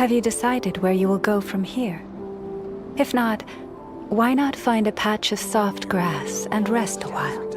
Have you decided where you will go from here? If not, why not find a patch of soft grass and rest a while?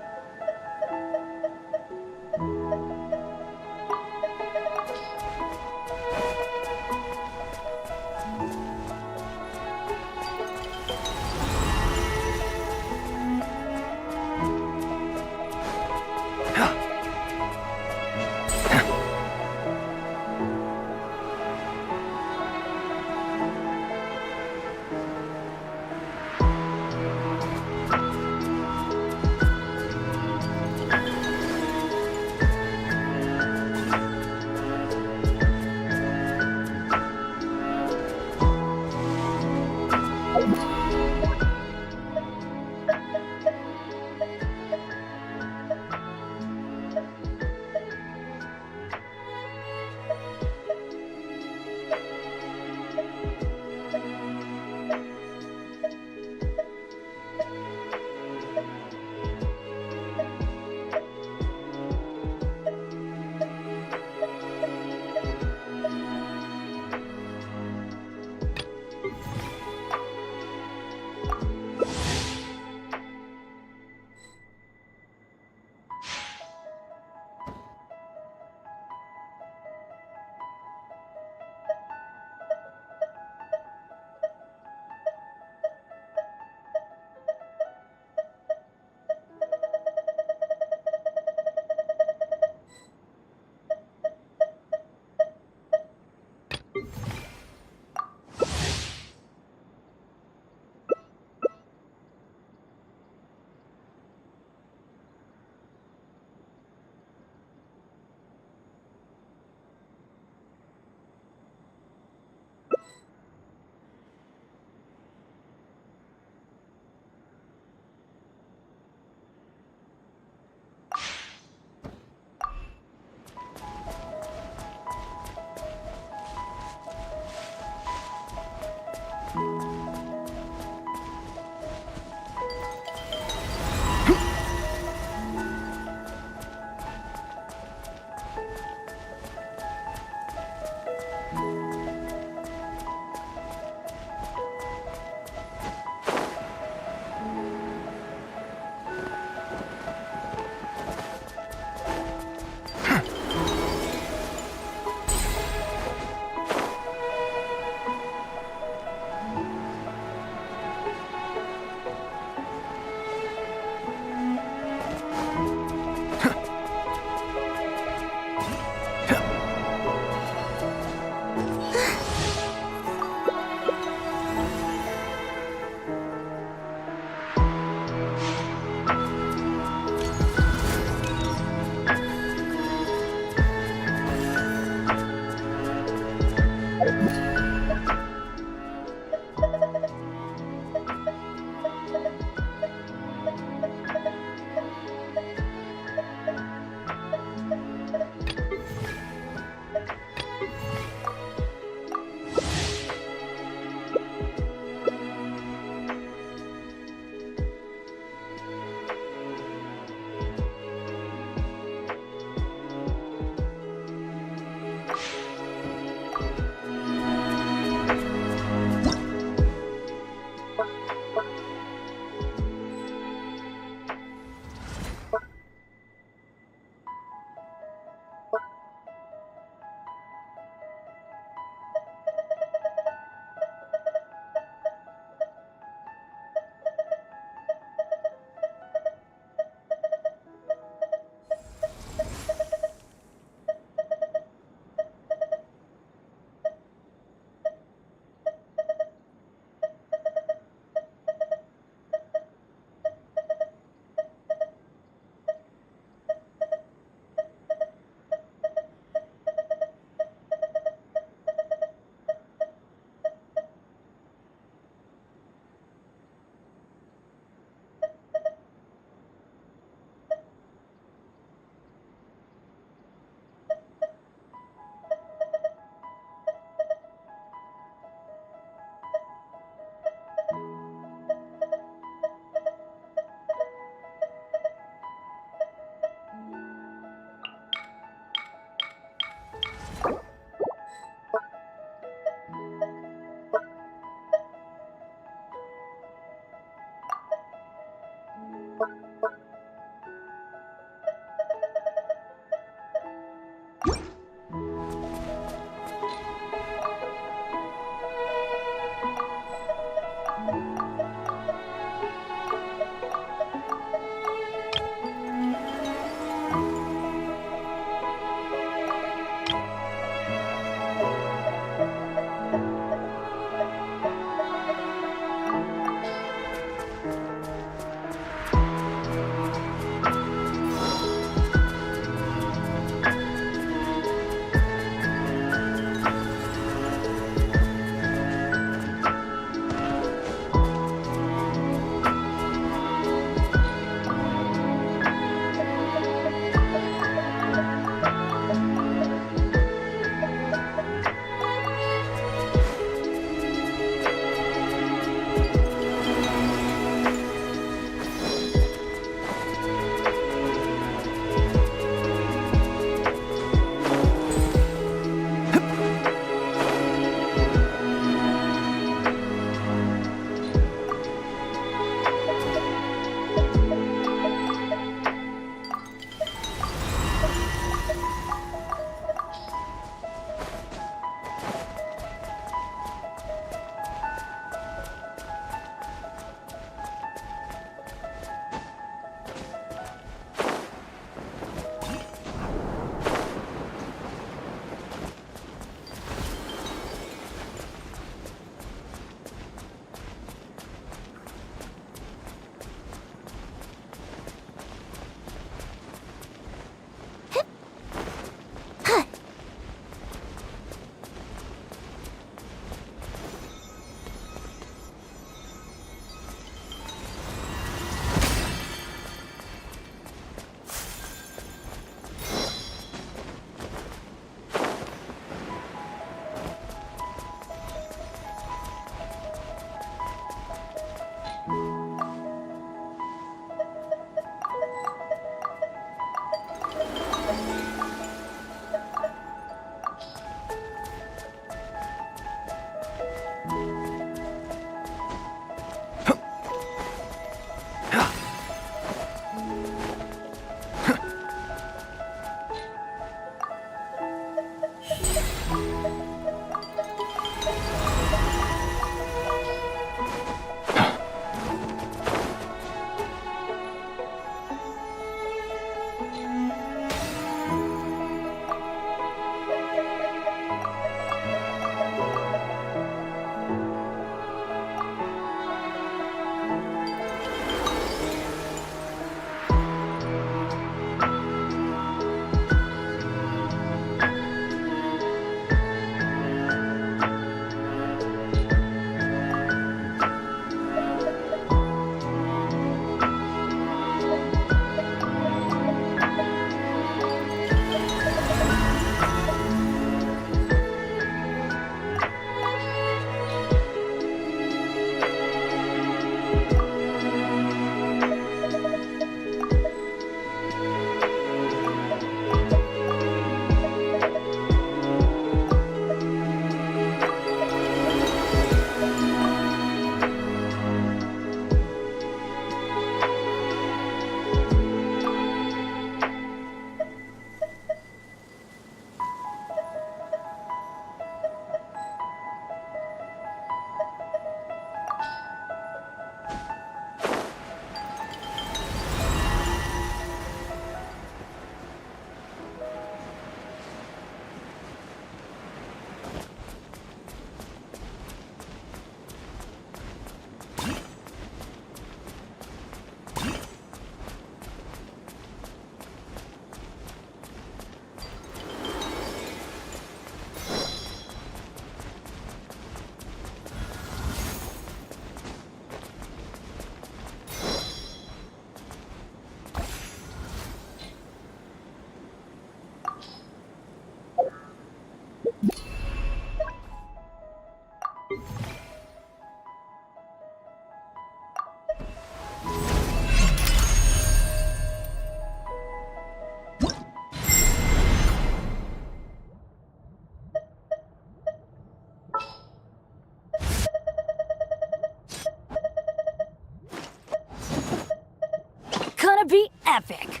epic!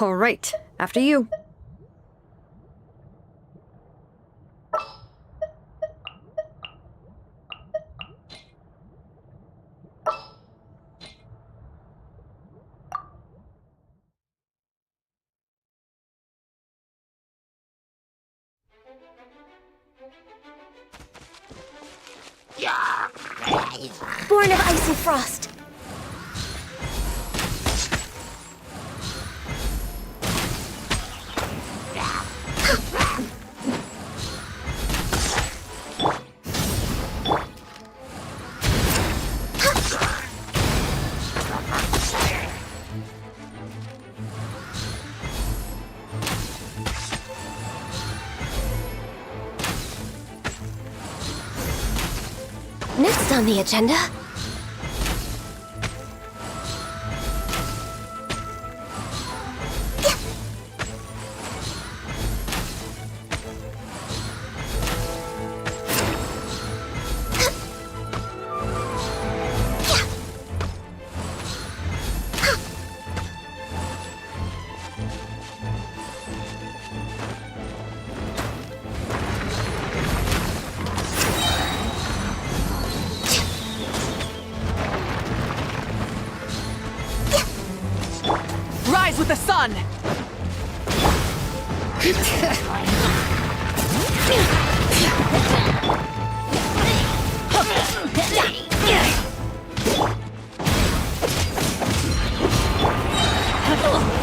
All right, after you. Born of ice and frost. Next on the agenda... Rise with the sun!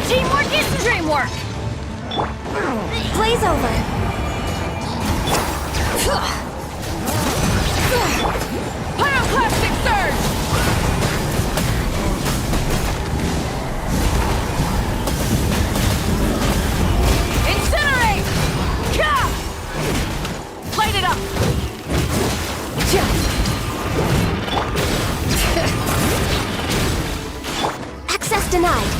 Teamwork is dreamwork! Blaze over! Pyroclastic surge! Incinerate! Gah! Light it up! Access denied.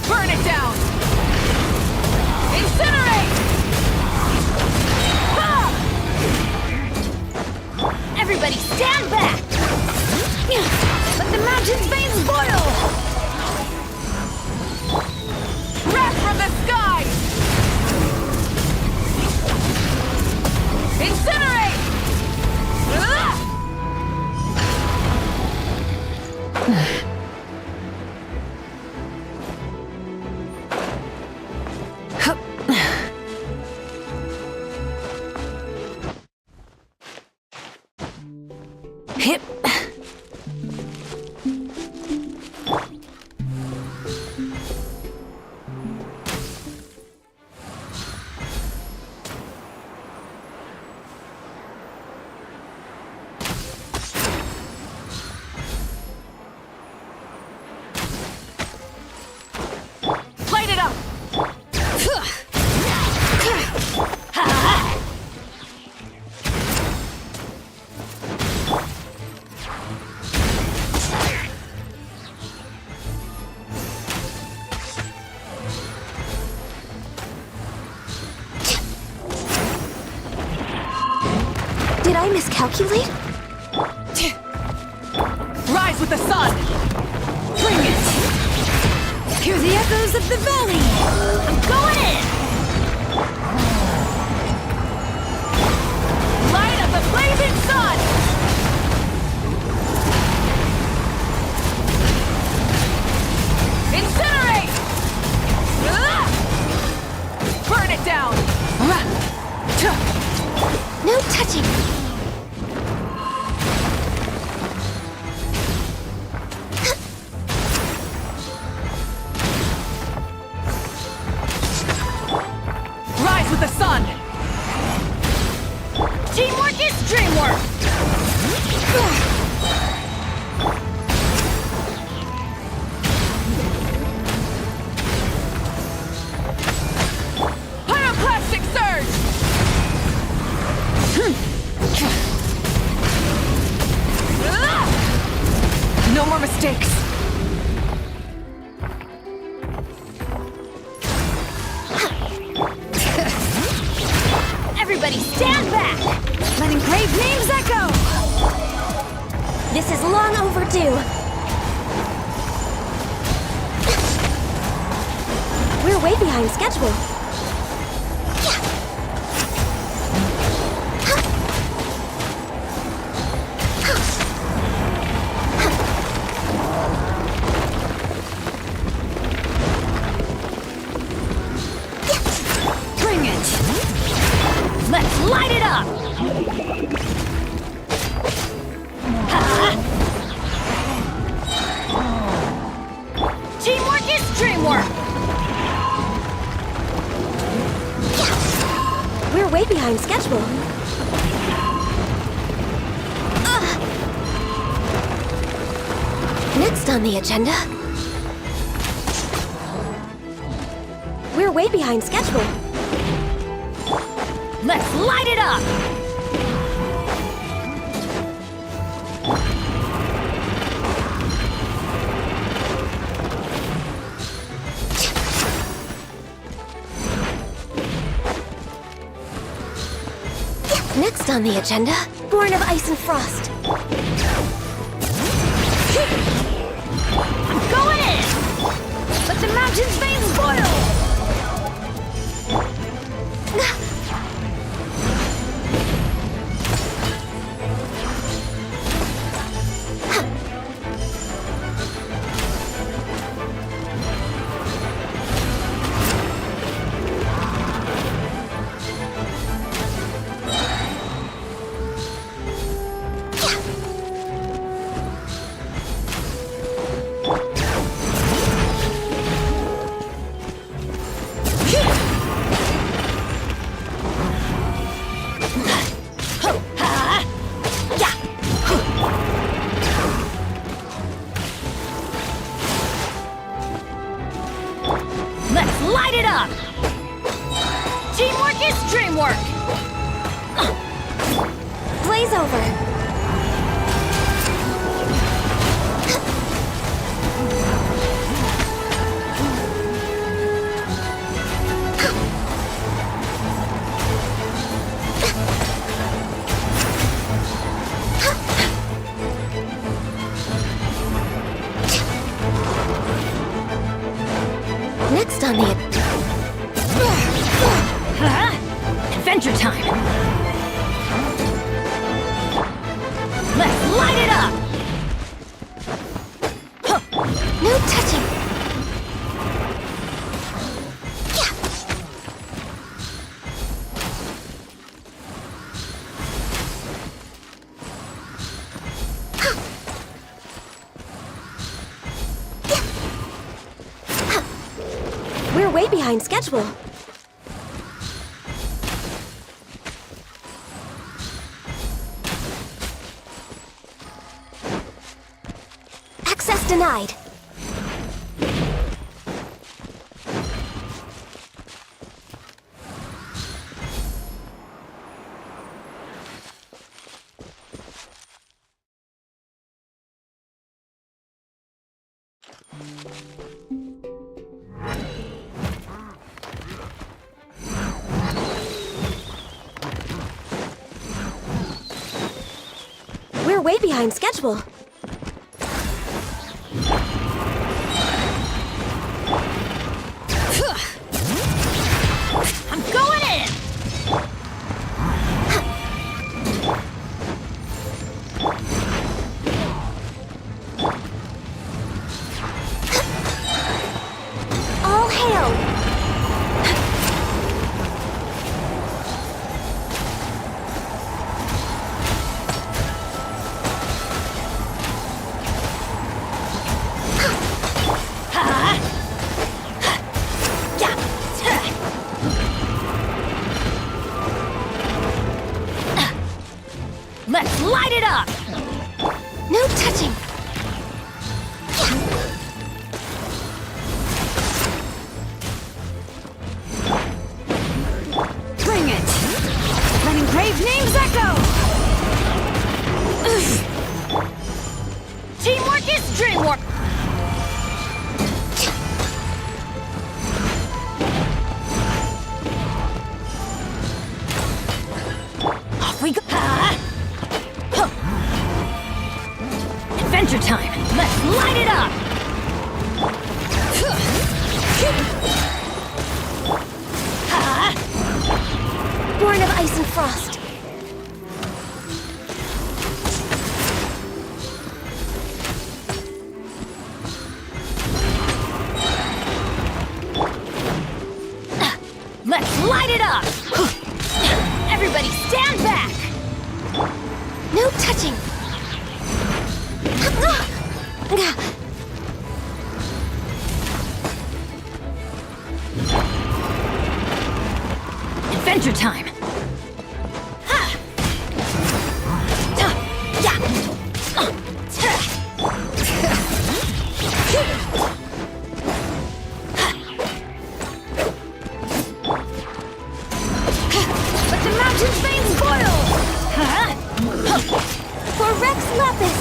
Burn it down! Incinerate! Ah! Everybody stand back! Let the mountain's veins boil! Wrath from the sky! Incinerate! Ah! Hip. Light it up! Did I miscalculate? Rise with the sun! Bring it! Hear the echoes of the valley! I'm going in! Light of the blazing sun! Incinerate! Ah! Burn it down! No touching! Rise with the sun! Teamwork is dreamwork! No more mistakes. Everybody stand back! Let engraved names echo! This is long overdue. We're way behind schedule. Bring it! Let's light it up! Teamwork is dreamwork! We're way behind schedule. Next on the agenda. We're way behind schedule. Let's light it up! Next on the agenda, Born of Ice and Frost. I'm going in! Let the mountain's veins boil! Let's light it up! Teamwork is dreamwork! Blaze over. Next on the... Adventure time! Let's light it up! No touching. We're way behind schedule. Access denied. We're way behind schedule. I'm going in! All hail! dream warp! Off we go! Adventure time! Let's light it up! Born of ice and frost. Let's light it up! Everybody stand back! No touching! Adventure time! Let the mountain's veins boil! For Rex Lapis!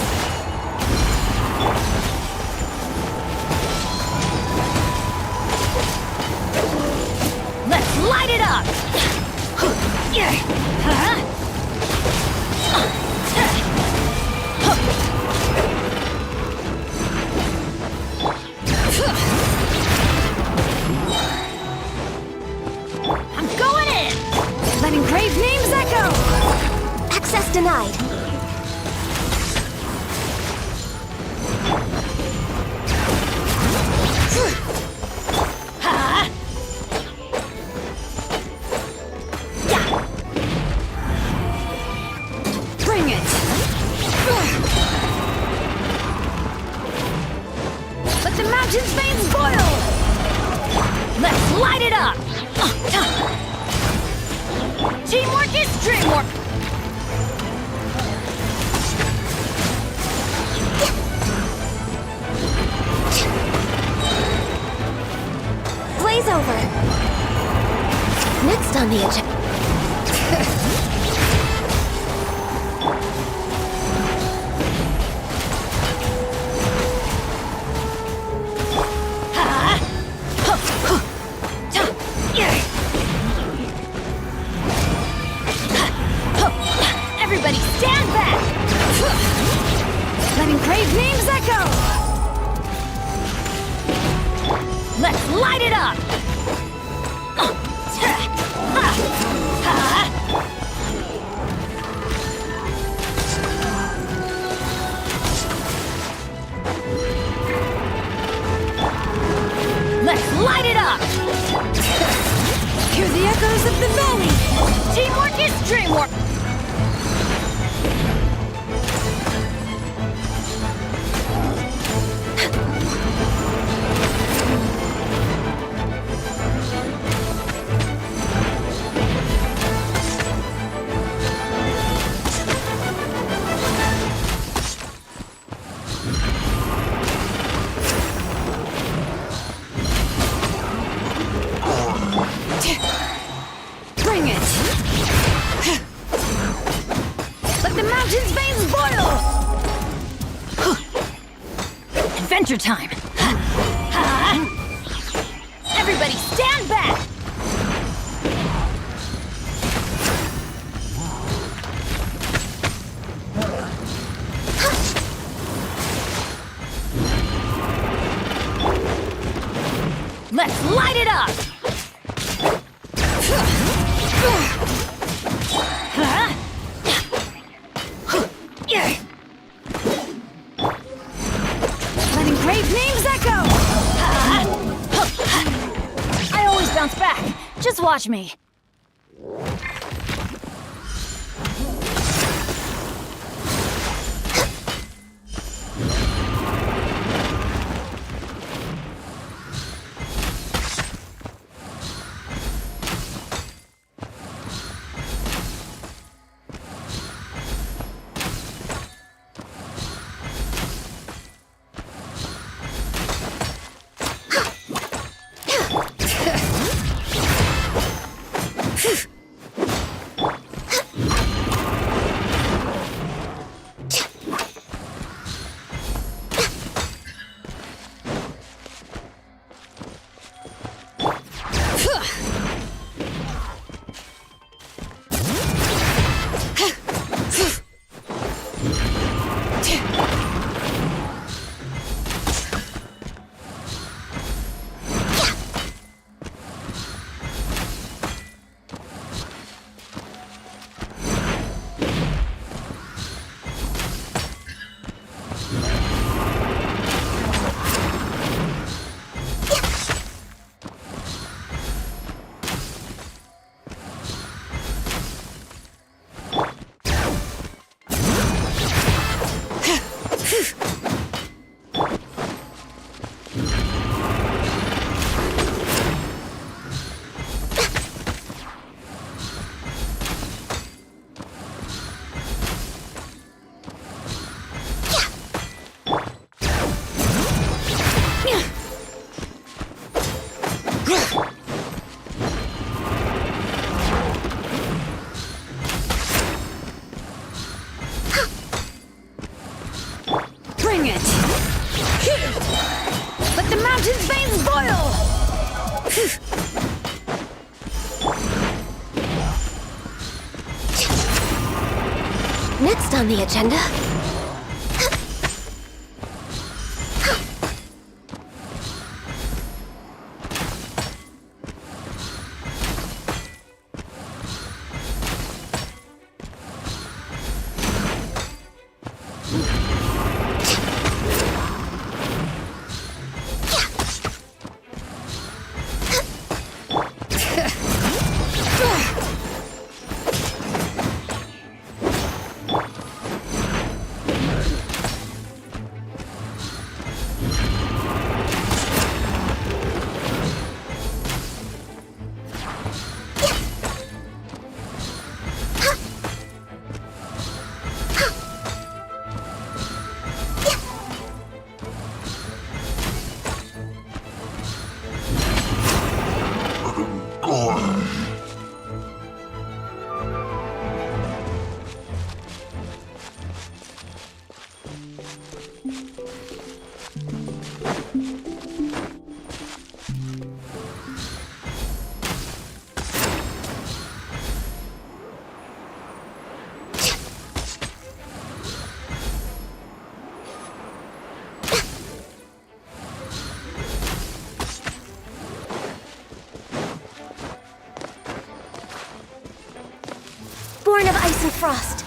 Let's light it up! I'm going in! Let engraved names echo! Access denied. Bring it! Let the mountain's veins boil! Let's light it up! Teamwork is dreamwork! Blaze over. Next on the agenda. Everybody stand back! Let engraved names echo! Let's light it up! Let's light it up! Hear the echoes of the valley! Teamwork is dreamwork! Bring it! Let the mountain's veins boil! Adventure time! Everybody stand back! Let's light it up! Let engraved names echo! I always bounce back. Just watch me. Bring it! Let the mountain's veins boil! Next on the agenda. Born of ice and frost.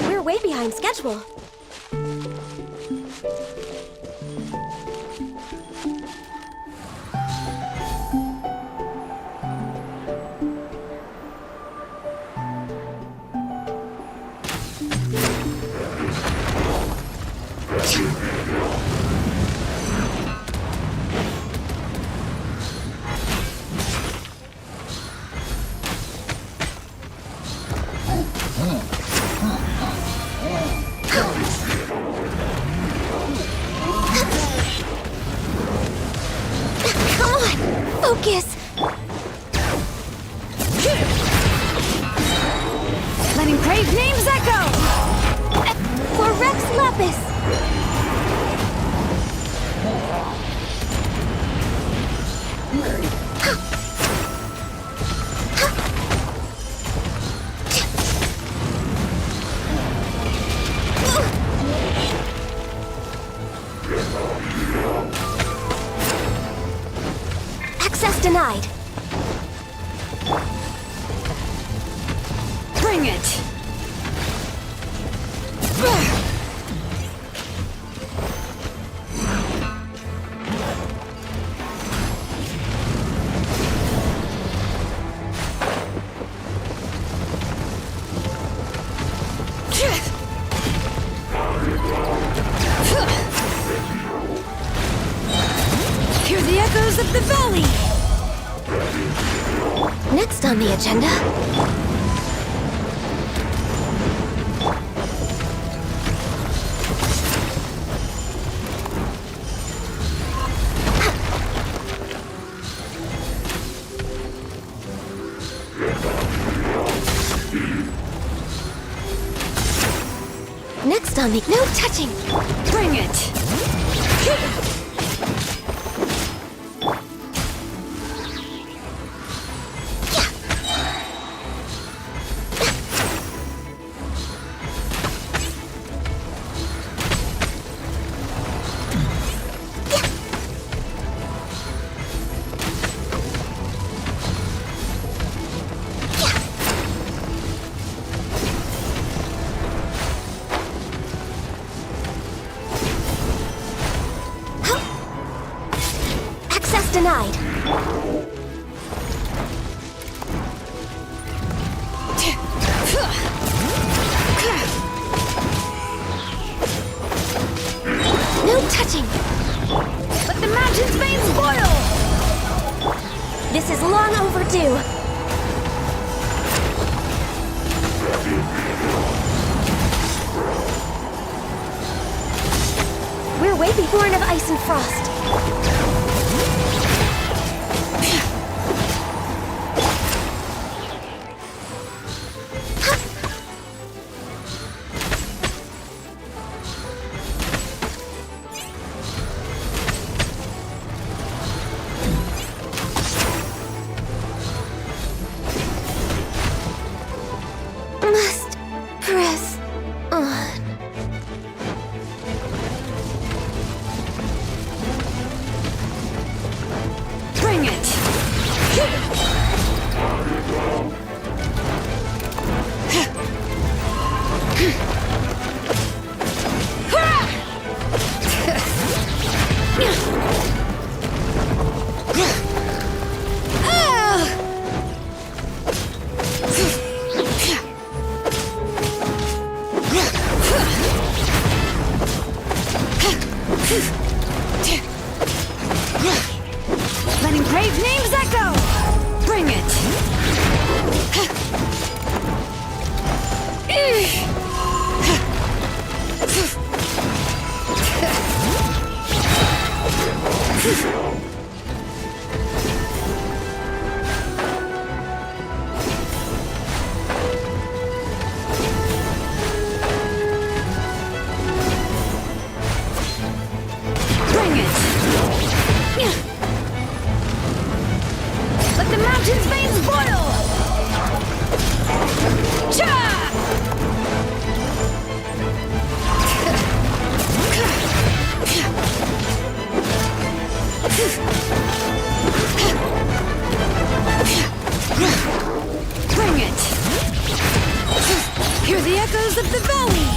We're way behind schedule. Focus! Letting crave names echo! For Rex Lapis! Access denied. Bring it! the echoes of the valley! Next on the agenda... Next on the... No touching! Bring it! Denied. No touching. Let the mountain's veins boil! This is long overdue. We're way born of ice and frost. Must press on. Bring it! Let engraved names echo! Bring it! Bring it! Let the mountain's veins boil! Cha! Bring it! Hear the echoes of the valley!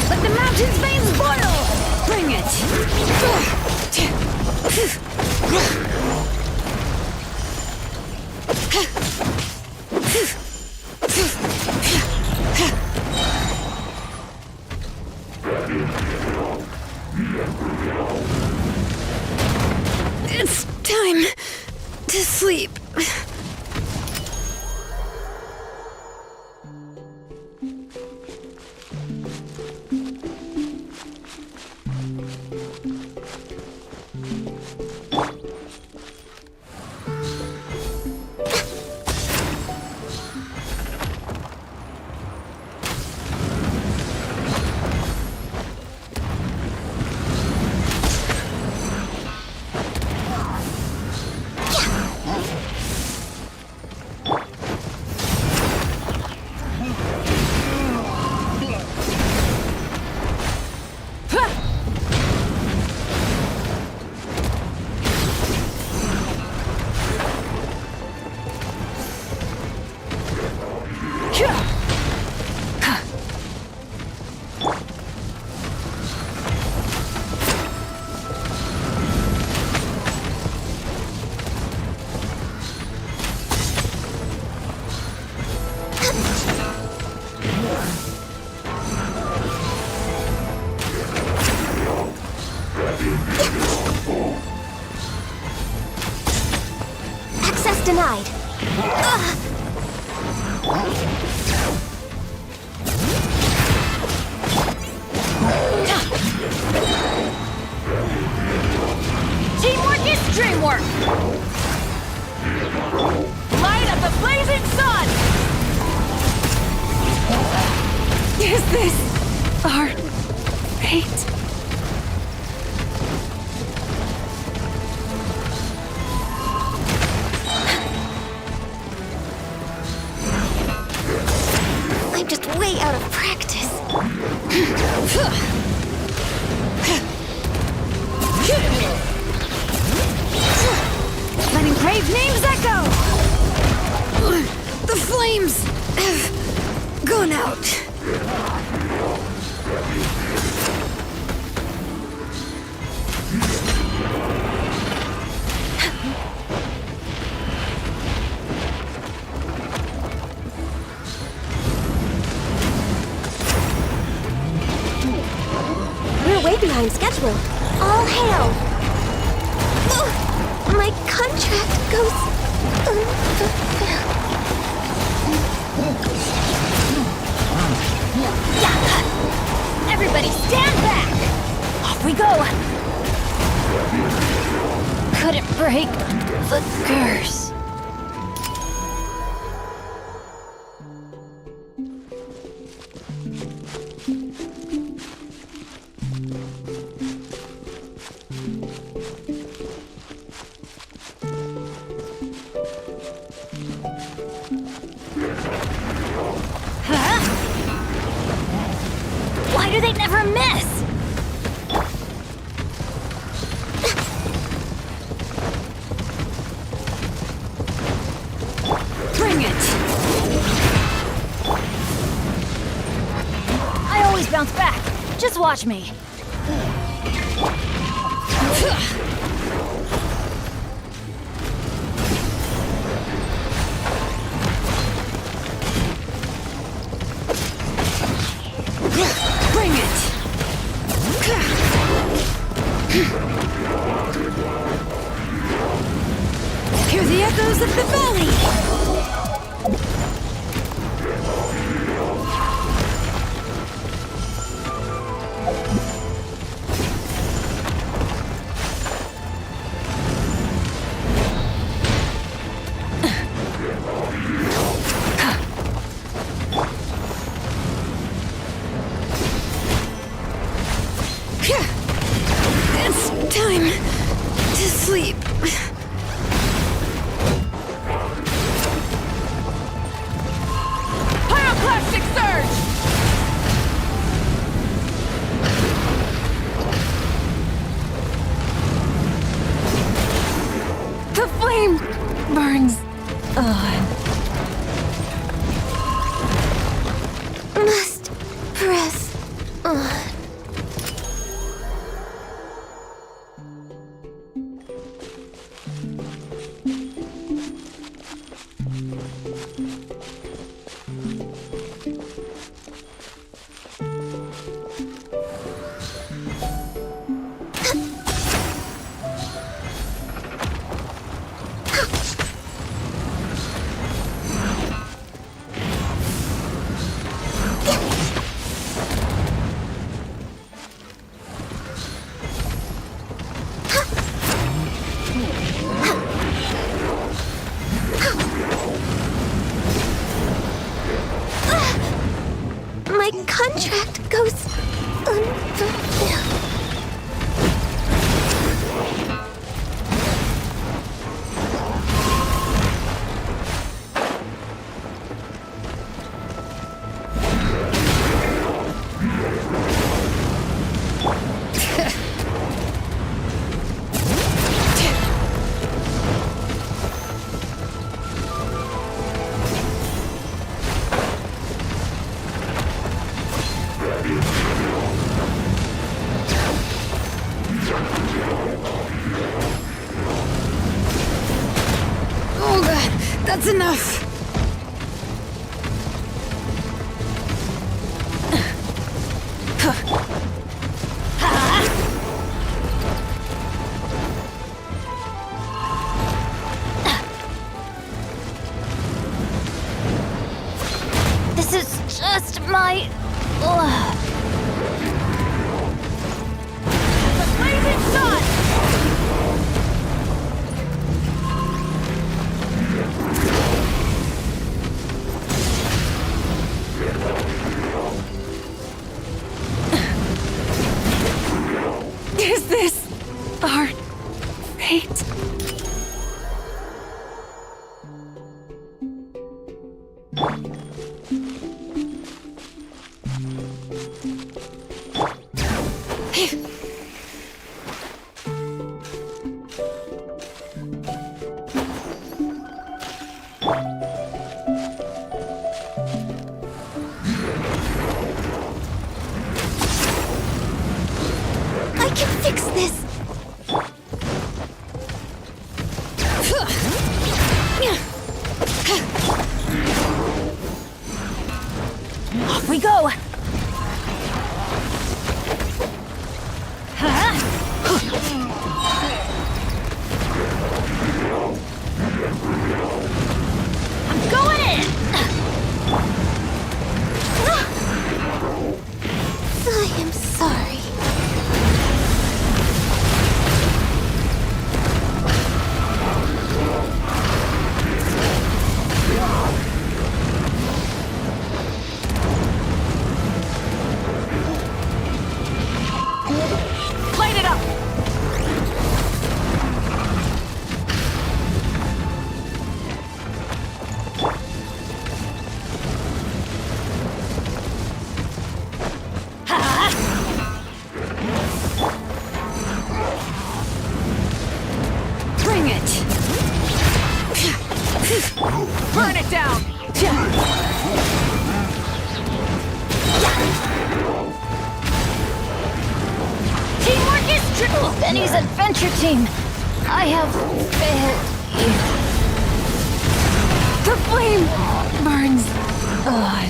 Let the mountain's veins boil! Bring it! It's time to sleep. denied. Teamwork is dreamwork! Light of the blazing sun! Is this our fate? I'm just way out of practice. Letting brave names echo! The flames have gone out. We're way behind schedule. All hail! My contract goes unfulfilled. Everybody stand back! Off we go! Couldn't break the curse. Why do they never miss? Bring it! I always bounce back. Just watch me. Bring it! Hear the echoes of the valley! It's time to sleep. Pyroclastic surge! The flame burns on. Must press on. My contract goes unfulfilled. Oh god, that's enough! my... The blazing sun! Is this our fate? I can fix this! Off we go! I'm going in! I am sorry. Light it up! Bring it! Burn it down! Teamwork is true! Benny's adventure team! I have failed you. The flame burns on.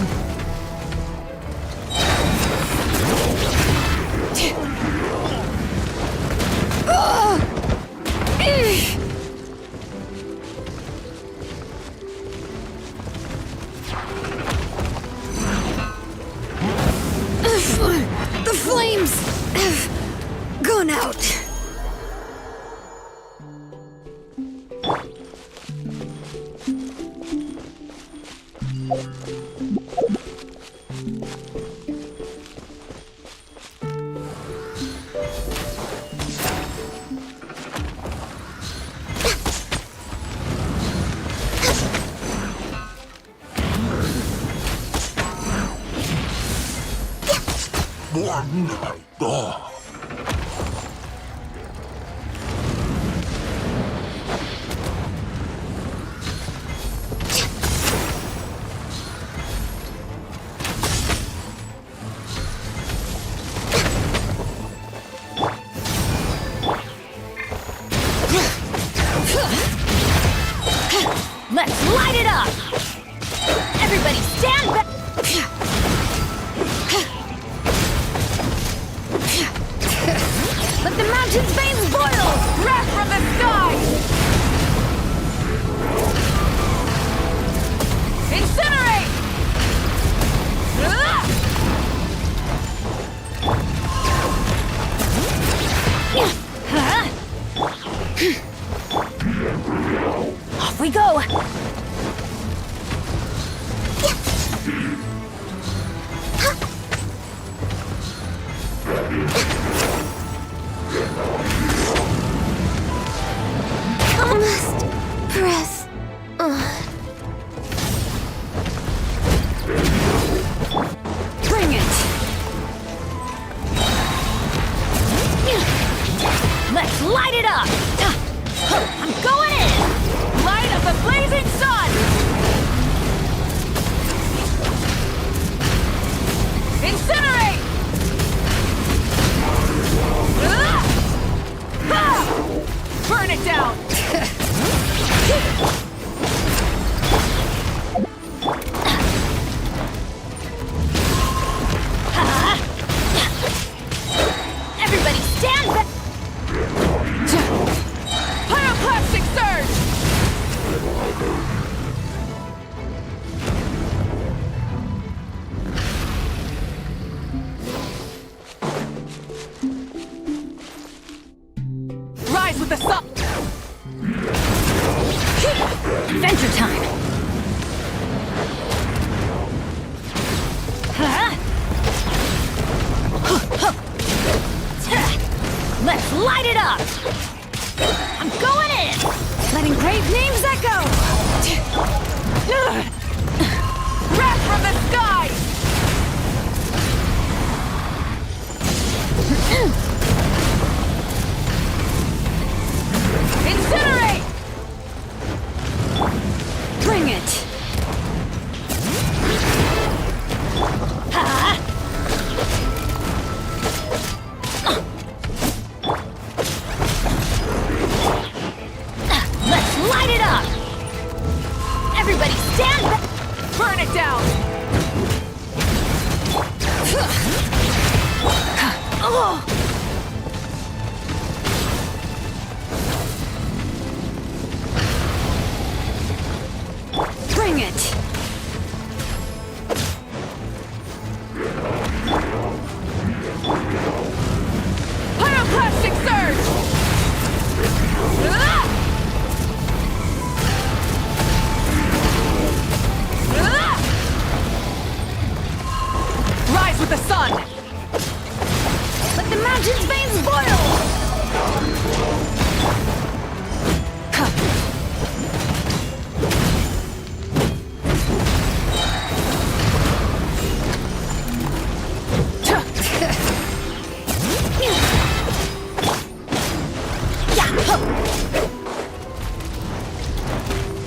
The flames have gone out. Let's light it up! Everybody stand back! Let the mountain's veins boil! Wrath from the sky! Incinerate! Off we go! I must press on. Bring it! Let's light it up! I'm going in! Light of the blazing sun! Bring it! Pyroclastic surge! Ah! Ah! Rise with the sun! Let the mountain's veins boil!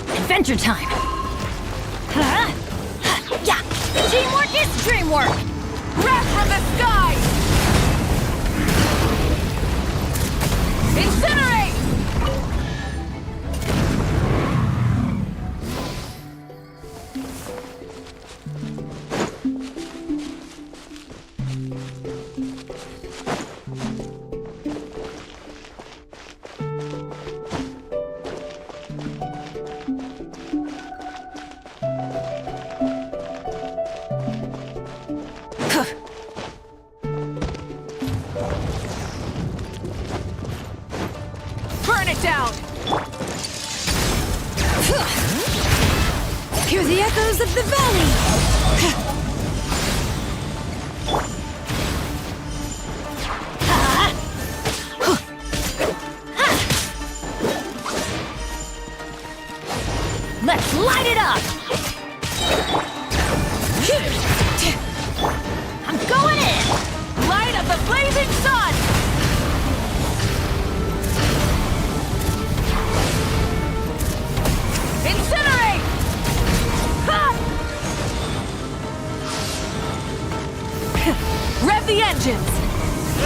Adventure time! Yeah! Teamwork is dreamwork! Wrath from the sky! Incinerate! Burn it down! Hear the echoes of the valley! Let's light it up! I'm going in! Light of the blazing sun! Incinerate! Ha! Rev the engines!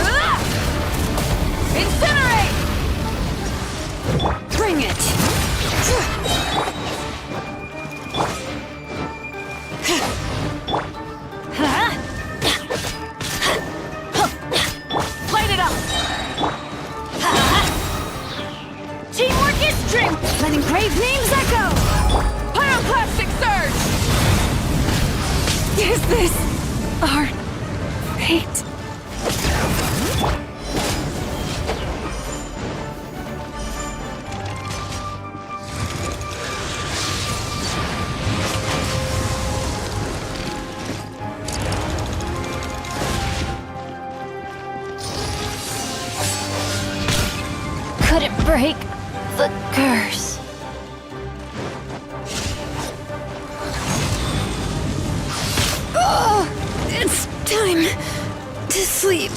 Ah! Incinerate! Bring it! Light it up! Teamwork is dream! Let engraved names echo! Pyroclastic surge! Is this our fate? Couldn't break the curse. Oh, it's time to sleep.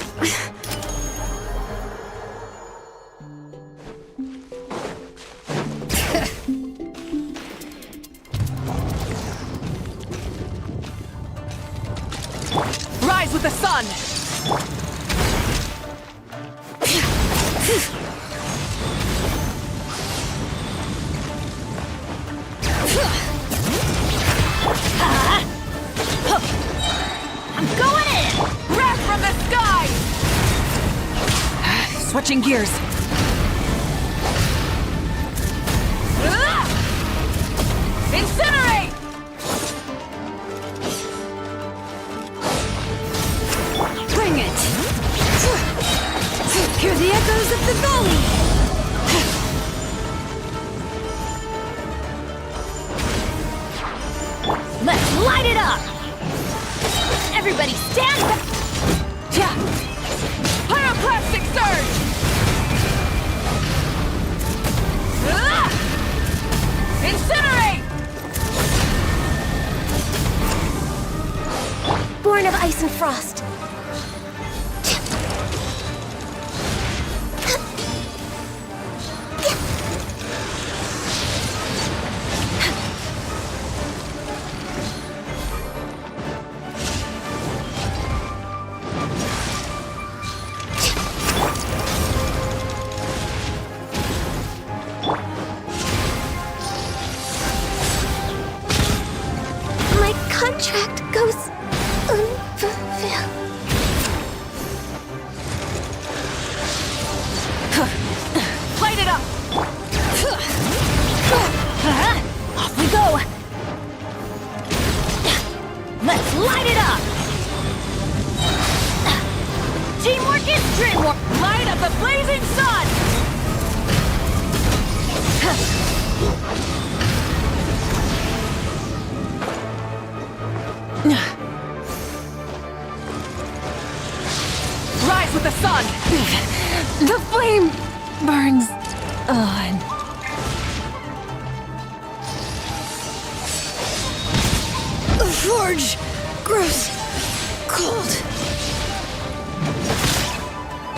Rise with the sun! I'm going in! Wrath from the sky! Switching gears. Ah! Incinerate! Bring it! Hear the echoes of the valley! Let's light it up! Everybody stand back! Yeah. Pyroclastic surge! Ah! Incinerate! Born of ice and frost. My contract goes unfulfilled. Light it up! Teamwork is dreamwork! Light up the blazing sun! Rise with the sun! The flame burns on. The forge grows cold.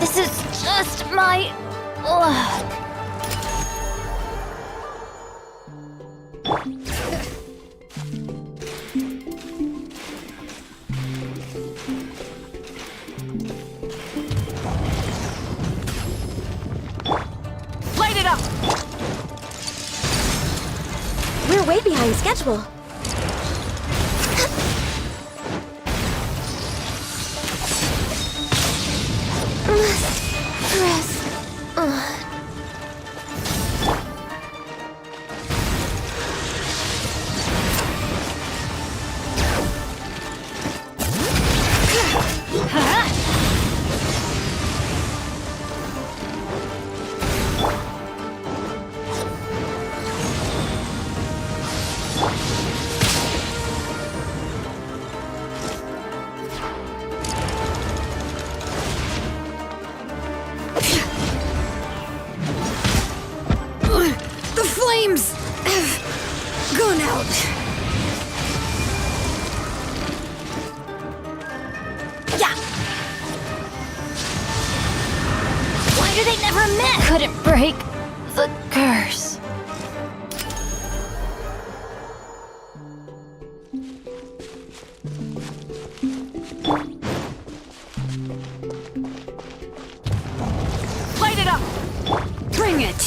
This is just my luck. Light it up! We're way behind schedule. Must press on. The flames have gone out. Yeah. Why do they never miss? Couldn't break the curse. Light it up! Bring it.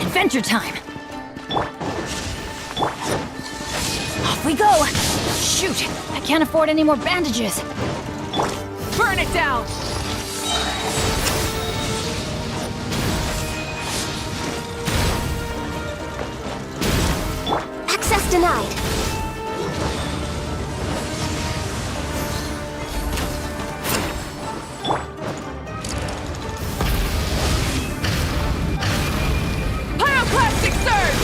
Adventure time. Off we go. Shoot, I can't afford any more bandages. Burn it down! Access denied. Pyroclastic surge!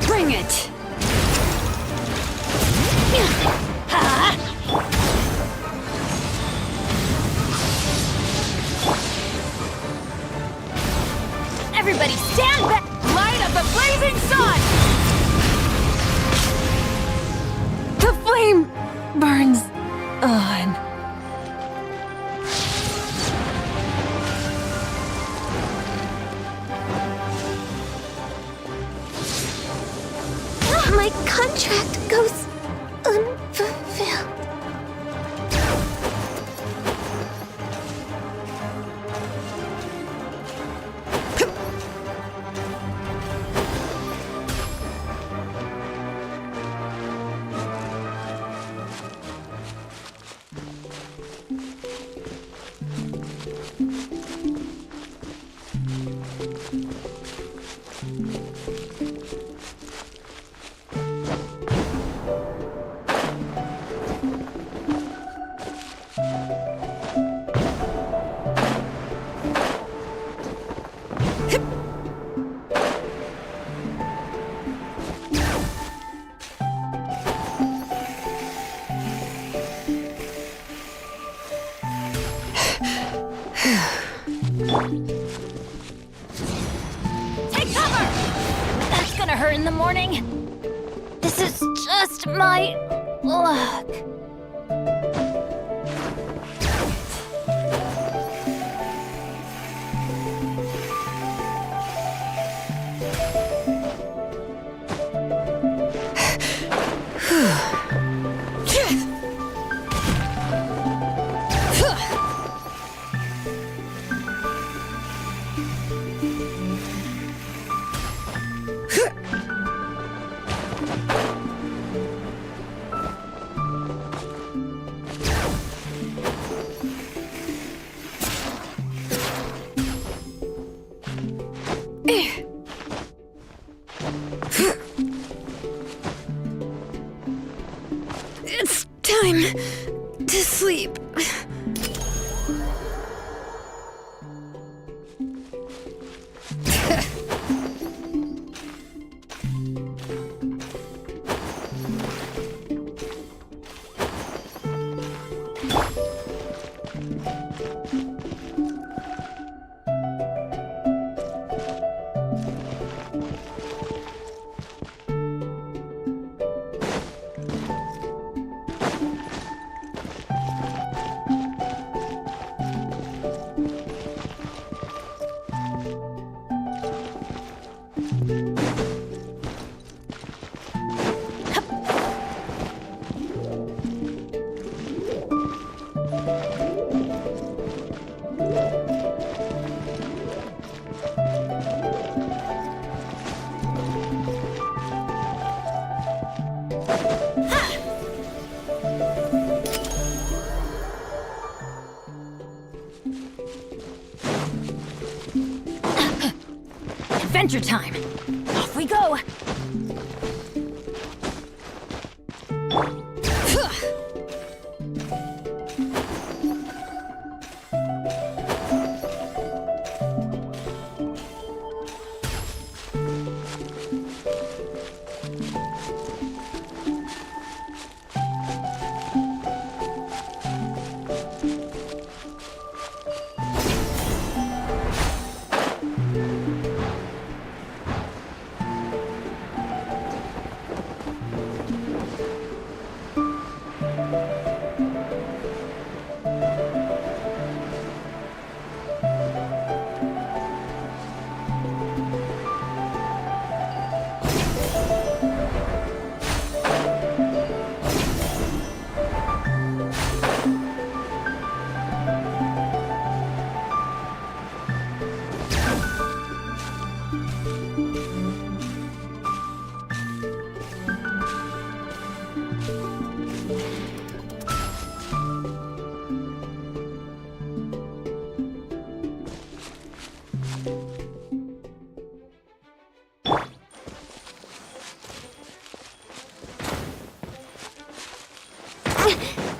Bring it. Everybody stand back. Light of the blazing sun! The flame burns on. My contract goes unfulfilled. Take cover! That's gonna hurt in the morning. This is just my luck. It's time to sleep. Adventure time! Off we go!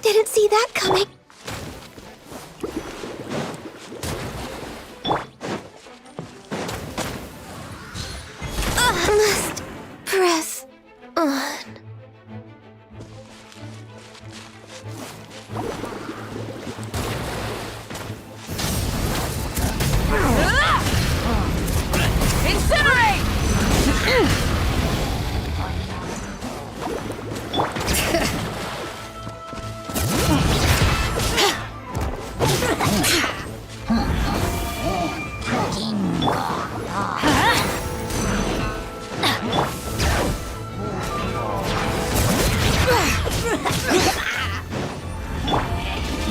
Didn't see that coming. Must press on. Incinerate!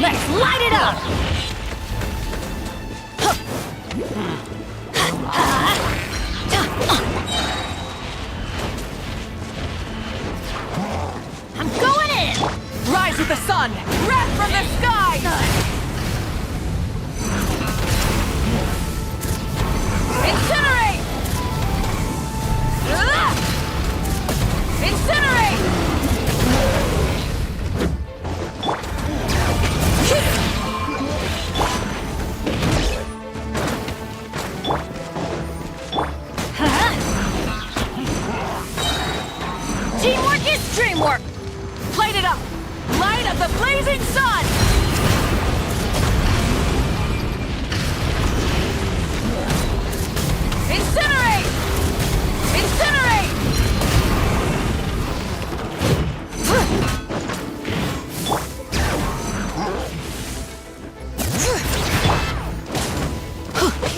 Let's light it up! I'm going in! Rise with the sun! Wrath from the sky! Incinerate! Incinerate! Teamwork is dreamwork! Light it up! Light of the blazing sun! Incinerate! Incinerate!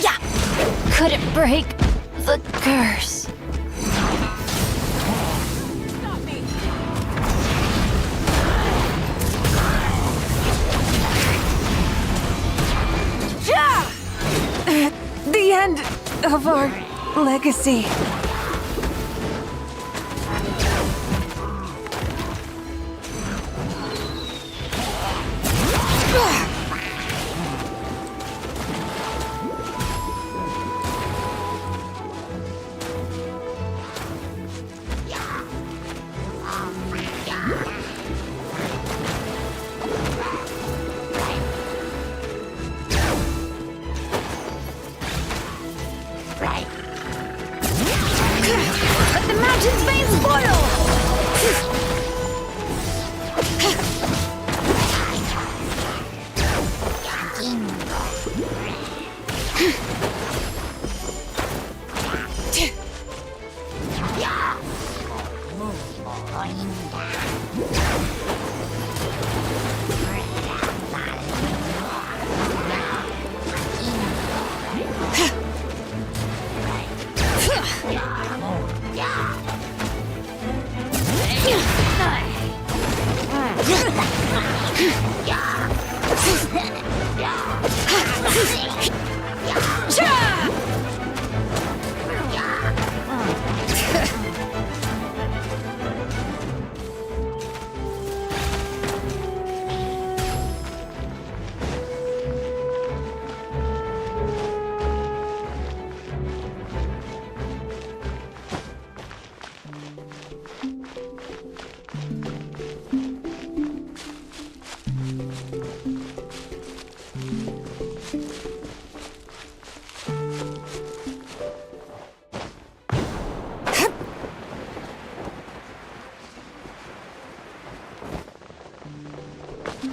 Yeah! Couldn't break the curse. Stop me! The end of our legacy. Let the mountain's veins boil!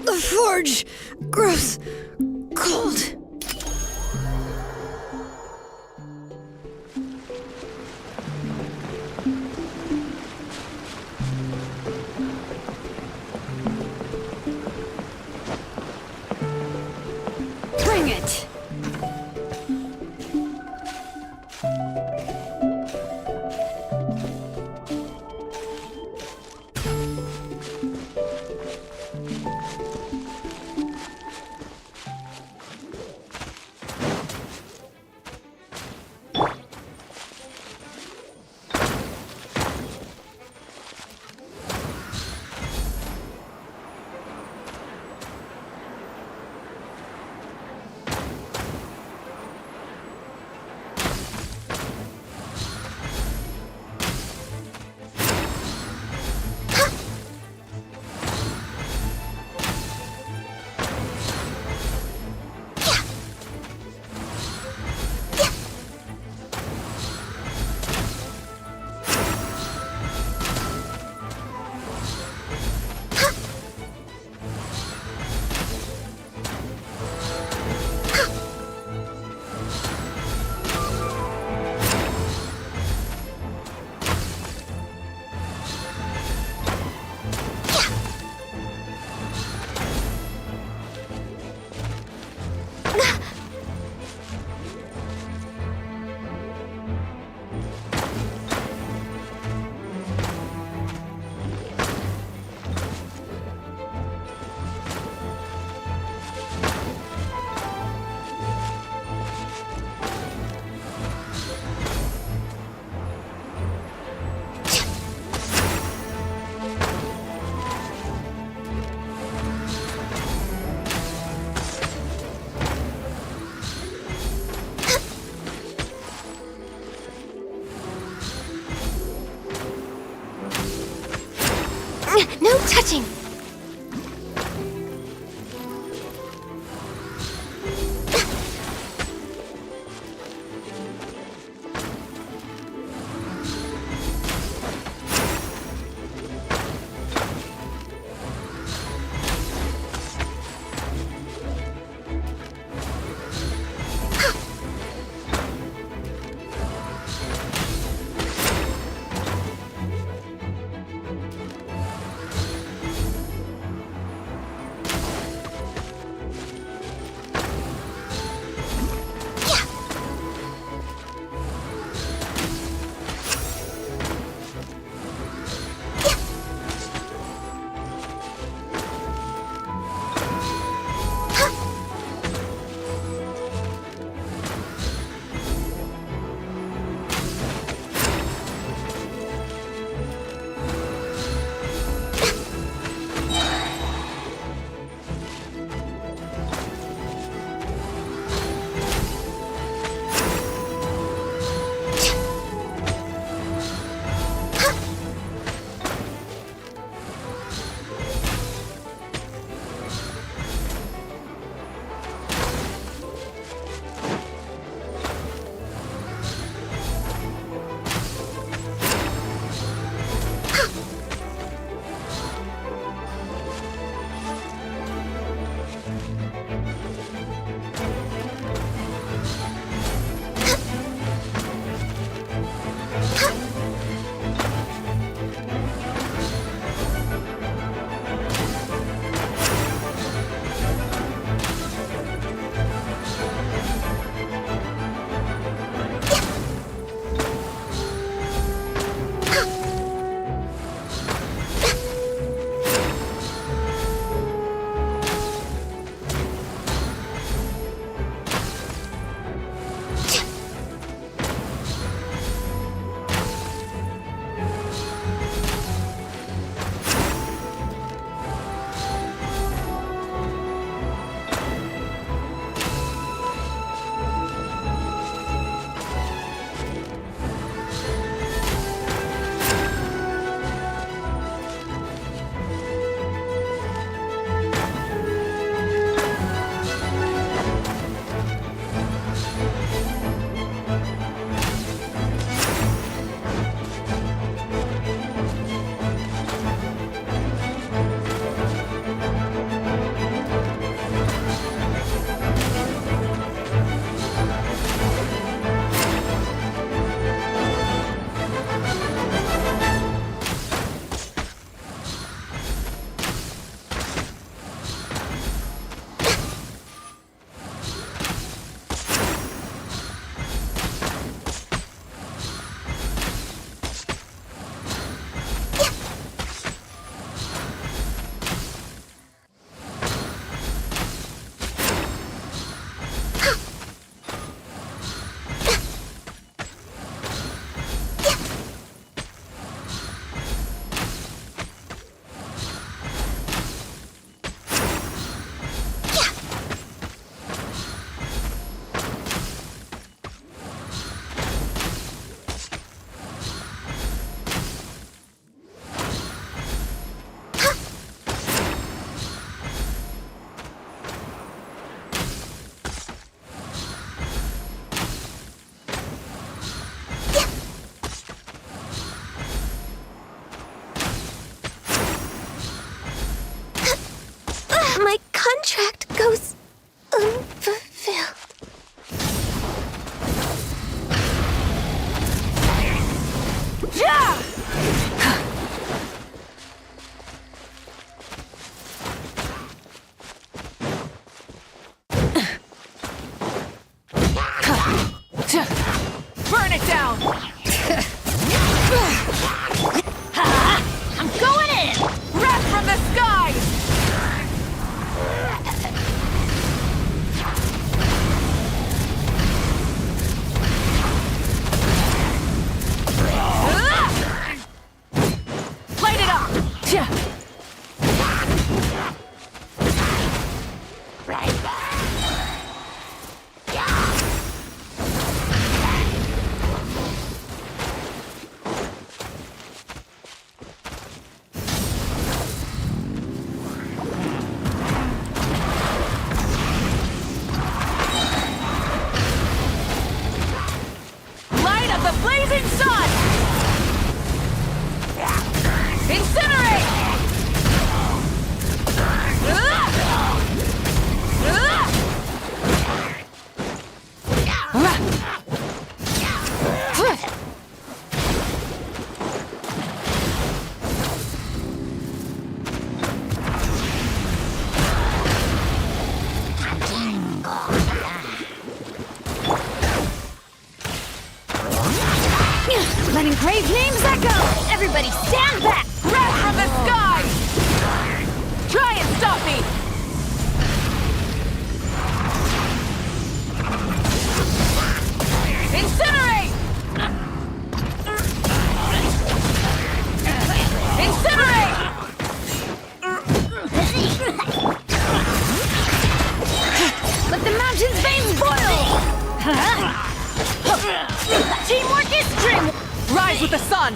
The forge grows cold. Bring it! No touching! contract goes unfulfilled. Yeah! Burn it down! I'm going in! Wrath from the skies! Light it up! Light of the blazing sun! Incinerate! Letting brave names echo! Everybody stand back! Wrath from the skies! Try and stop me! Incinerate! Incinerate! Let the mountain's veins boil! Teamwork is dream! Rise with the sun!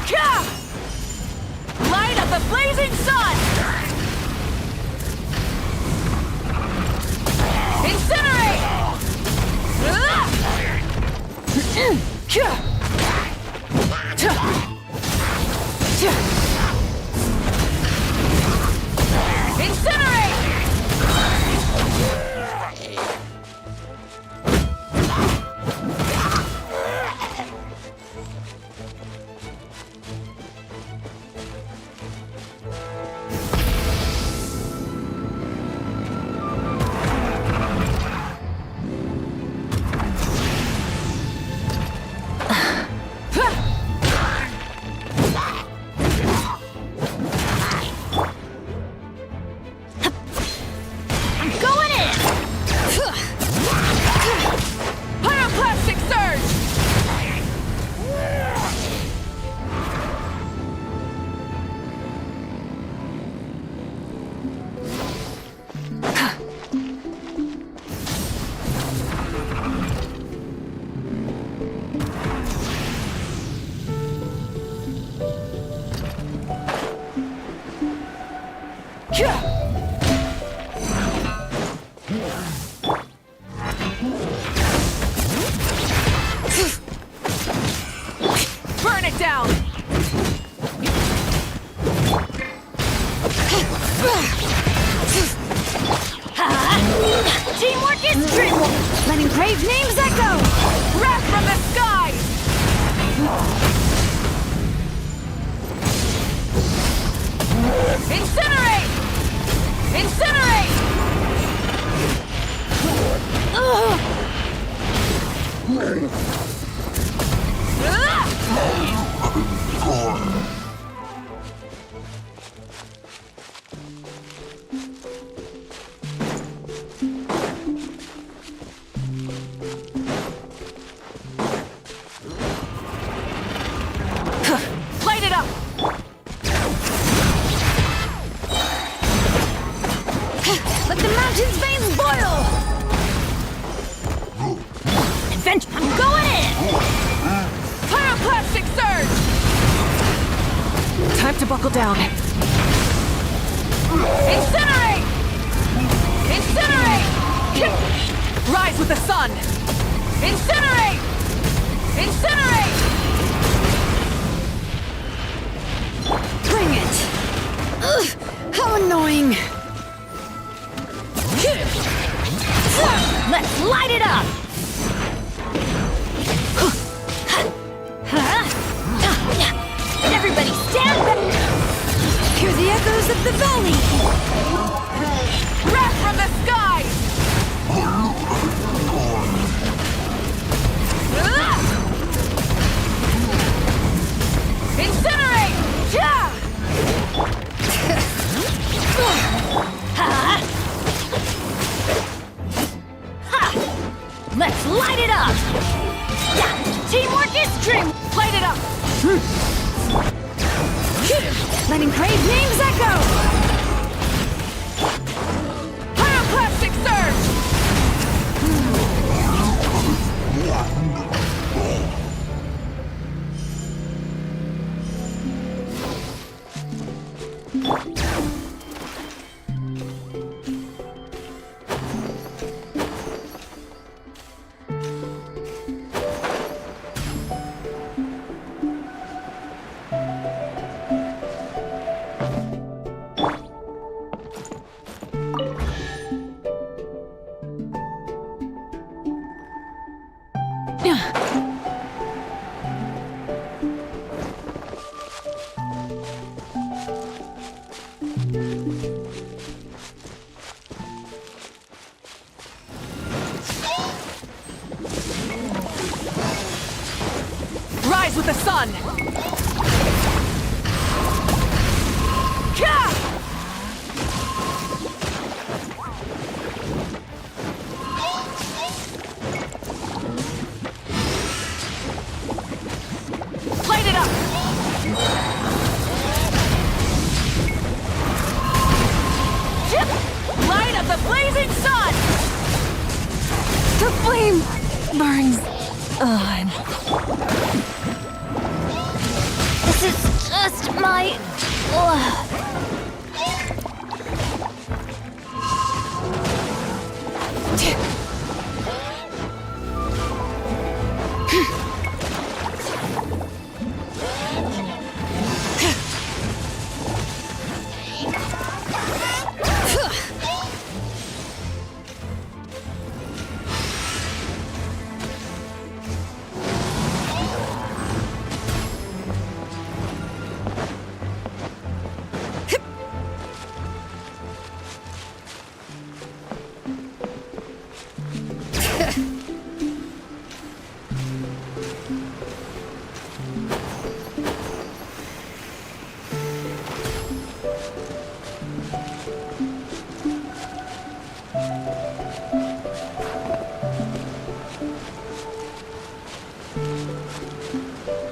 Ka! Light of the blazing sun! Incinerate! Incinerate! Pyroclastic surge! Burn it down! Teamwork is dream! Letting brave names echo! Wrath from the skies! Incinerate! Incinerate! Light it up! Let the mountain's veins boil! Adventure! I'm going in! Pyroclastic surge! Time to buckle down. Incinerate! Incinerate! Rise with the sun! Incinerate! Incinerate! Bring it! Ugh, how annoying! Let's light it up! Everybody stand back! Hear the echoes of the valley! Wrath from the sky! Incinerate! Yeah! Let's light it up! Teamwork is dream! Light it up! Letting crave names echo! Pyroclastic surge! Rise with the sun! Ka! Light it up! Light of the blazing sun! The flame burns on. This is just my...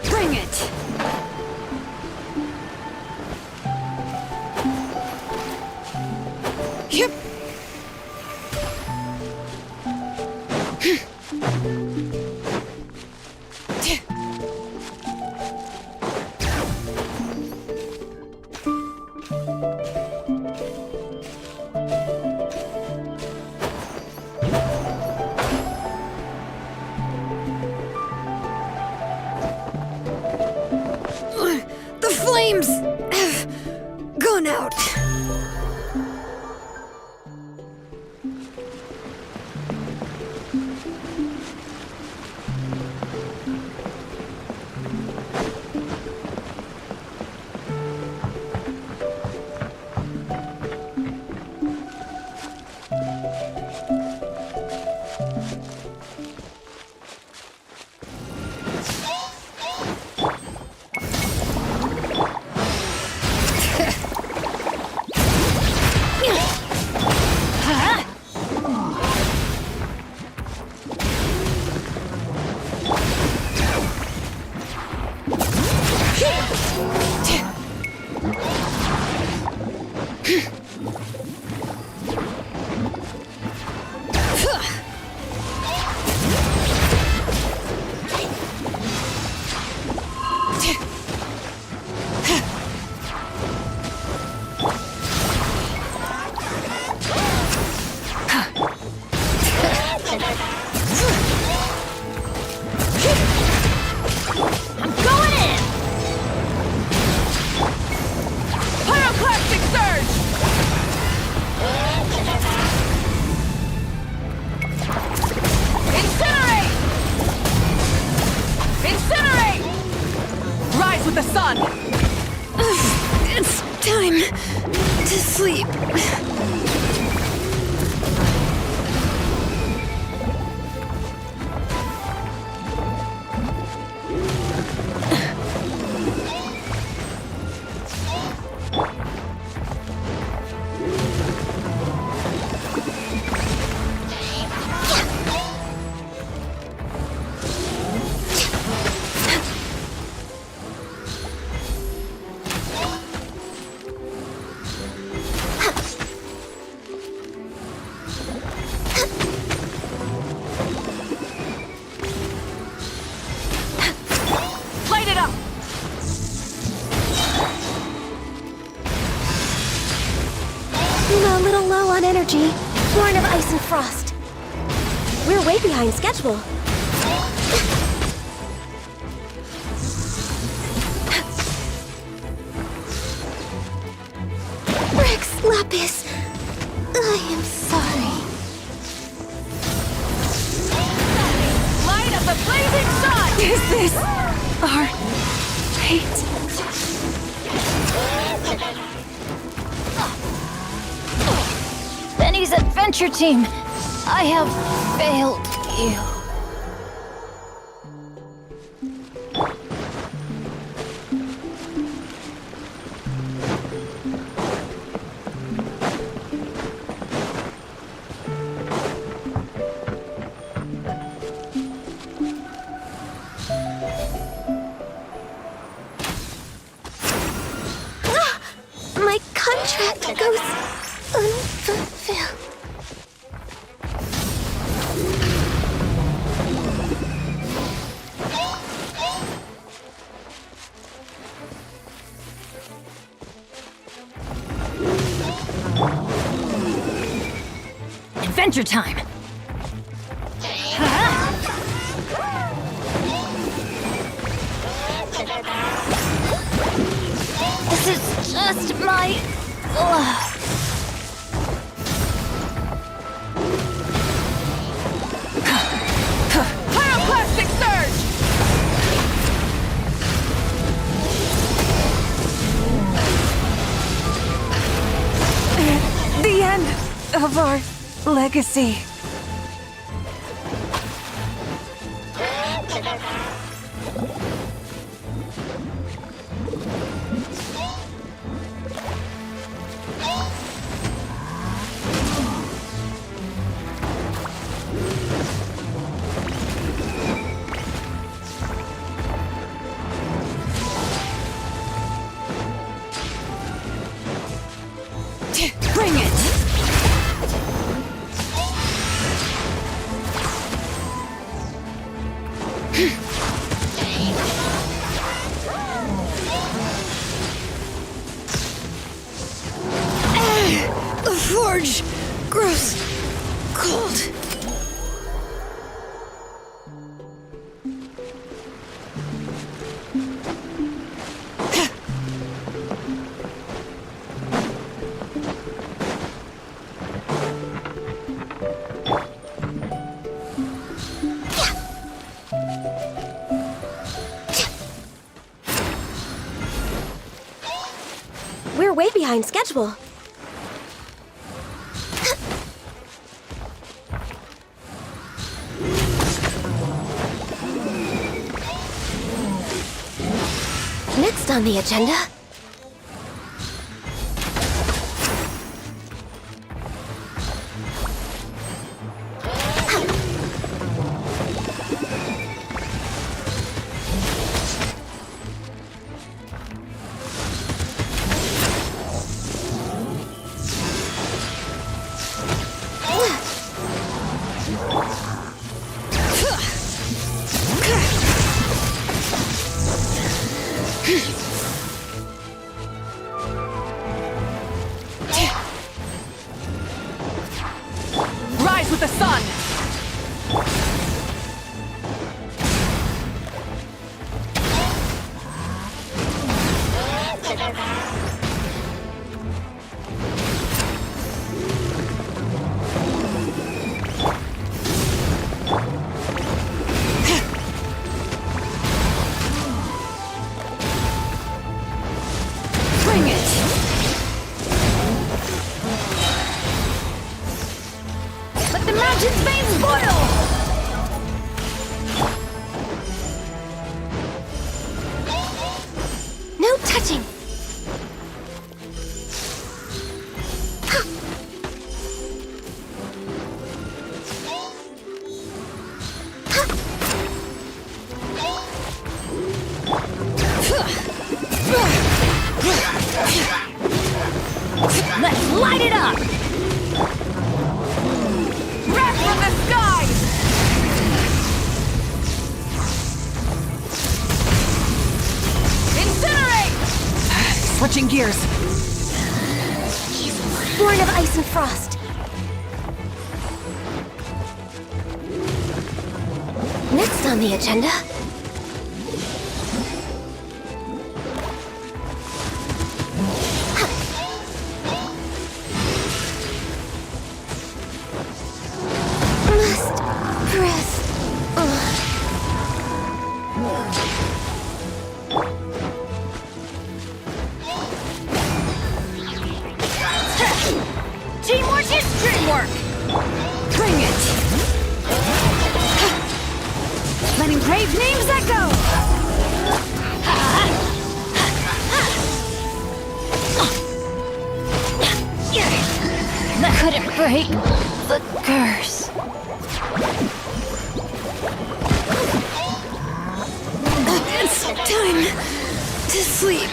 Bring it! Yep. The flames have gone out. with the sun! It's time to sleep. Light it up! A little low on energy. Born of ice and frost. We're way behind schedule. Rex Lapis, I am sorry. Light of the blazing sun! Is this our fate? Benny's adventure team, I have failed you. My contract goes unfulfilled. Adventure time! This is just my... Pyroclastic surge! The end of our legacy. Bring it! The forge grows cold. We're way behind schedule. Next on the agenda. Rise with the sun! Switching gears. Born of ice and frost. Next on the agenda. Must press. Teamwork is dreamwork! Bring it! Let engraved names echo! That couldn't break the curse. It's time to sleep.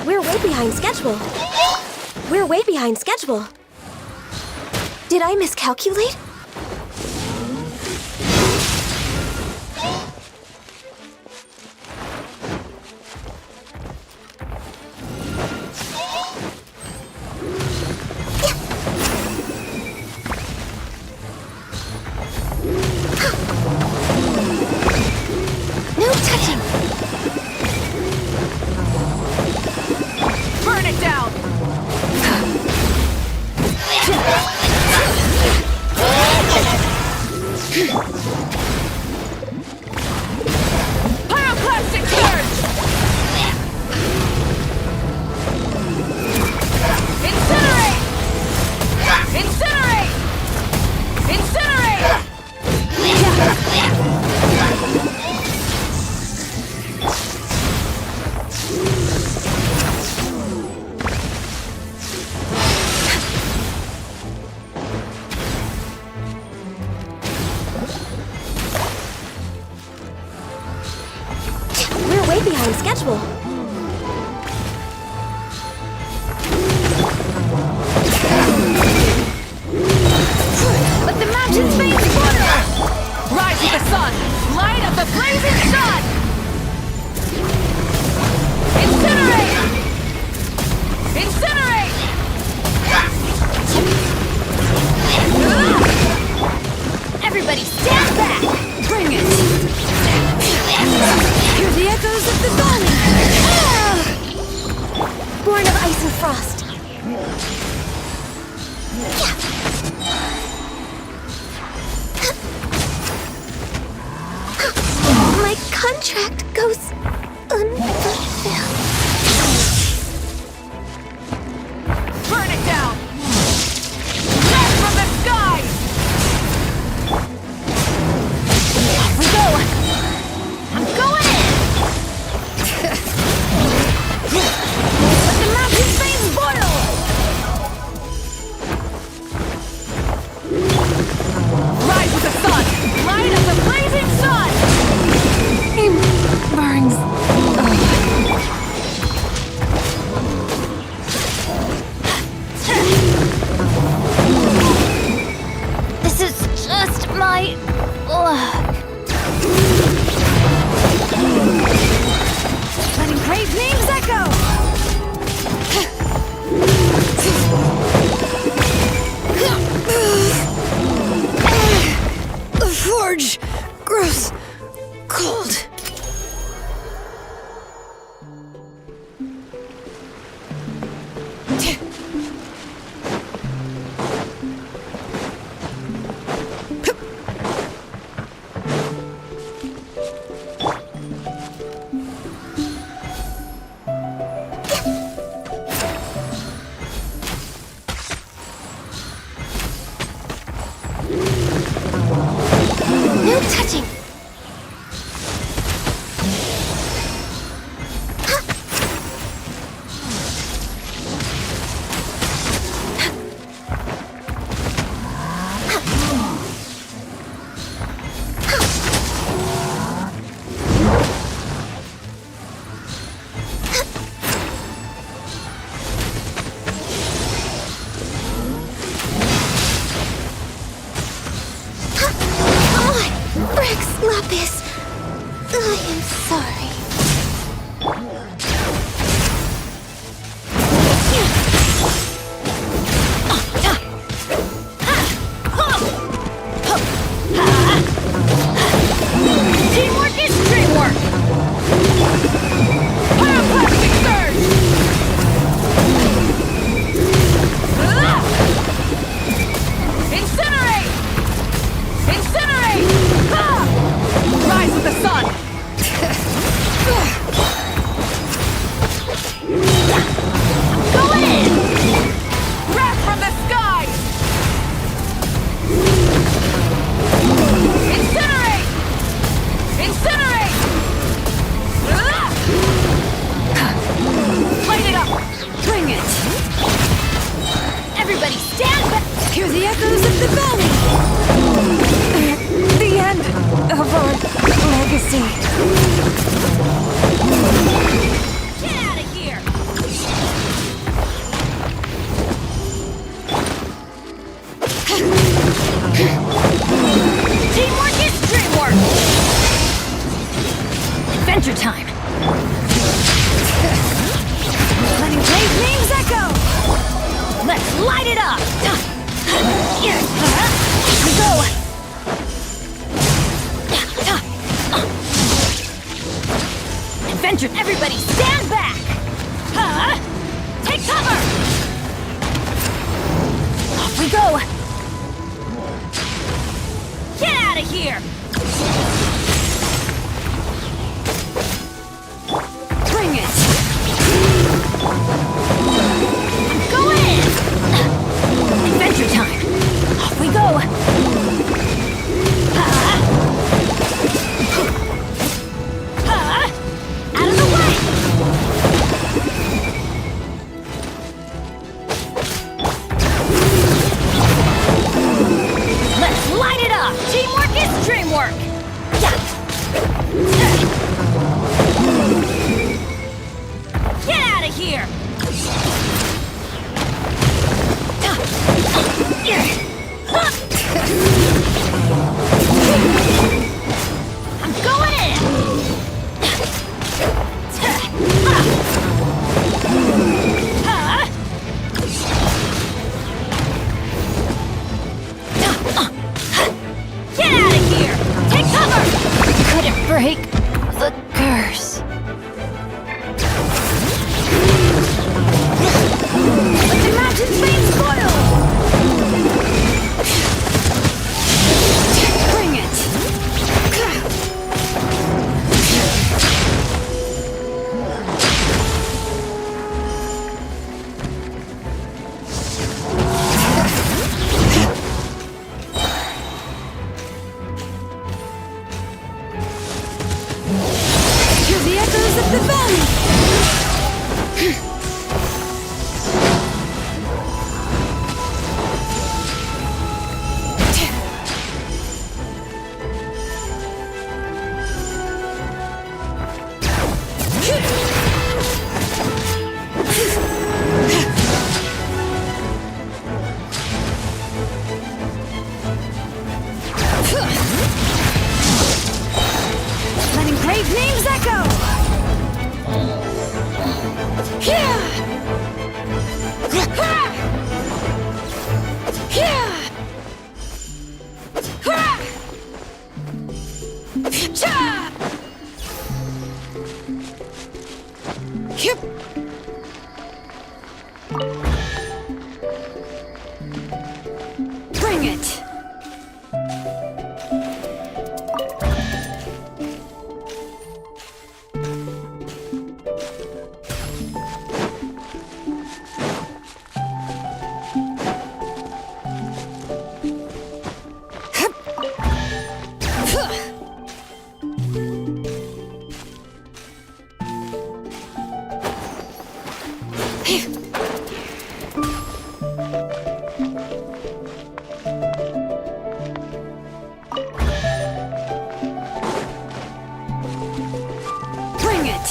We're way behind schedule. We're way behind schedule. Did I miscalculate? No touching. Burn it down! Pyroclastic surge! Incinerate! Incinerate! Incinerate! We're way behind schedule. Let the mountains veins boil! Rise with the sun! Light of the blazing sun! Incinerate! Incinerate! Everybody stand back! Bring it! Hear the echoes of the dawn! Born of ice and frost. My contract goes unfulfilled. Burn it down! Death from the skies! Off we go! I'm going in! Let the mountains veins boil! Rise with the sun! Light of the blazing sun! It burns. This is just my luck. Let engraved names echo! The forge grows cold. touching. Lapis, I am sorry. Teamwork is dreamwork! Pyroclastic surge! Incinerate! Incinerate! Rise with the sun! Going in! Wrath from the sky! Incinerate! Incinerate! Light it up! Bring it! Everybody stand back! Hear the echoes of the valley! The end of our legacy. Get out of here! Teamwork is dreamwork! Adventure time! Letting brave names echo! Let's light it up! Here we go! Adventure! Everybody stand back! Take cover! Off we go! Get out of here! Bring it! Go in! Adventure time! Off we go! Out of the way! Let's light it up! Teamwork is dreamwork! Get out of here! I'm going in! Get out of here! Take cover! Couldn't break the curse. Let the mountain's veins boil! Bring it! Hear the echoes of the valley! Letting brave names echo! Here! Here! Cha! Yep. Bring it! Huh. Bring it!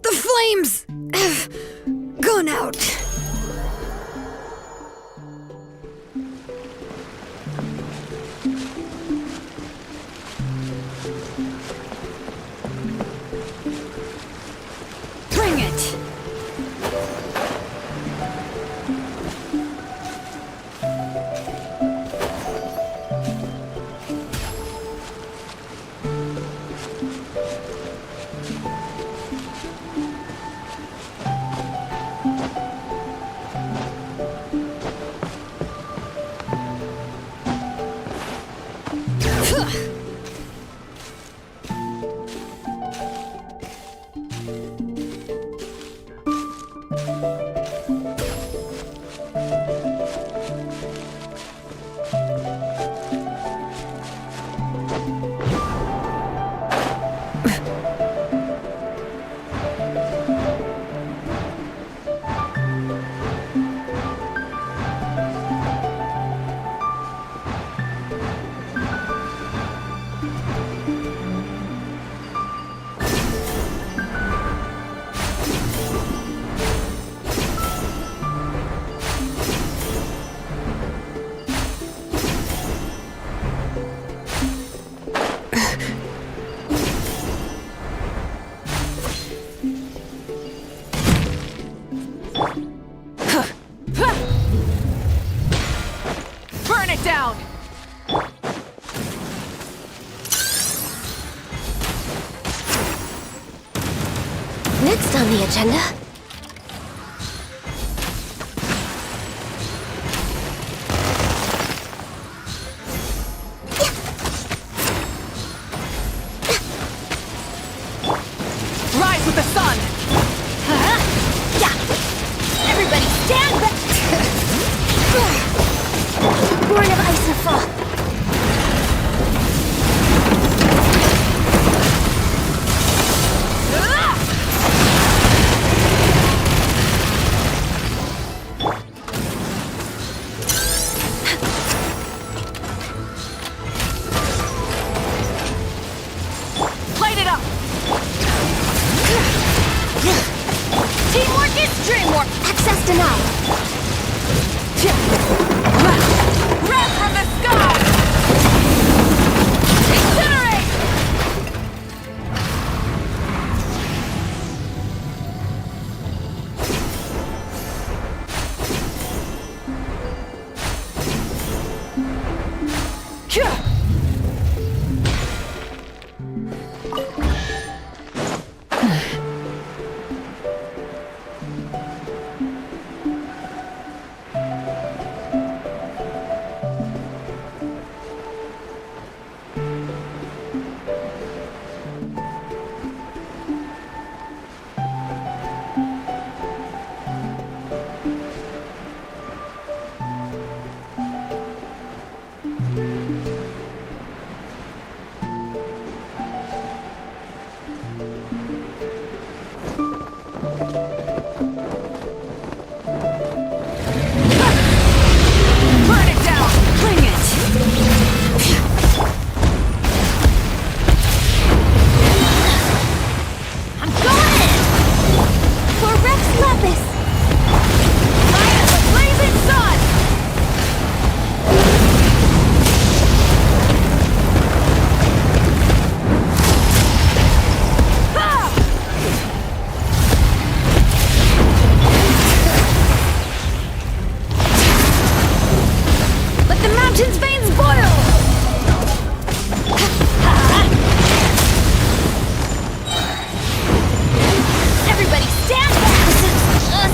The flames have gone out. Bring it! Burn it down! Next on the agenda. Rise with the sun! Yeah! Everybody stand back! Born of ice and frost. Light it up! Teamwork is dreamwork! Access denied. Breath from the sky! Incinerate! Burn it down! Bring it! I'm going in! For Rex Lapis. Light of the blazing sun! Let the mountain's veins boil! Everybody stand back! This is just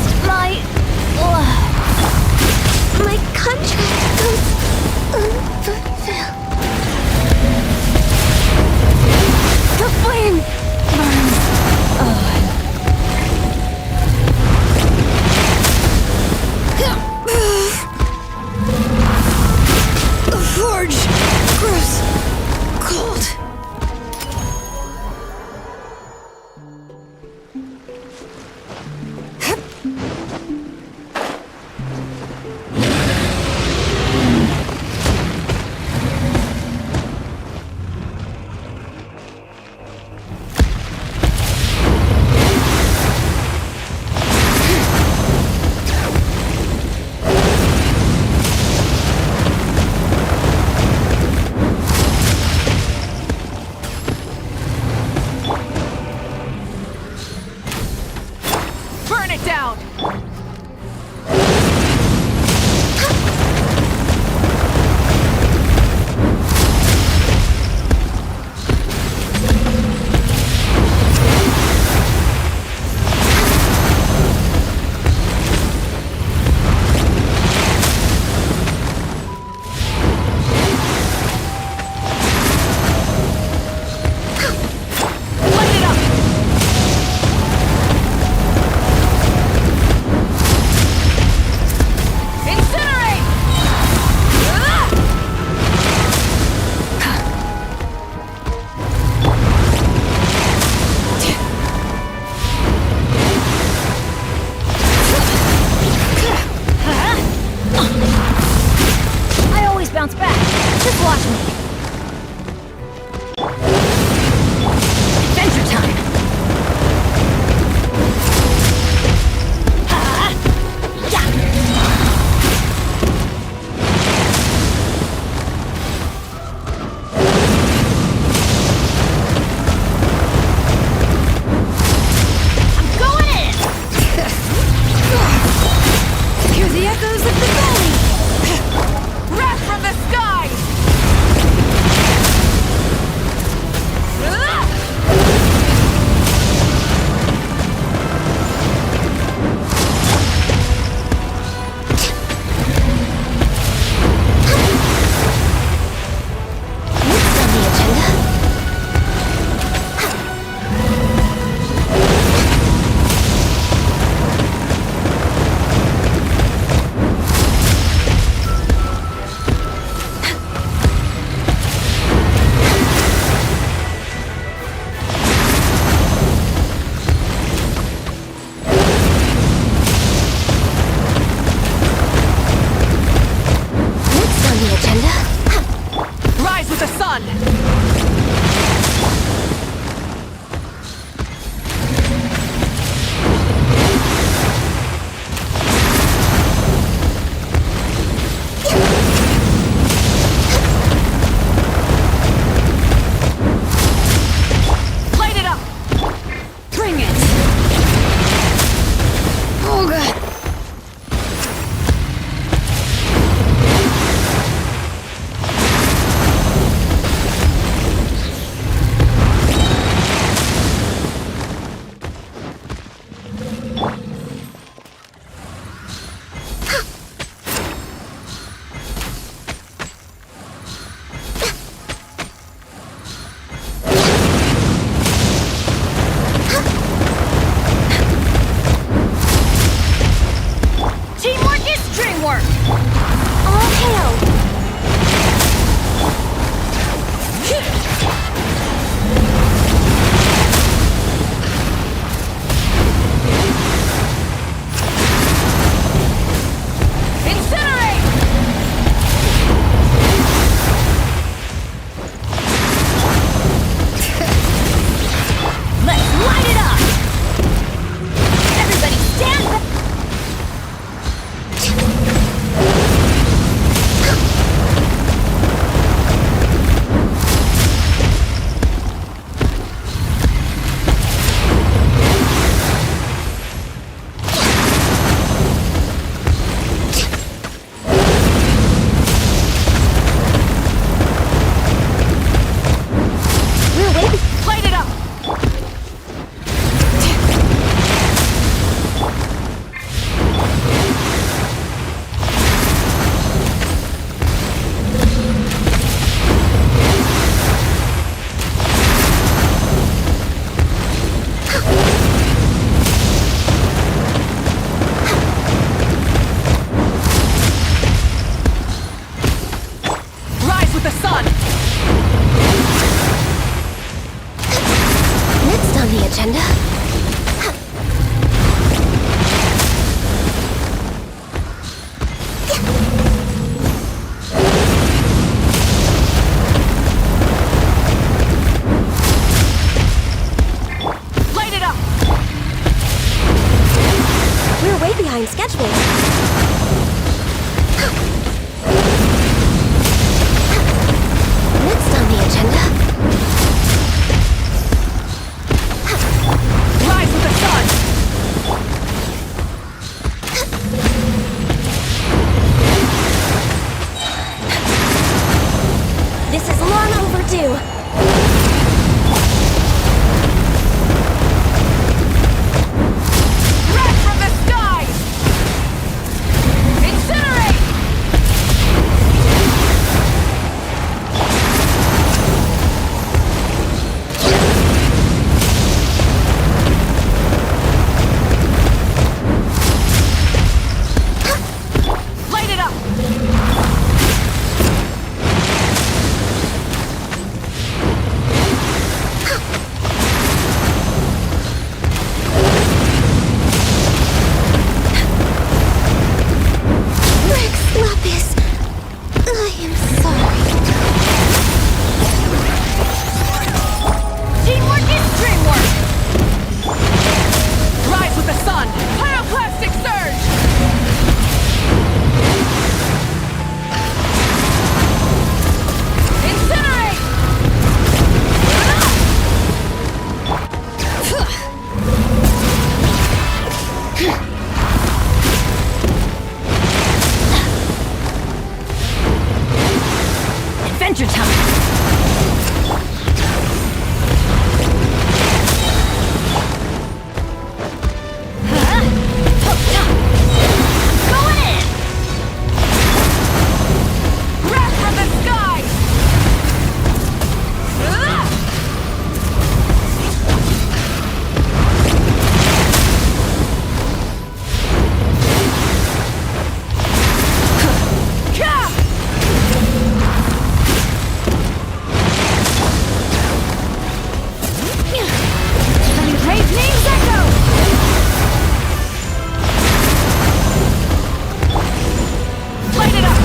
behind schedule. Next on the agenda. Rise with the sun! This is long overdue. Wreck from the sky! Incinerate! Light it up! Rex Lapis, I am sorry. Teamwork is dreamwork! Rise with the sun! Pyroclastic surge! Incinerate! Adventure time! Going in! Wrath from the sky! Praise names echo! Light it up!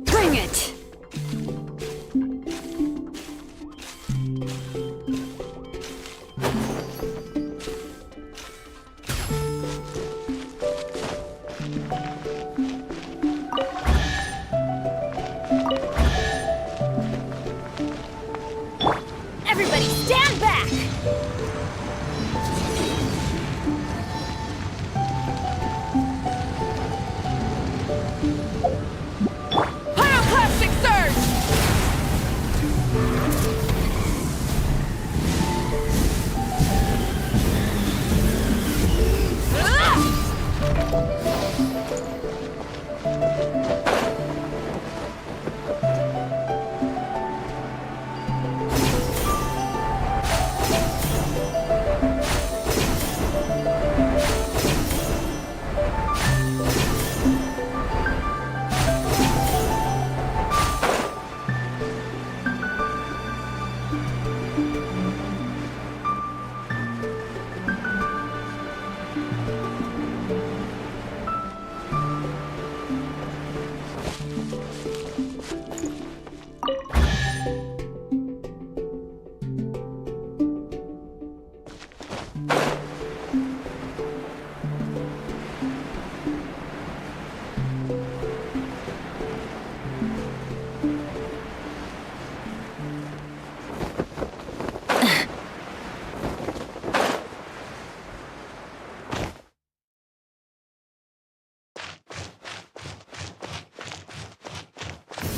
Bring it! Everybody stand back! Pyroclastic surge!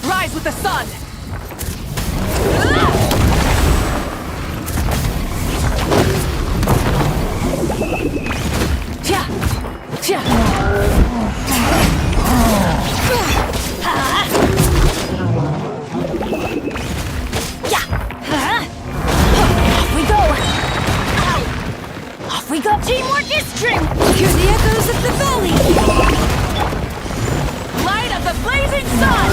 Rise with the sun! Off we go! Teamwork is strength! Hear the echoes of the valley! Light of the blazing sun!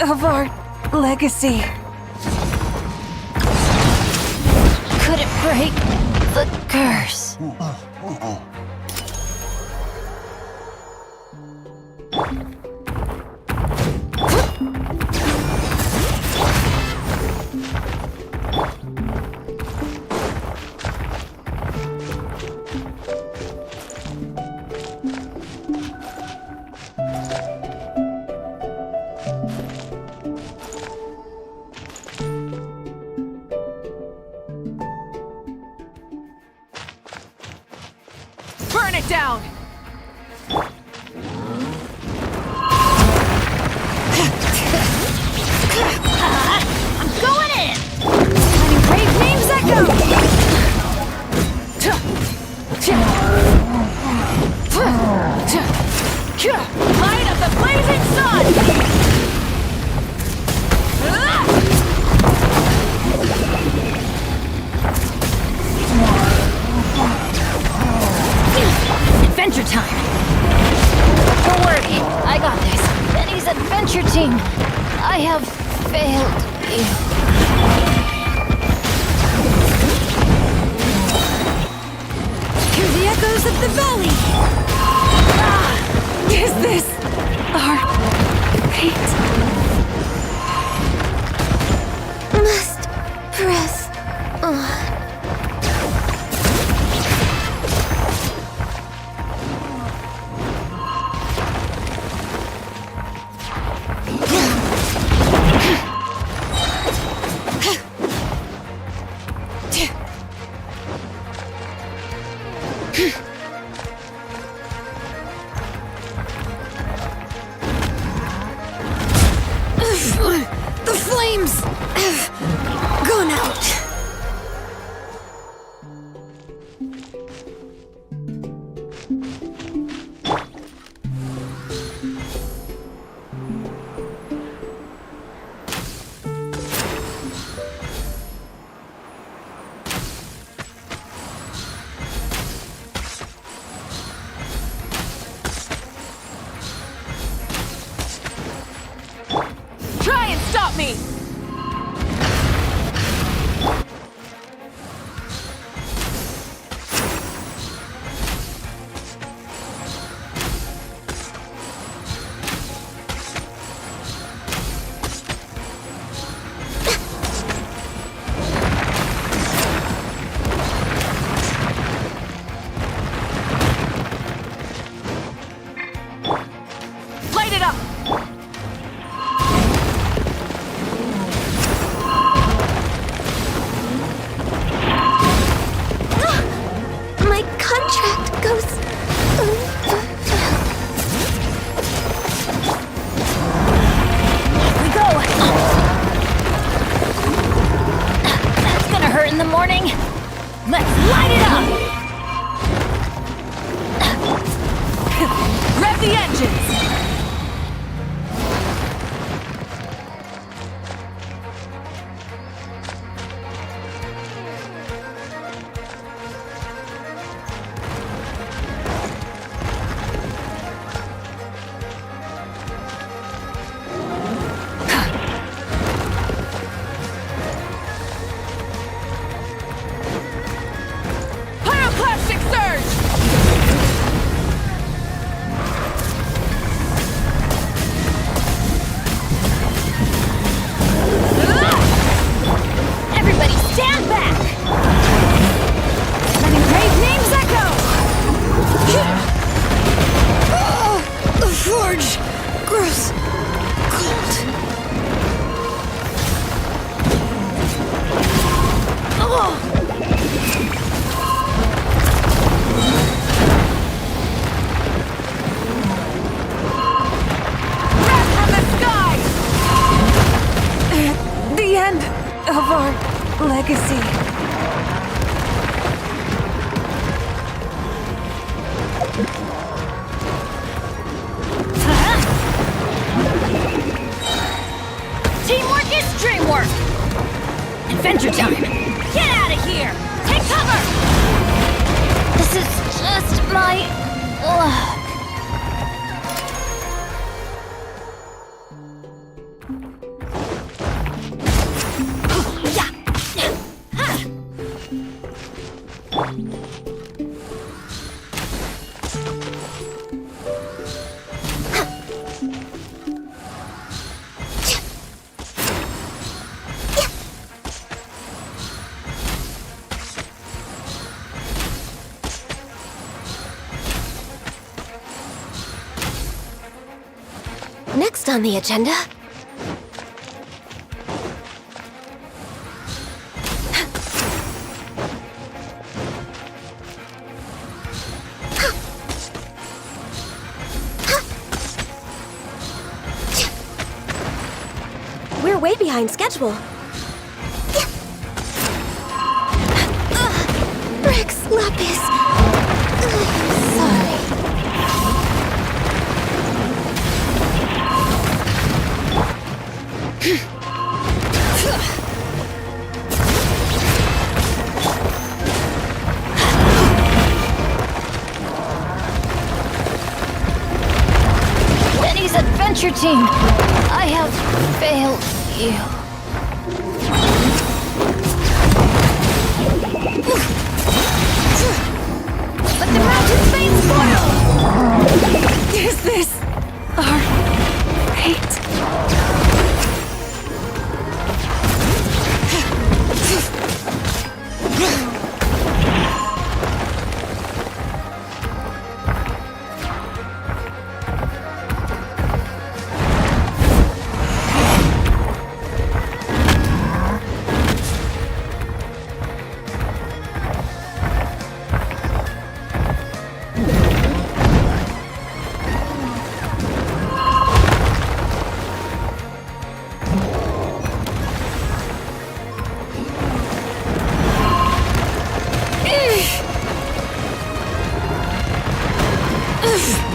of our legacy. Couldn't break the curse. Burn it down! I'm going in! Letting brave names echo! Light of the blazing sun! Adventure time! Don't worry, I got this. Benny's adventure team. I have failed you. Hear the echoes of the valley! Is this our fate? Must press on. The flames have gone out. Try and stop me! Light it up! My contract goes unfulfilled. We go! That's gonna hurt in the morning. Let's light it up! Rev the engines! Pyroclastic surge! Everybody stand back! Letting brave names echo! The forge grows cold. Wrath from the sky! The end of our legacy. Teamwork is dreamwork! Adventure time! Get out of here! Take cover! This is just my luck. Next on the agenda... We're way behind schedule. Rex Lapis. Sorry. Benny's adventure team, I have failed you. But the mountain's vein spoil! Is this our fate?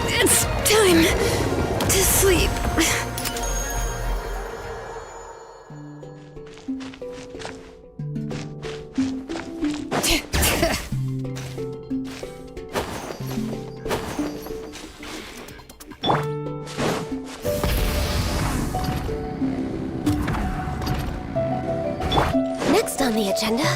It's time to sleep. Next on the agenda...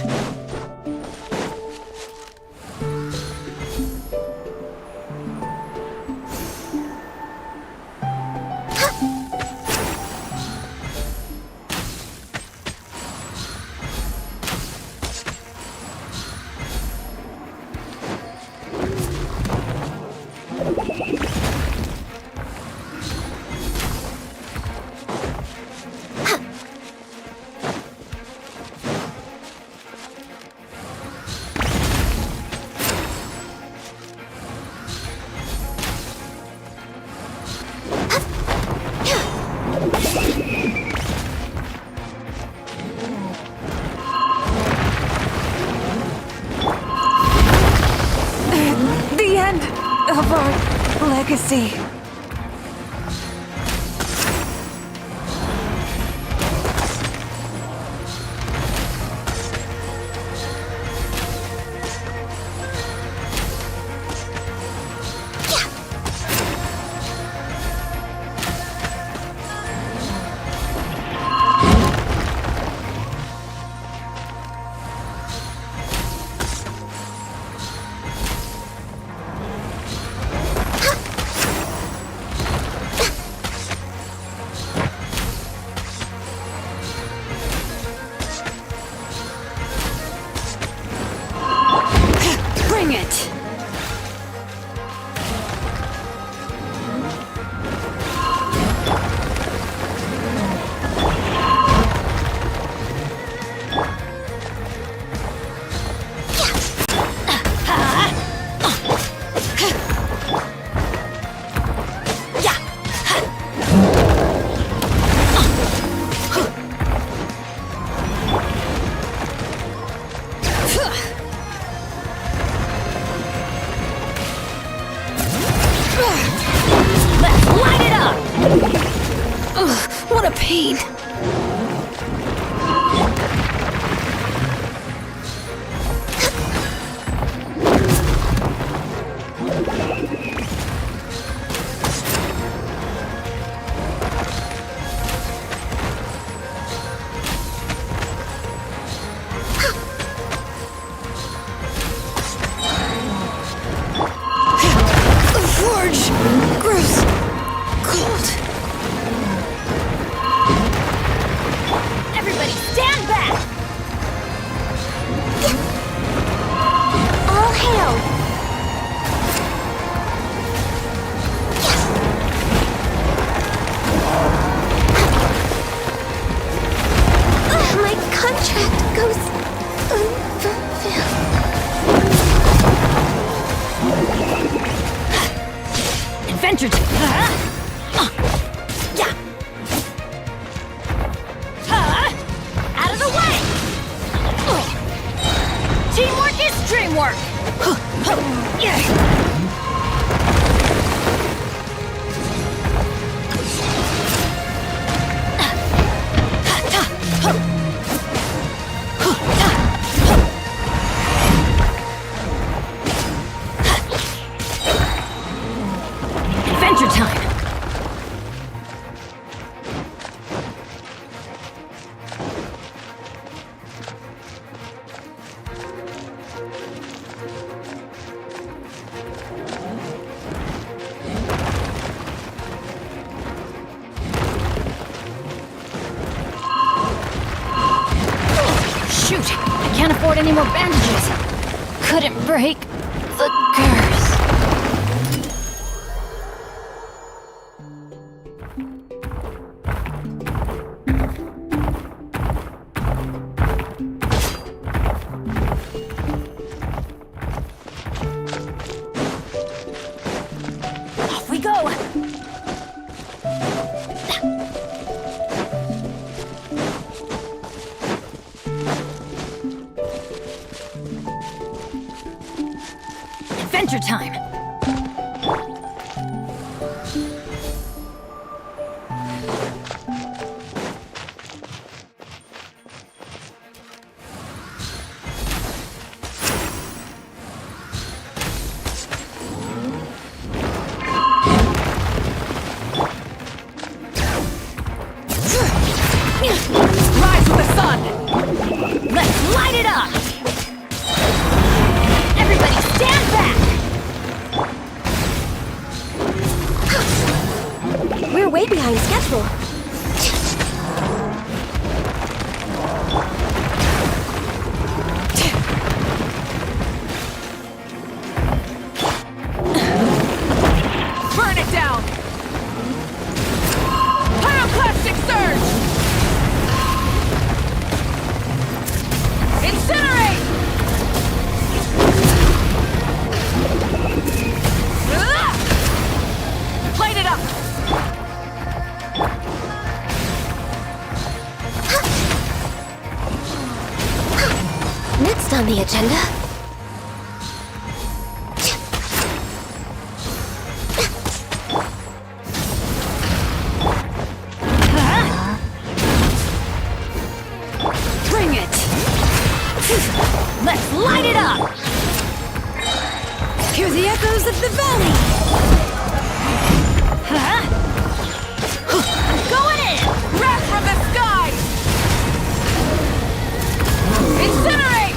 The end of our legacy. Bring it! Let's light it up! Ugh, what a pain! Forge! Gross! Cold! afford any more bandages. Couldn't break the curse. Off we go! Adventure time! Rise with the sun! Let's light it up! Everybody stand back! We're way behind schedule. Burn it down! Pyroclastic surge! Incinerate! Light it up! Next on the agenda. Bring it! Let's light it up! Hear the echoes of the valley! Huh? I'm going in! Wrath from the sky! Incinerate!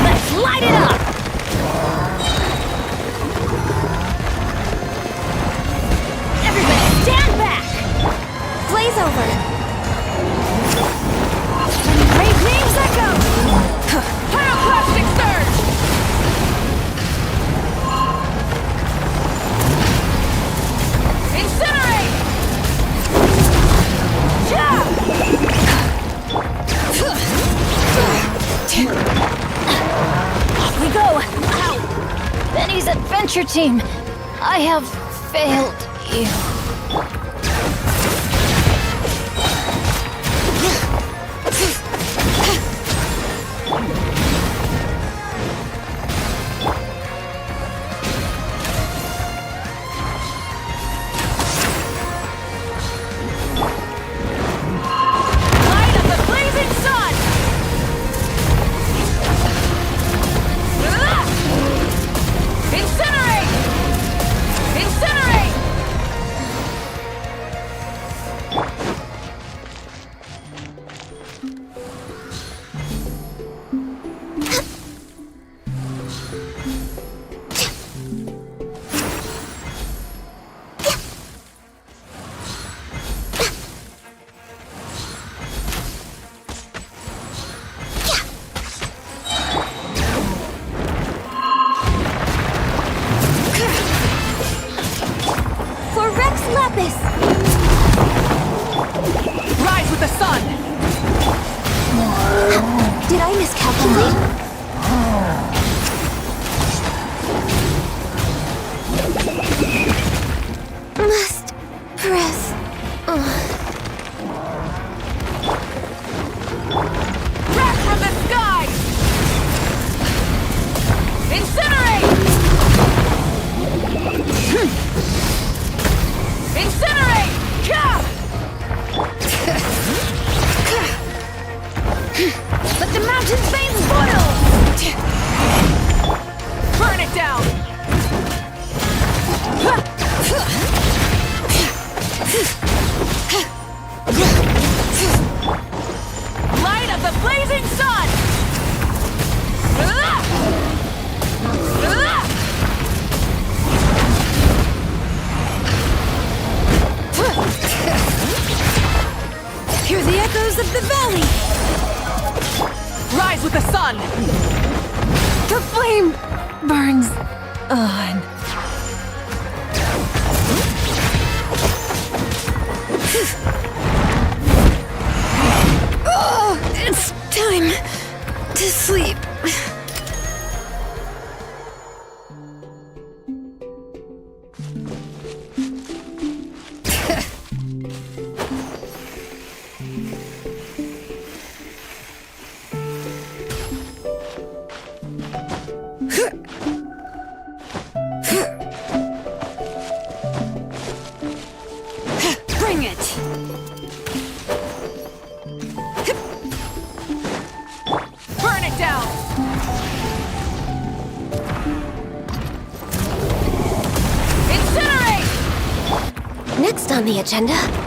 Let's light it up! Everybody stand back! Blaze over. And great names echo! Pyroclastic surge! Incinerate! Off we go! Ow! Benny's adventure team, I have failed you. Light of the blazing sun! Incinerate! Incinerate! For Rex Lapis. Rise with the sun! Did I miscalculate? Must press. Wrath from the sky! Incinerate! Incinerate! Gah! Let the mountain's veins boil! Burn it down! Light of the blazing sun! shadows of the valley! Rise with the sun! The flame burns on. Oh, it's time to sleep. Bring it! Burn it down! Incinerate! Next on the agenda.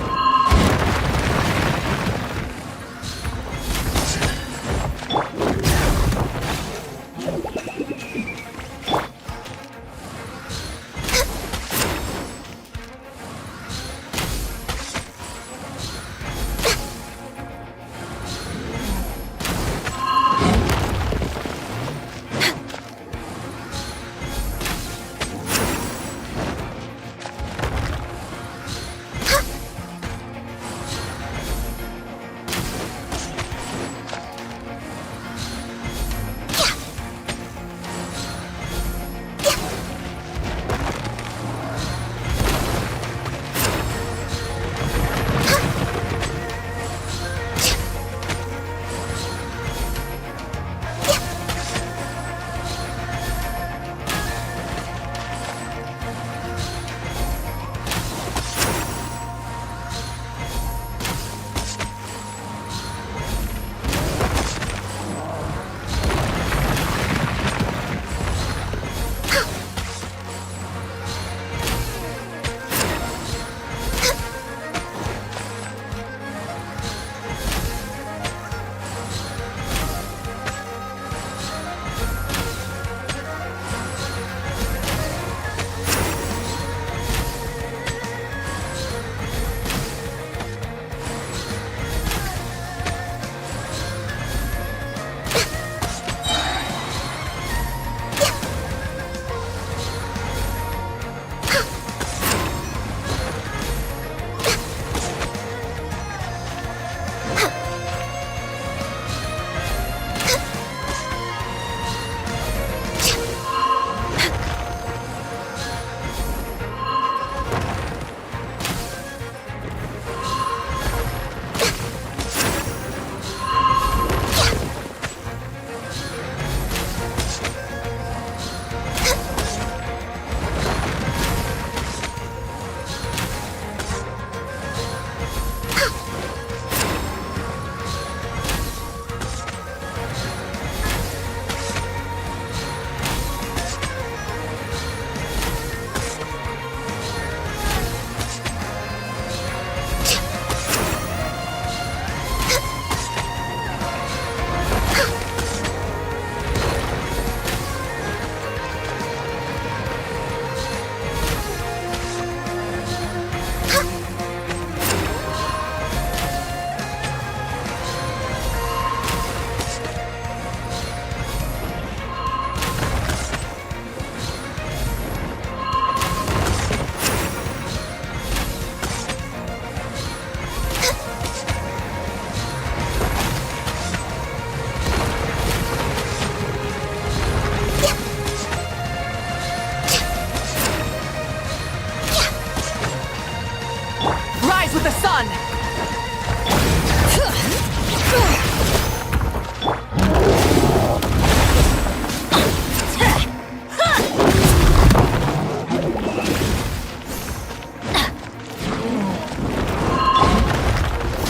with the sun!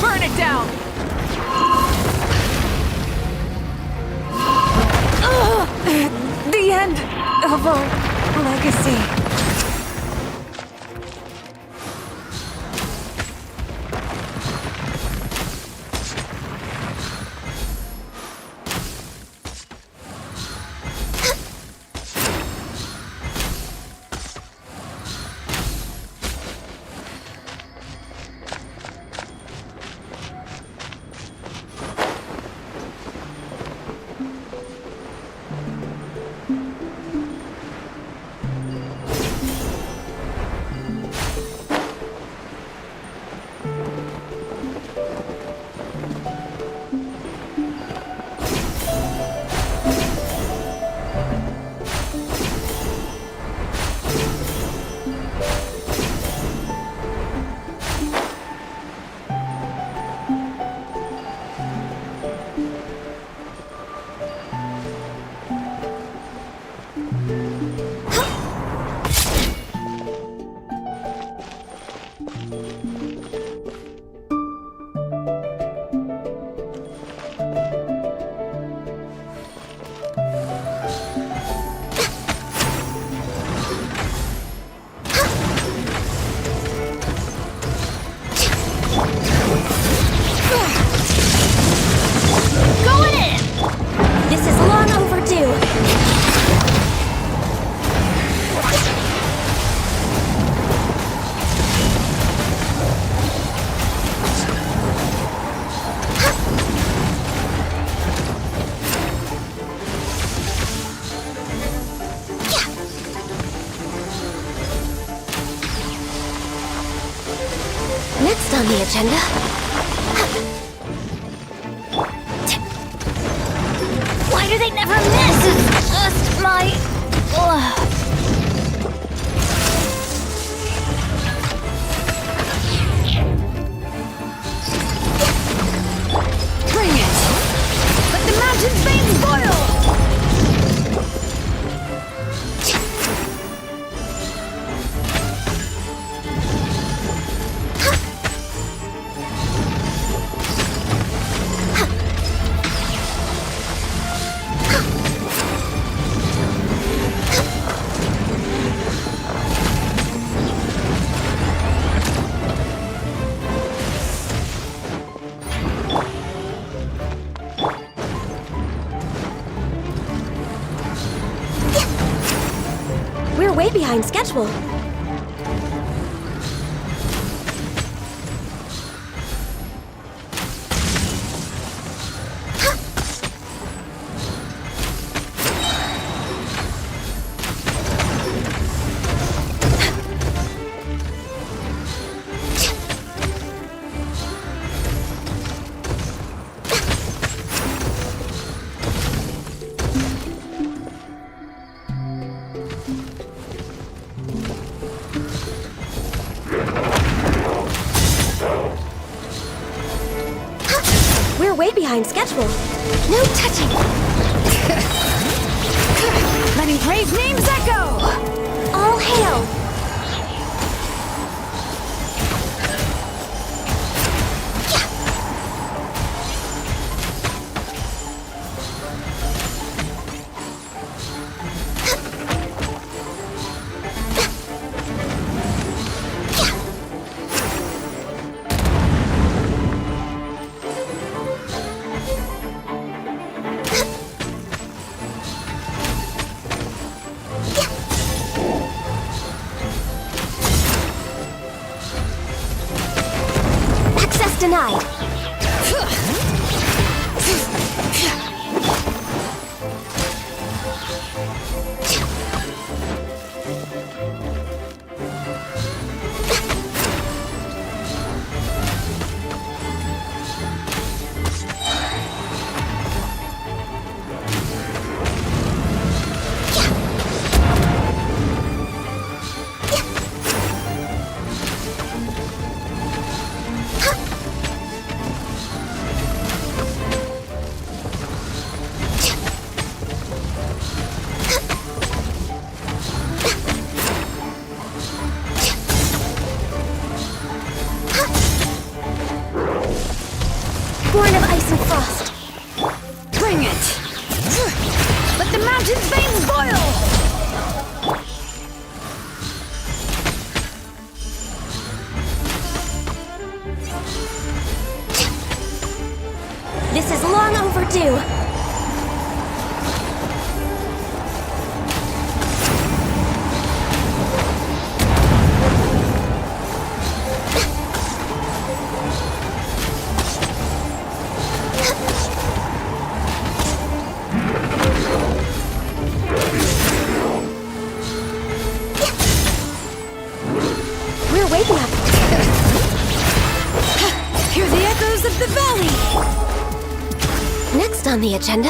Burn it down! The end of our legacy. agenda. Why do they never miss? It's just my... Bring it! Let the mountain's veins boil! We're way behind schedule. We're way behind schedule. No touching. Letting praise names echo! All hail. Access denied. Born of ice and frost. Bring it! Let the mountain's veins boil! This is long overdue. We're waking up. Hear the echoes of the valley! Next on the agenda.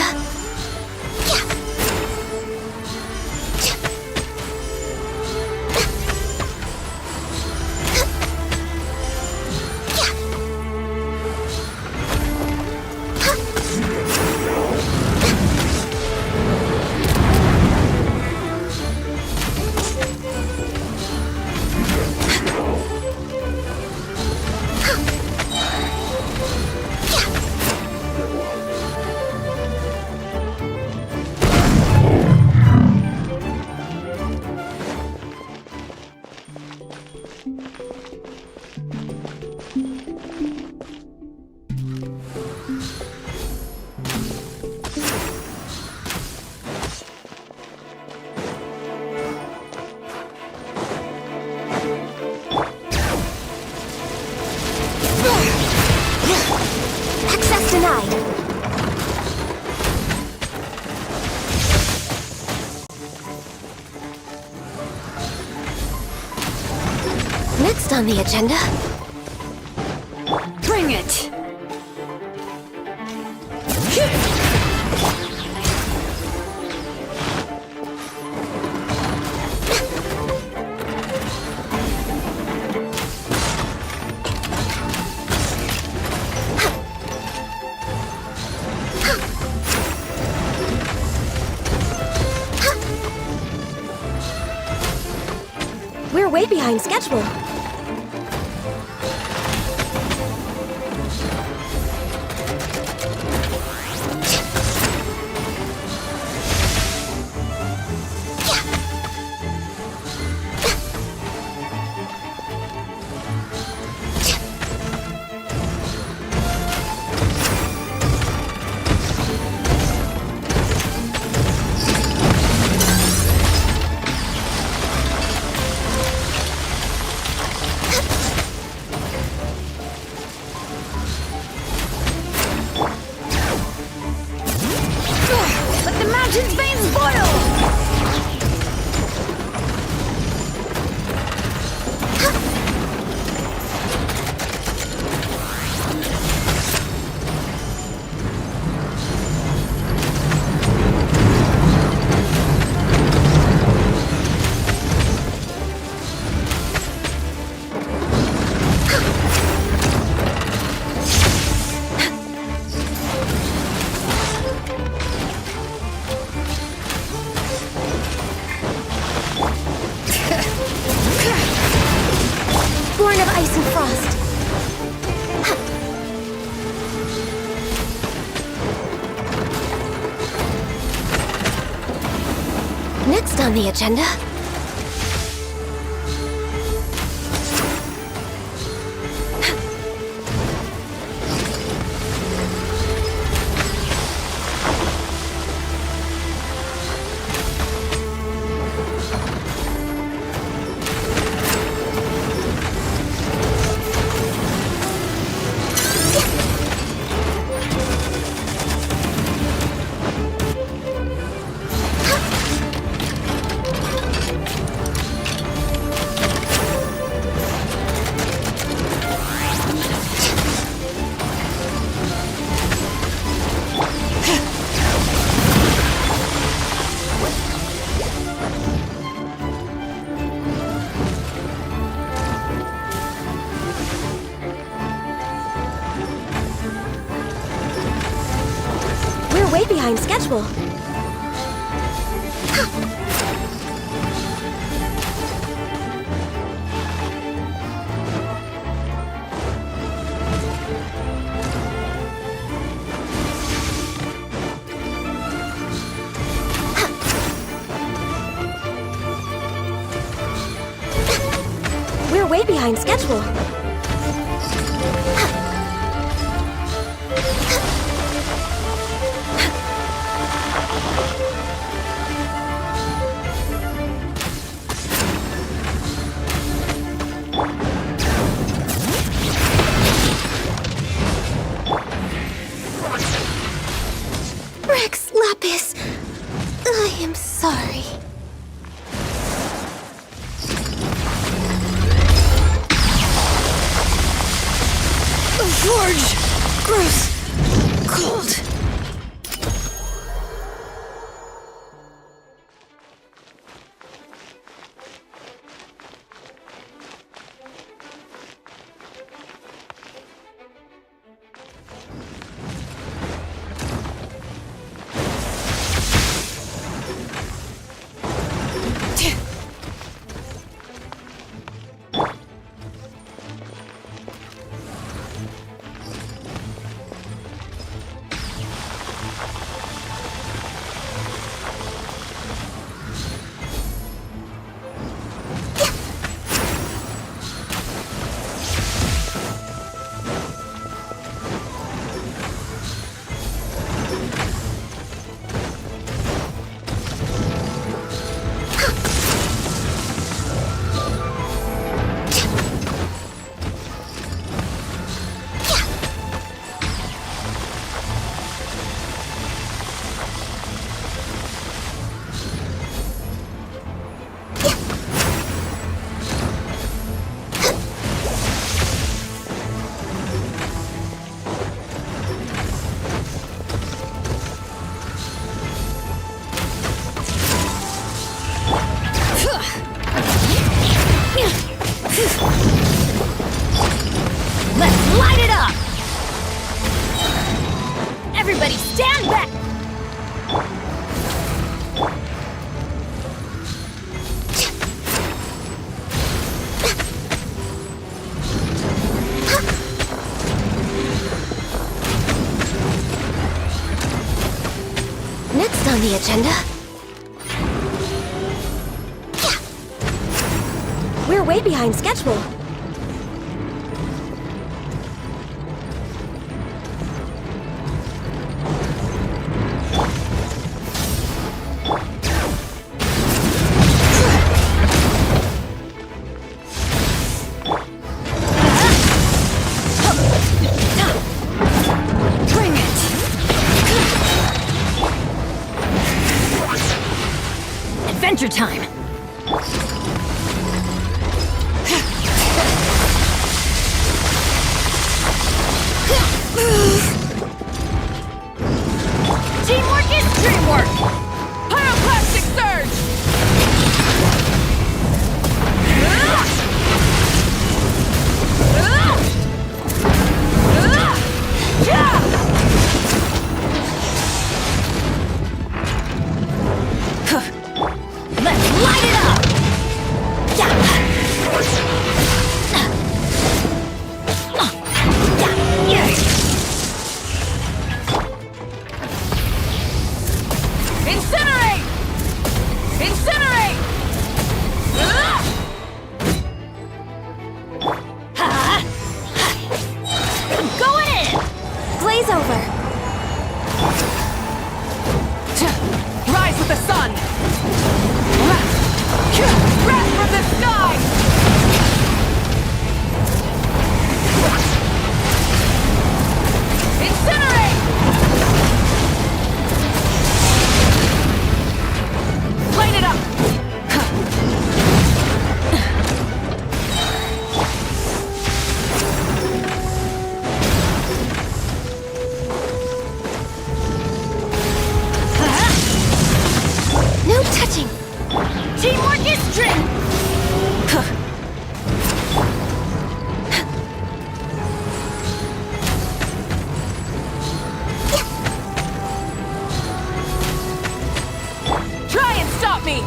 Access denied. Next on the agenda. We're way behind schedule. Let the mountain's veins boil! Born of ice and frost. Next on the agenda. We're way behind schedule. We're way behind schedule. Rex Lapis, I am sorry. Forge! Gross! Cold! Everybody stand back! Next on the agenda... We're way behind schedule. Bring it! Adventure time! Teamwork is dreamwork! Pyroclastic surge! Let's light it up! Incinerate! Incinerate! I'm going in! Blaze over. Rise with the sun! Breath from the sky! Incinerate! Light it up! No touching. Teamwork is dream! Try and stop me!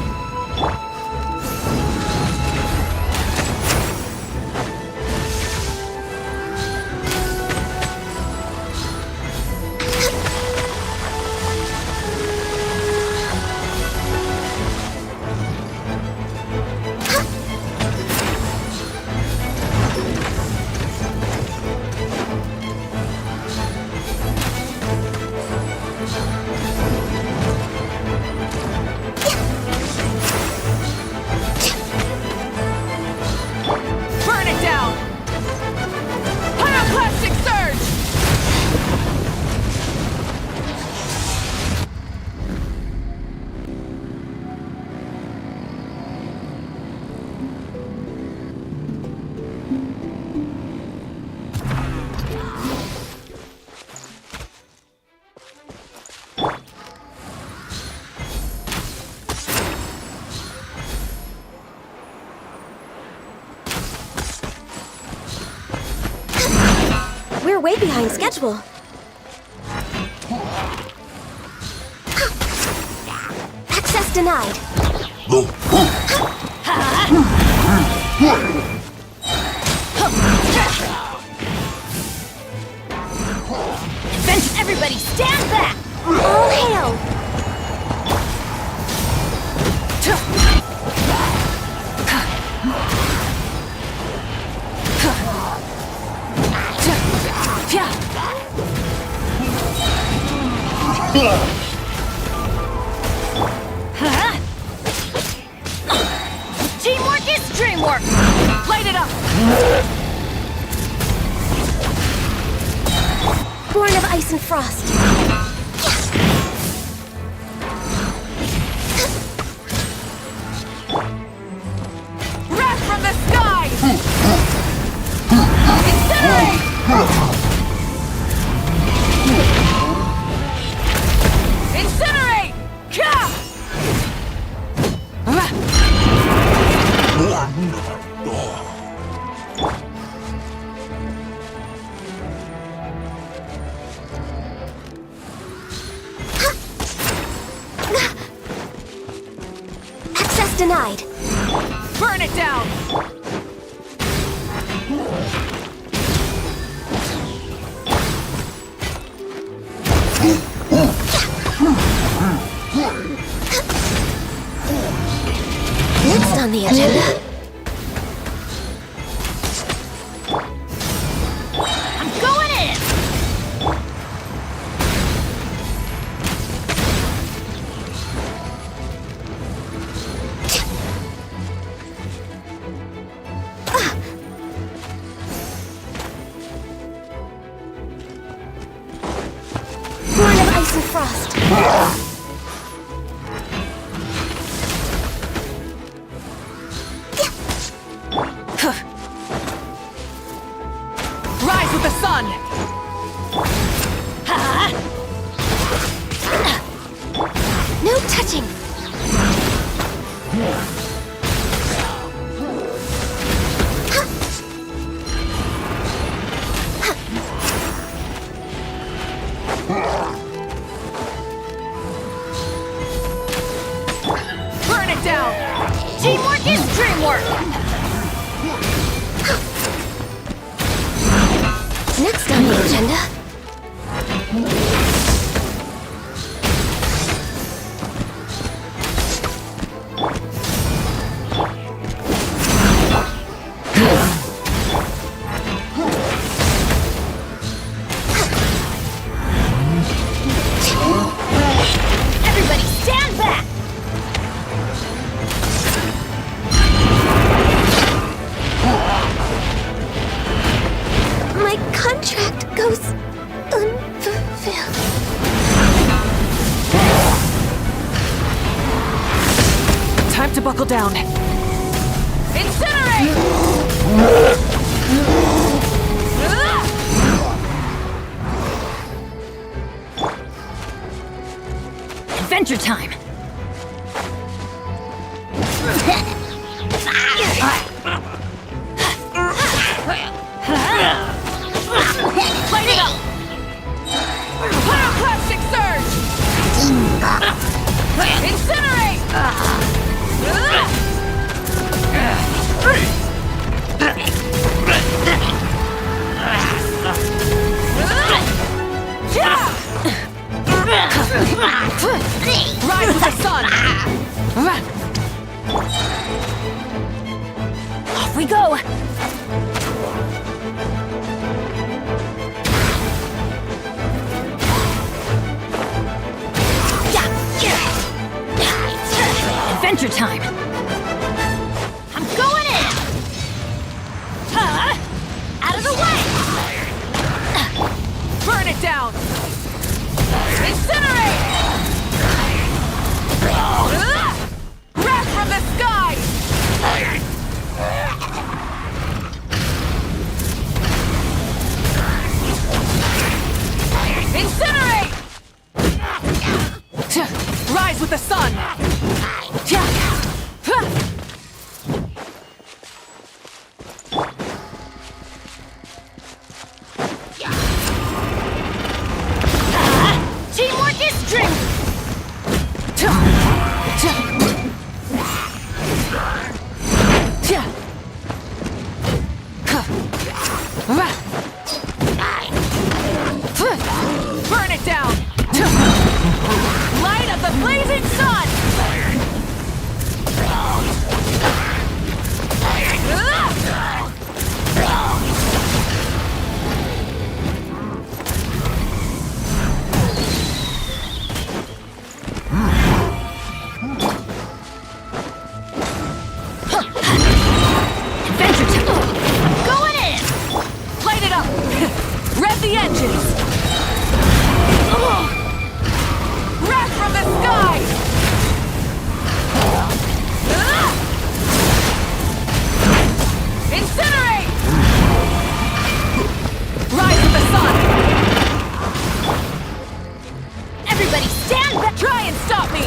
Burn it down! Pyroclastic surge! We're way behind schedule. Access denied. Adventure! Everybody stand back! All hail. Teamwork is dreamwork! Light it up! Born of ice and frost. Wrath from the sky! Incinerate! Incinerate! Denied. Burn it down! Next on the agenda. I'm going in! Born of ice and frost. Rise with the sun! No touching. Burn it down! Teamwork is dreamwork! Next on the agenda. Everybody stand back! My contract goes unfulfilled. Time to buckle down. Incinerate! Adventure time! Light it up! Pyroclastic surge! Incinerate! Rise with the sun! Off we go! Adventure time! I'm going in! Out of the way! Burn it down! Incinerate! Wrath from the sky! Incinerate! Rise with the sun! Teamwork is dream! Burn it down! Light of the blazing sun! Adventure time! Going in! Light it up! Rev the engines! Wrath from the sky! Incinerate! Rise with the sun! Everybody stand back! Try and stop me!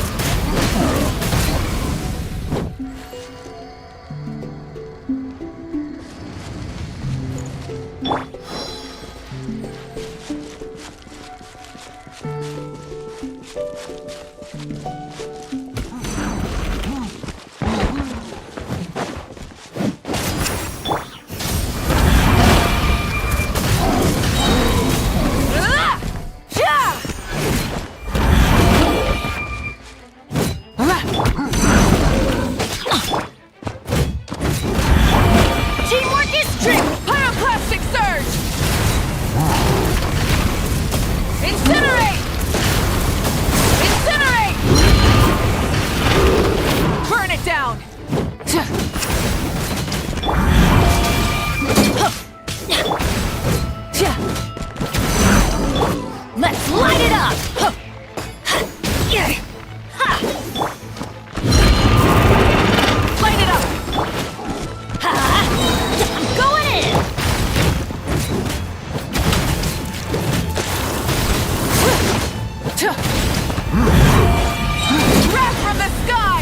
Light it up! I'm going in! Wrath from the sky!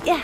Yeah.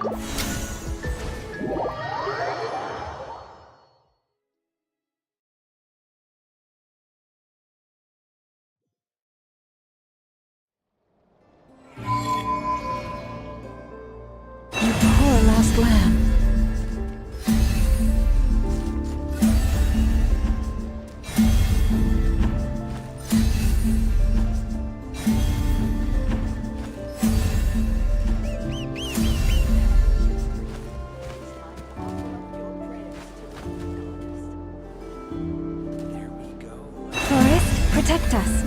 You poor lost lamb. Forest, protect us.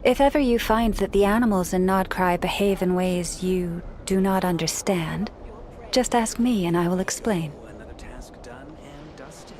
If ever you find that the animals in nod-krai behave in ways you do not understand, just ask me and I will explain. Another task done and dusted.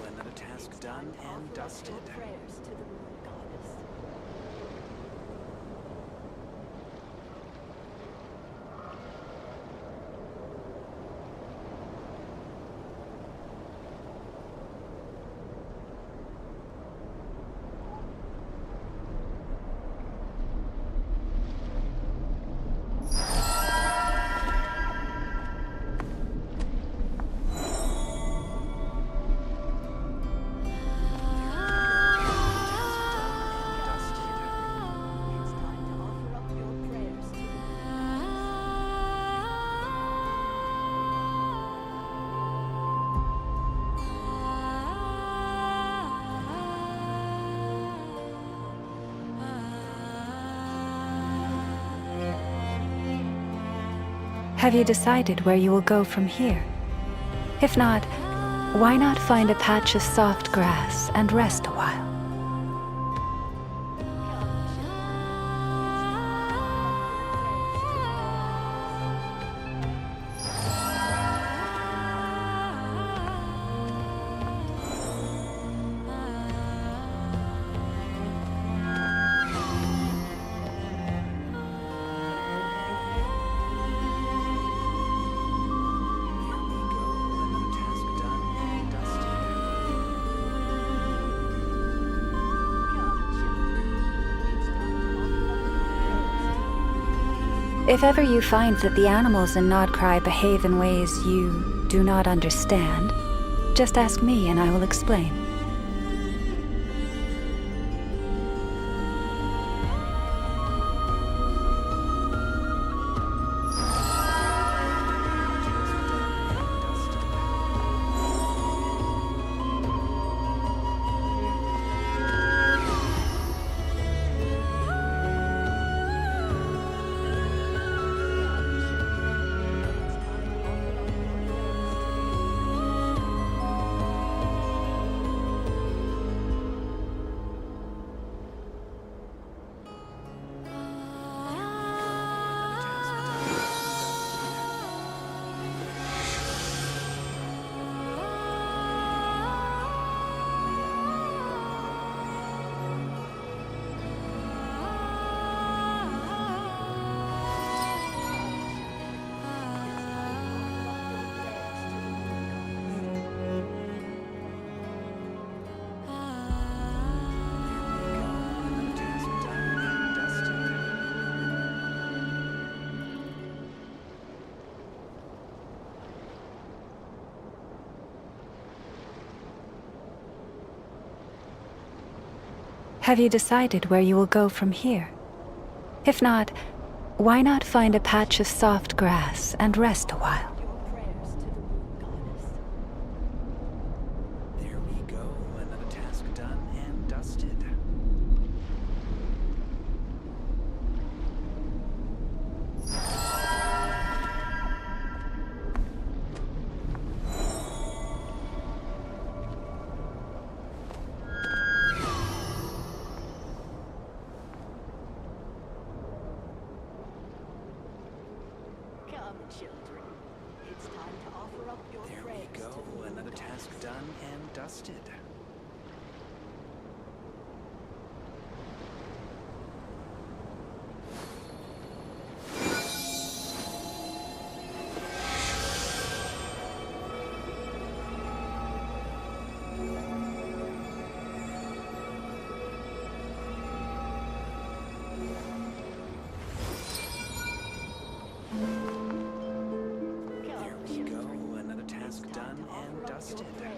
Another task done and dusted. Have you decided where you will go from here? If not, why not find a patch of soft grass and rest a while? If ever you find that the animals in nod-krai behave in ways you do not understand, just ask me and I will explain. Have you decided where you will go from here? If not, why not find a patch of soft grass and rest a while? There we go, another task done and dusted. There we go, another task done and dusted. There we go, another task done and dusted. There we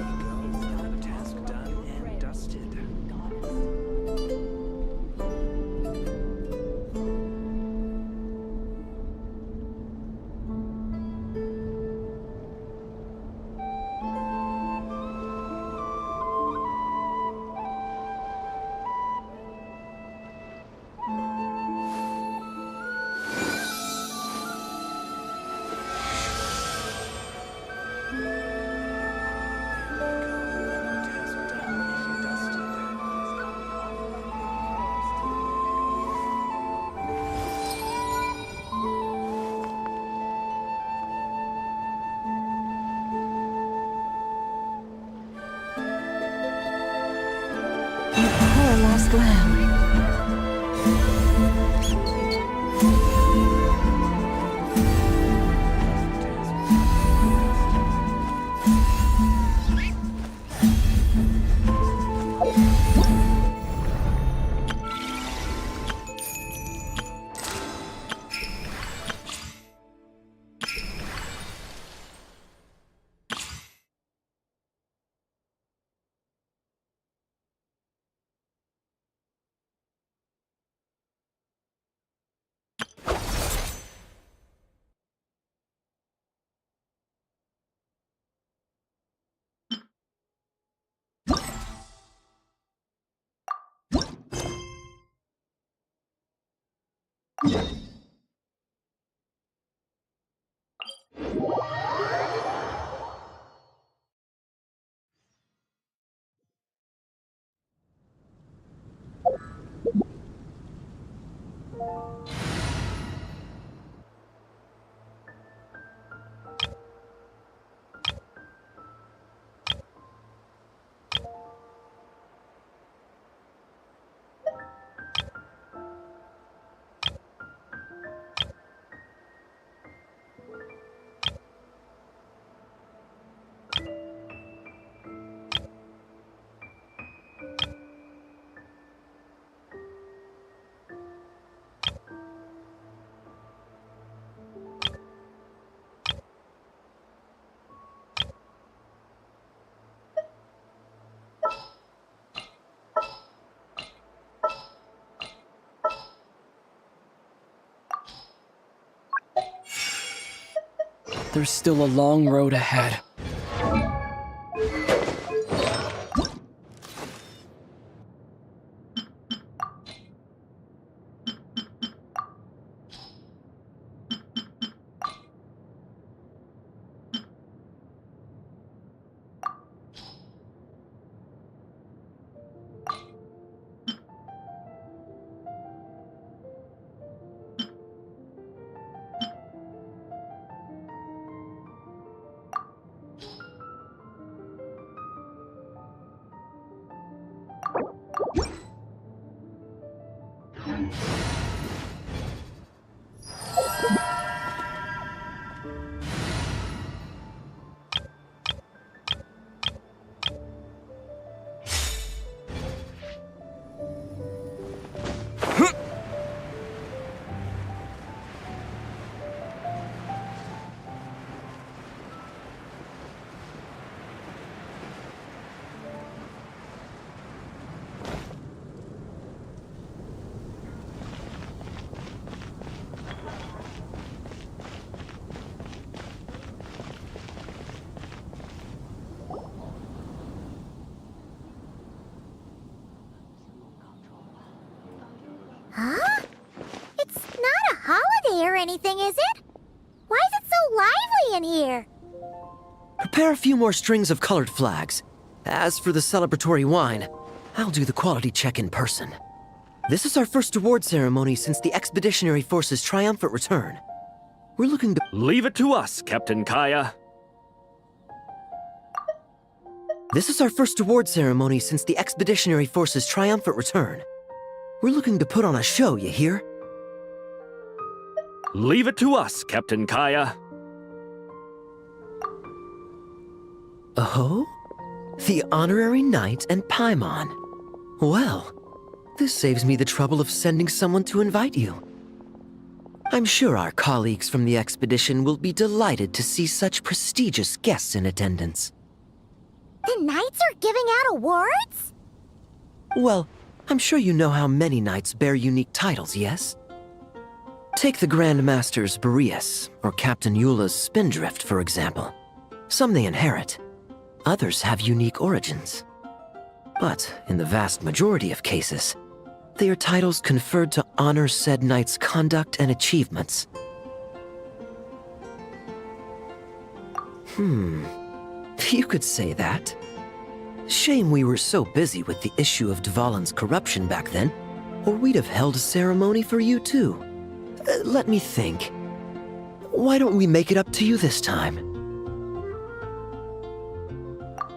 go, another task done and dusted. Poor lost lamb. There's still a long road ahead. anything, is it? Why is it so lively in here? Prepare a few more strings of colored flags. As for the celebratory wine, I'll do the quality check in person. This is our first award ceremony since the Expeditionary Force's triumphant return. We're looking to... Leave it to us, Captain Kaya. This is our first award ceremony since the Expeditionary Force's triumphant return. We're looking to put on a show, you hear? Leave it to us, Captain Kaya. Oh? The Honorary Knight and Paimon. Well, this saves me the trouble of sending someone to invite you. I'm sure our colleagues from the expedition will be delighted to see such prestigious guests in attendance. The knights are giving out awards? Well, I'm sure you know how many knights bear unique titles, yes? Take the Grand Master's Boreas, or Captain Eula's Spindrift, for example. Some they inherit. Others have unique origins. But in the vast majority of cases, they are titles conferred to honor said knight's conduct and achievements. You could say that. Shame we were so busy with the issue of Dvalin's corruption back then, or we'd have held a ceremony for you too. Let me think. Why don't we make it up to you this time?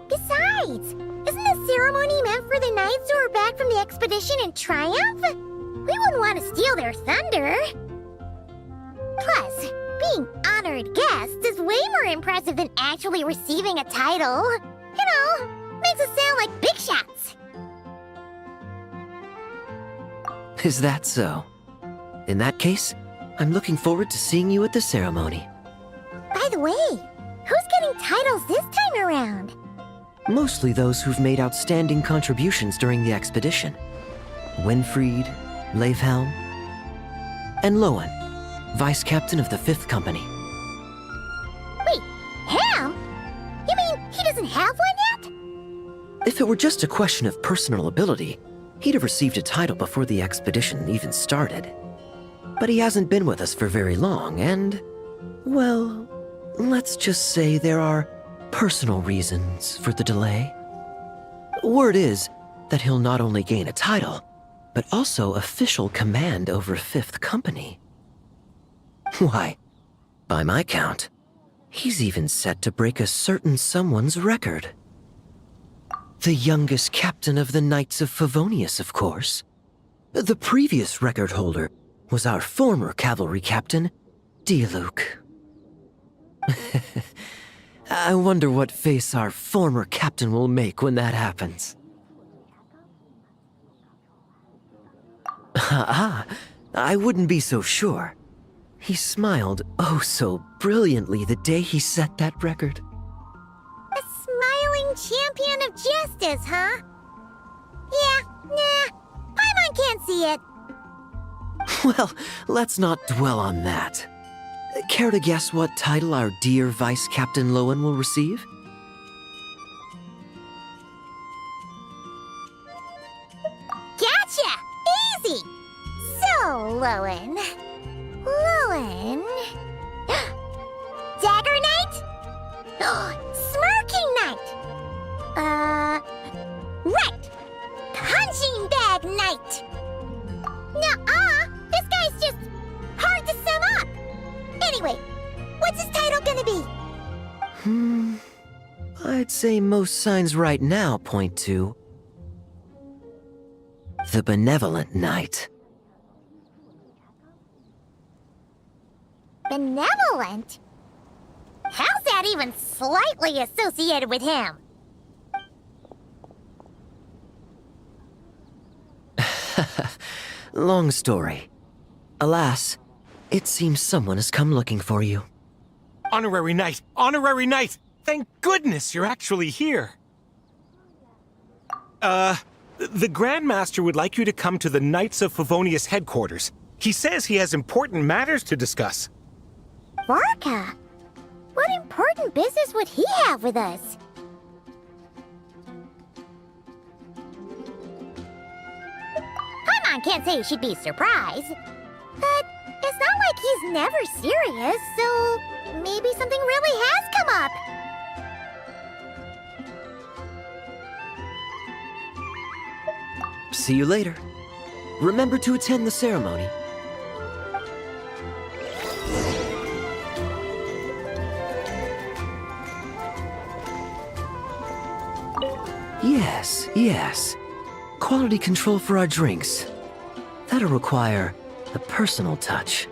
Besides, isn't the ceremony meant for the knights who are back from the expedition in triumph? We wouldn't want to steal their thunder. Plus, being honored guests is way more impressive than actually receiving a title. You know, makes us sound like big shots. Is that so? In that case, I'm looking forward to seeing you at the ceremony. By the way, who's getting titles this time around? Mostly those who've made outstanding contributions during the expedition. Winfried, Leifhelm, and Lowen, Vice Captain of the 5th Company. Wait, Ham? You mean he doesn't have one yet? If it were just a question of personal ability, he'd have received a title before the expedition even started. But he hasn't been with us for very long, and, well, let's just say there are personal reasons for the delay. Word is that he'll not only gain a title, but also official command over 5th Company. Why, by my count, he's even set to break a certain someone's record. The youngest captain of the Knights of Favonius, of course. The previous record holder was our former cavalry captain, Diluc. I wonder what face our former captain will make when that happens. I wouldn't be so sure. He smiled oh so brilliantly the day he set that record. A smiling champion of justice, huh? Yeah, nah, Paimon can't see it. Well, let's not dwell on that. Care to guess what title our dear Vice Captain Lowen will receive? Gotcha! Easy! So, Lowen... Dagger Knight? Smirking Knight! Right! Punching Bag Knight! Nuh-uh! This guy's just hard to sum up! Anyway, what's his title gonna be? I'd say most signs right now point to... the Benevolent Knight. Benevolent? How's that even slightly associated with him? Long story. Alas, it seems someone has come looking for you. Honorary Knight! Honorary Knight! Thank goodness you're actually here! The Grand Master would like you to come to the Knights of Favonius headquarters. He says he has important matters to discuss. Varka? What important business would he have with us? Paimon can't say she'd be surprised, but it's not like he's is never serious, so maybe something really has come up. See you later. Remember to attend the ceremony. Yes. Quality control for our drinks. That'll require a personal touch.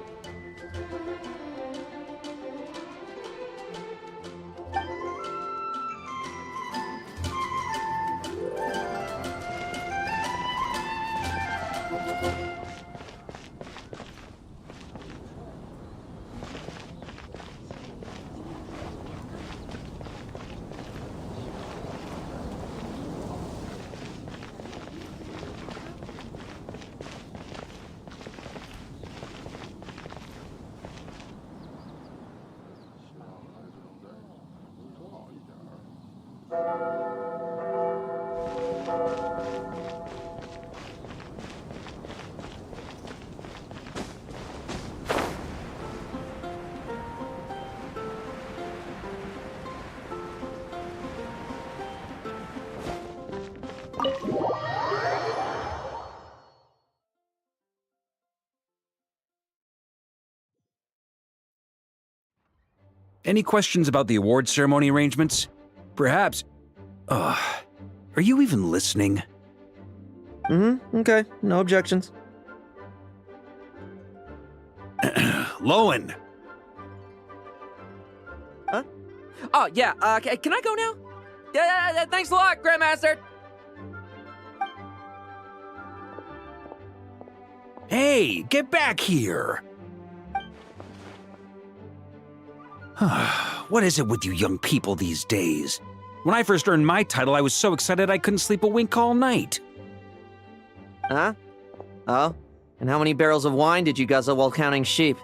Any questions about the award ceremony arrangements? Perhaps... are you even listening? Okay. No objections. Lowen! Huh? Oh, yeah, can I go now? Yeah, thanks a lot, Grandmaster! Hey, get back here! What is it with you young people these days? When I first earned my title, I was so excited I couldn't sleep a wink all night. Huh? Oh? And how many barrels of wine did you guzzle while counting sheep?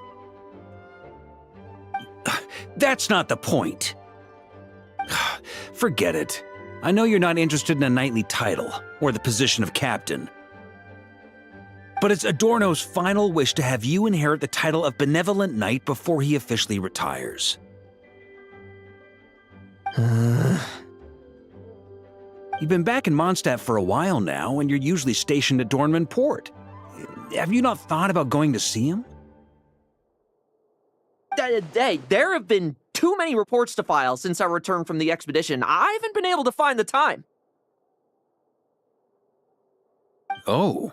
That's not the point. Forget it. I know you're not interested in a knightly title, or the position of captain. But it's Adorno's final wish to have you inherit the title of Benevolent Knight before he officially retires. You've been back in Mondstadt for a while now, and you're usually stationed at Dornman Port. Have you not thought about going to see him? Hey, there have been too many reports to file since our return from the expedition. I haven't been able to find the time. Oh.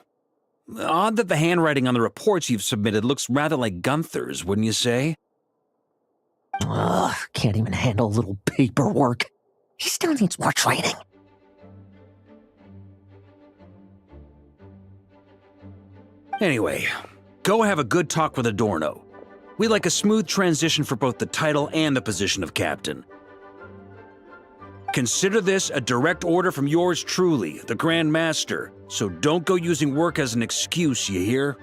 Odd that the handwriting on the reports you've submitted looks rather like Gunther's, wouldn't you say? Ugh, can't even handle a little paperwork. He still needs more training. Anyway, go have a good talk with Adorno. We'd like a smooth transition for both the title and the position of captain. Consider this a direct order from yours truly, the Grand Master, so don't go using work as an excuse, you hear?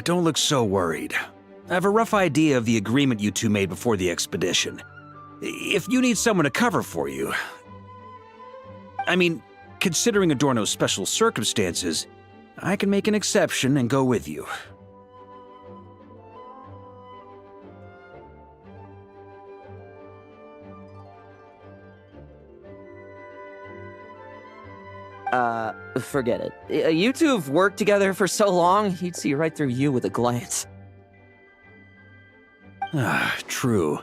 Don't look so worried. I have a rough idea of the agreement you two made before the expedition. If you need someone to cover for you... I mean, considering Adorno's special circumstances, I can make an exception and go with you. Forget it. You two have worked together for so long, you'd see right through you with a glance. True.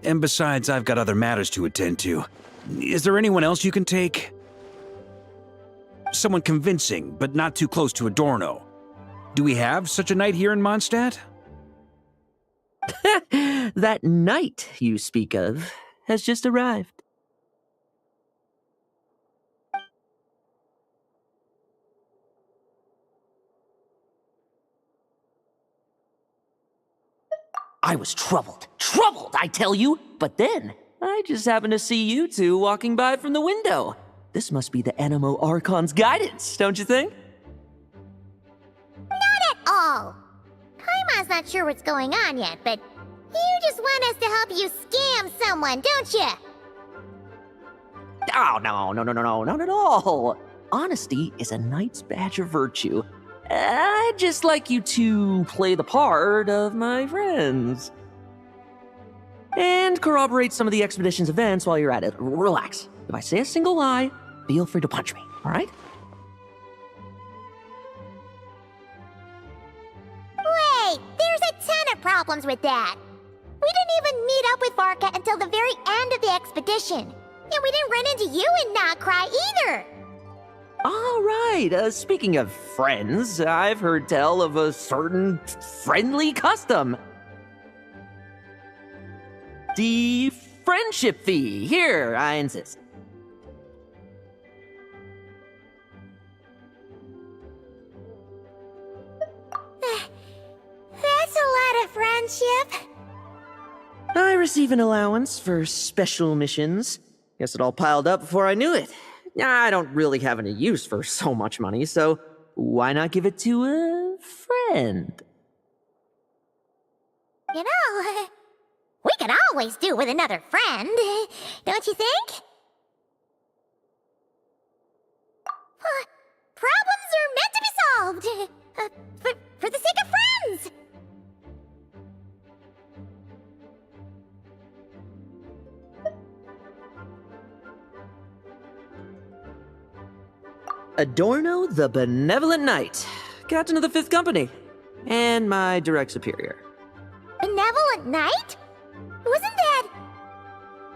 And besides, I've got other matters to attend to. Is there anyone else you can take? Someone convincing, but not too close to Adorno. Do we have such a knight here in Mondstadt? That knight you speak of has just arrived. I was troubled, I tell you. But then, I just happened to see you two walking by from the window. This must be the Animo Archon's guidance, don't you think? Not at all. Paimon's not sure what's going on yet, but you just want us to help you scam someone, don't you? Oh, no, not at all. Honesty is a knight's badge of virtue. I'd just like you to play the part of my friends. And corroborate some of the expedition's events while you're at it. Relax. If I say a single lie, feel free to punch me, alright? Wait, there's a ton of problems with that. We didn't even meet up with Varka until the very end of the expedition. And we didn't run into you in nod-krai either. All right, speaking of friends, I've heard tell of a certain friendly custom. The friendship fee. Here, I insist. That's a lot of friendship. I receive an allowance for special missions. Guess it all piled up before I knew it. I don't really have any use for so much money, so why not give it to a friend? You know, we could always do with another friend, don't you think? Problems are meant to be solved. For the sake of friends. Adorno the Benevolent Knight, Captain of the 5th Company, and my direct superior. Benevolent Knight? Wasn't that...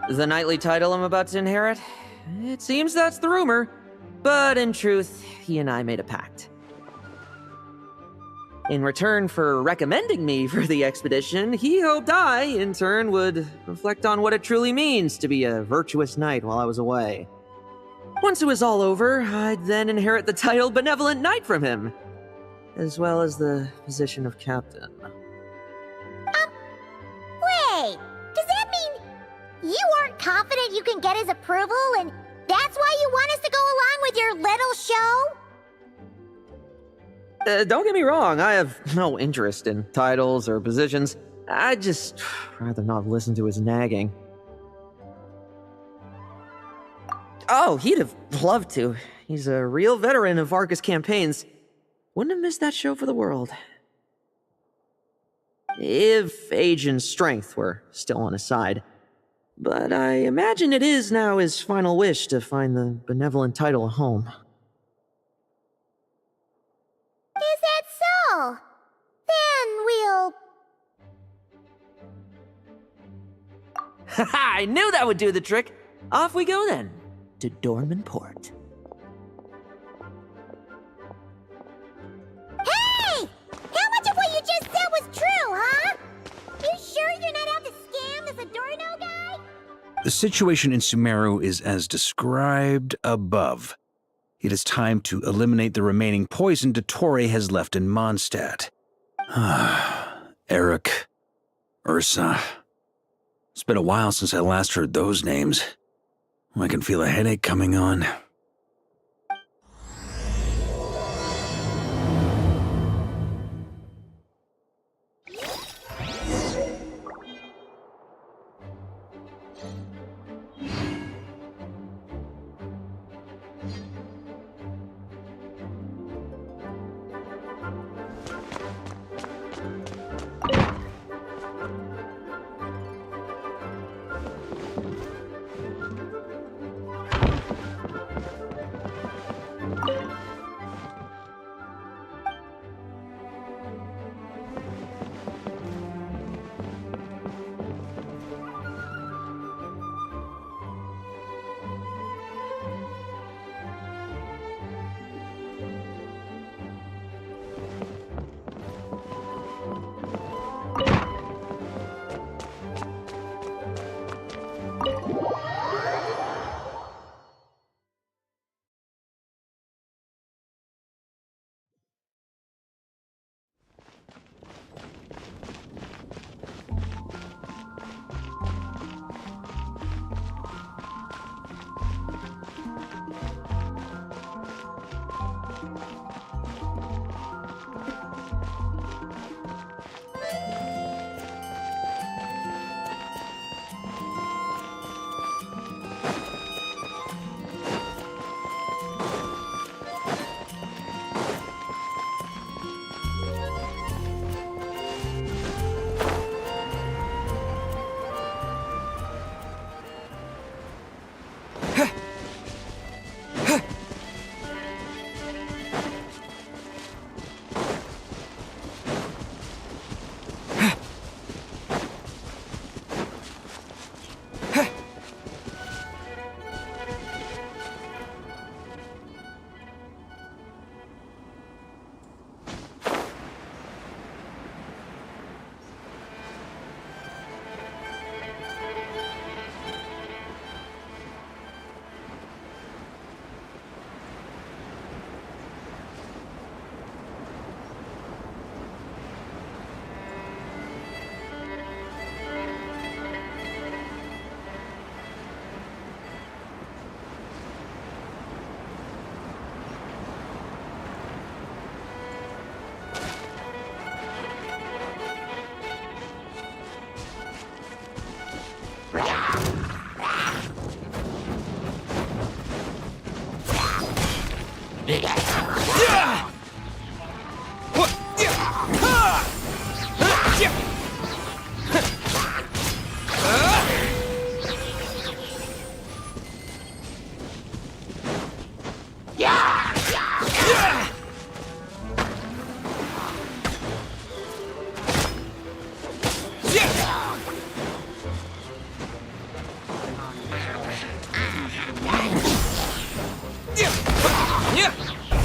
The knightly title I'm about to inherit? It seems that's the rumor, but in truth, he and I made a pact. In return for recommending me for the expedition, he hoped I, in turn, would reflect on what it truly means to be a virtuous knight while I was away. Once it was all over, I'd then inherit the title Benevolent Knight from him, as well as the position of captain. Wait, does that mean you aren't confident you can get his approval, and that's why you want us to go along with your little show? Don't get me wrong, I have no interest in titles or positions. I'd just rather not listen to his nagging. Oh, he'd have loved to. He's a real veteran of Varka's campaigns. Wouldn't have missed that show for the world. If age and strength were still on his side. But I imagine it is now his final wish to find the benevolent title a home. Is that so? Then we'll... Haha, I knew that would do the trick! Off we go then, to Dorman Port. Hey! How much of what you just said was true, huh? You sure you're not out to scam this Adorno guy? The situation in Sumeru is as described above. It is time to eliminate the remaining poison Dottore has left in Mondstadt. Eric, Ursa. It's been a while since I last heard those names. I can feel a headache coming on.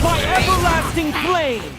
By everlasting flame!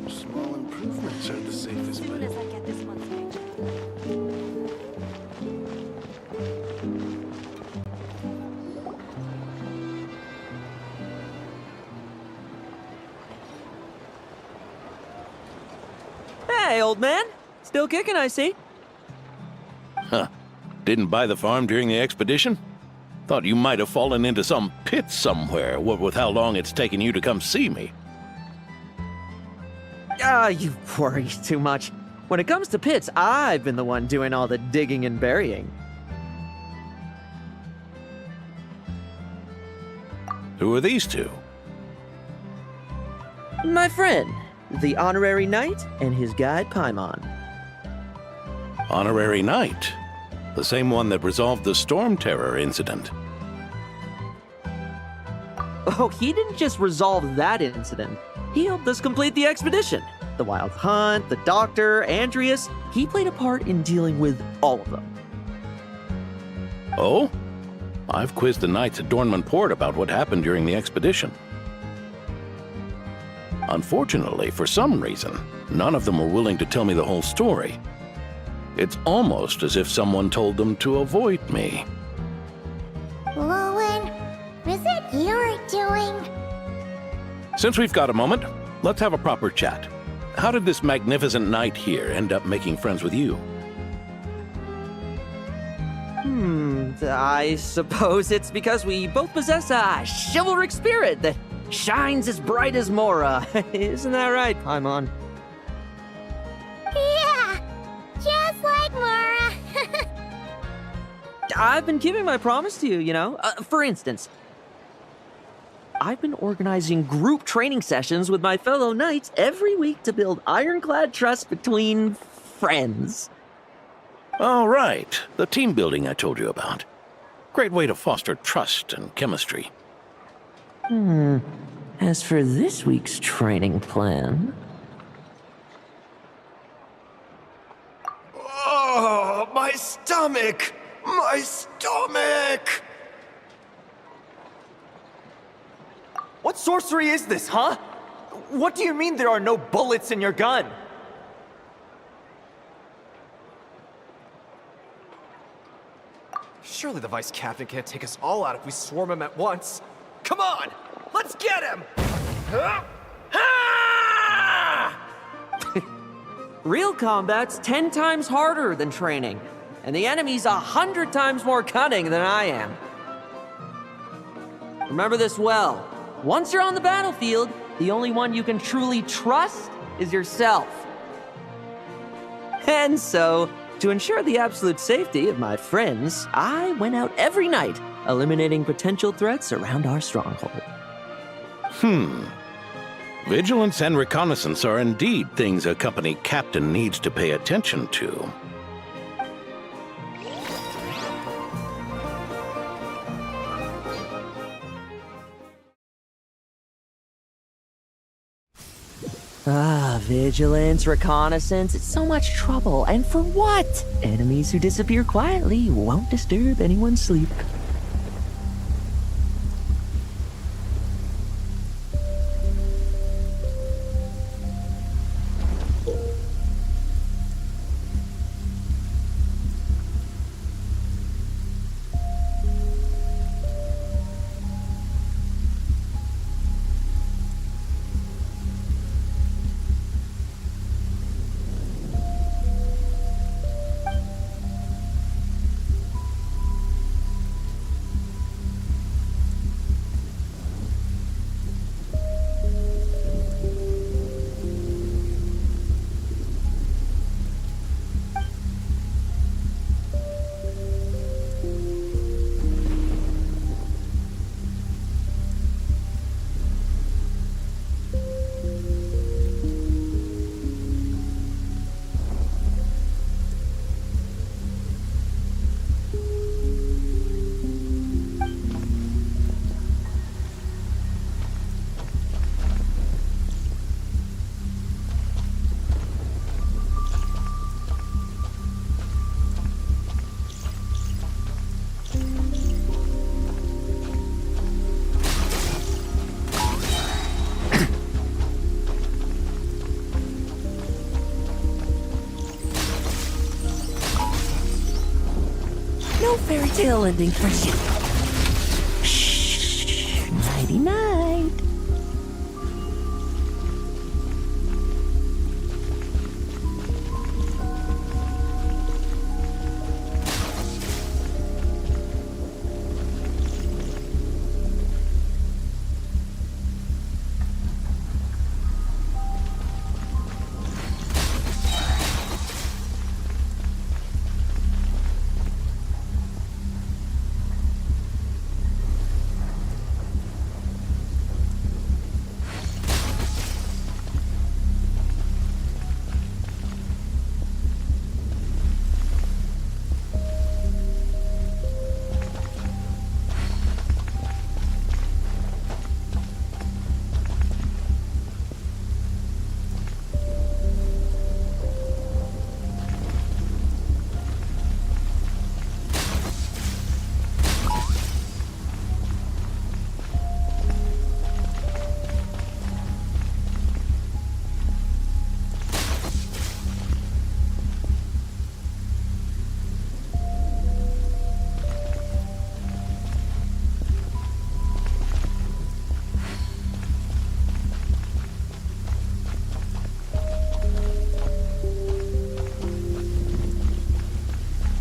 Small improvements are the safest bet. As I get this month's paycheck. Hey, old man. Still kicking, I see. Huh. Didn't buy the farm during the expedition? Thought you might have fallen into some pit somewhere, what with how long it's taken you to come see me. You worry too much. When it comes to pits, I've been the one doing all the digging and burying. Who are these two? My friend, the honorary knight, and his guide Paimon. Honorary Knight. The same one that resolved the Storm Terror incident. Oh, he didn't just resolve that incident. He helped us complete the expedition. The Wild Hunt, the Doctor, Andreas. He played a part in dealing with all of them. Oh? I've quizzed the knights at Dornman Port about what happened during the expedition. Unfortunately, for some reason, none of them were willing to tell me the whole story. It's almost as if someone told them to avoid me. Lowen, is it your doing? Since we've got a moment, let's have a proper chat. How did this magnificent knight here end up making friends with you? I suppose it's because we both possess a chivalric spirit that shines as bright as Mora. Isn't that right, Paimon? Yeah, just like Mara. I've been keeping my promise to you, you know? For instance, I've been organizing group training sessions with my fellow knights every week to build ironclad trust between friends. Oh, right. The team building I told you about. Great way to foster trust and chemistry. As for this week's training plan... Oh, my stomach! My stomach! What sorcery is this, huh? What do you mean there are no bullets in your gun? Surely the vice captain can't take us all out if we swarm him at once. Come on! Let's get him! Real combat's 10 times harder than training, and the enemy's 100 times more cunning than I am. Remember this well. Once you're on the battlefield, the only one you can truly trust is yourself. And so, to ensure the absolute safety of my friends, I went out every night, eliminating potential threats around our stronghold. Vigilance and reconnaissance are indeed things a company captain needs to pay attention to. Vigilance, reconnaissance, it's so much trouble. And for what? Enemies who disappear quietly won't disturb anyone's sleep. tale ending for you. Shh. Nighty night.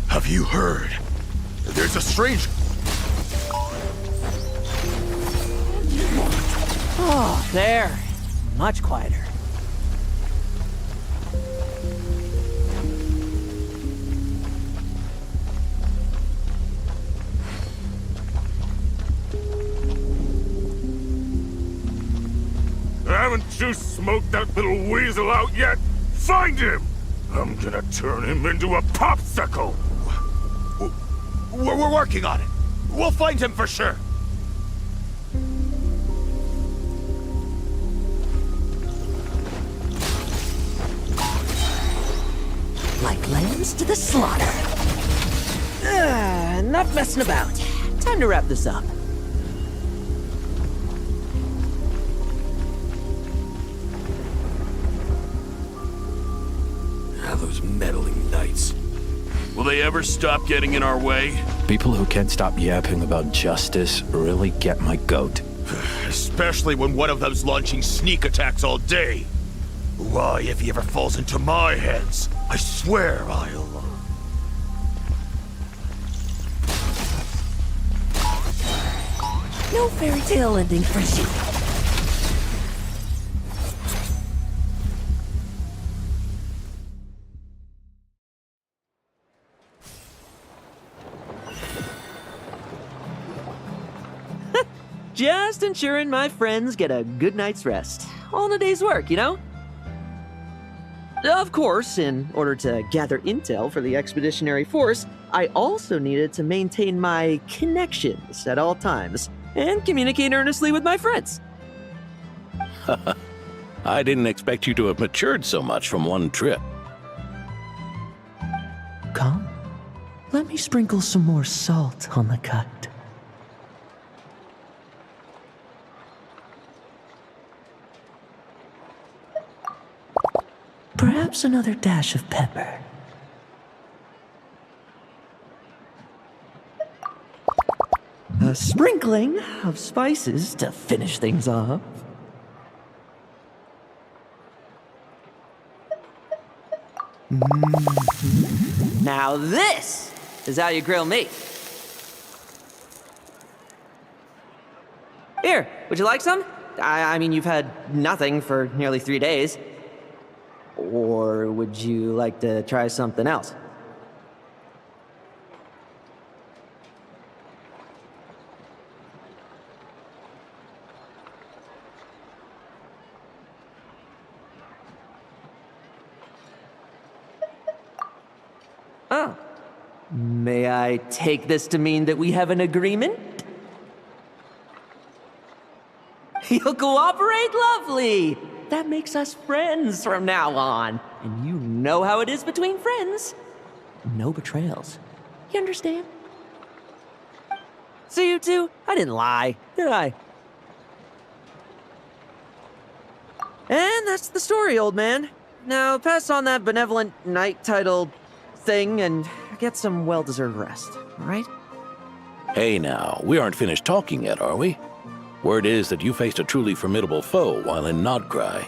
Have you heard? There's a strange... Oh, there. Much quieter. Haven't you smoked that little weasel out yet? Find him! I'm gonna turn him into a popsicle! We're working on it. We'll find him for sure. Like lambs to the slaughter. Enough messing about. Time to wrap this up. Those meddling knights. Will they ever stop getting in our way? People who can't stop yapping about justice really get my goat. Especially when one of them's launching sneak attacks all day. Why, if he ever falls into my hands, I swear I'll... No fairy tale ending for you. Just ensuring my friends get a good night's rest. All in a day's work, you know? Of course, in order to gather intel for the expeditionary force, I also needed to maintain my connections at all times and communicate earnestly with my friends. I didn't expect you to have matured so much from one trip. Come, let me sprinkle some more salt on the cut. Perhaps another dash of pepper. A sprinkling of spices to finish things off. Now this is how you grill me. Here, would you like some? I mean, you've had nothing for nearly 3 days. Or would you like to try something else? Oh. May I take this to mean that we have an agreement? You'll cooperate? Lovely! That makes us friends from now on. And you know how it is between friends. No betrayals. You understand? So you two, I didn't lie, did I? And that's the story, old man. Now pass on that benevolent knight title thing and get some well-deserved rest, all right? Hey now, we aren't finished talking yet, are we? Word is that you faced a truly formidable foe while in nod-krai.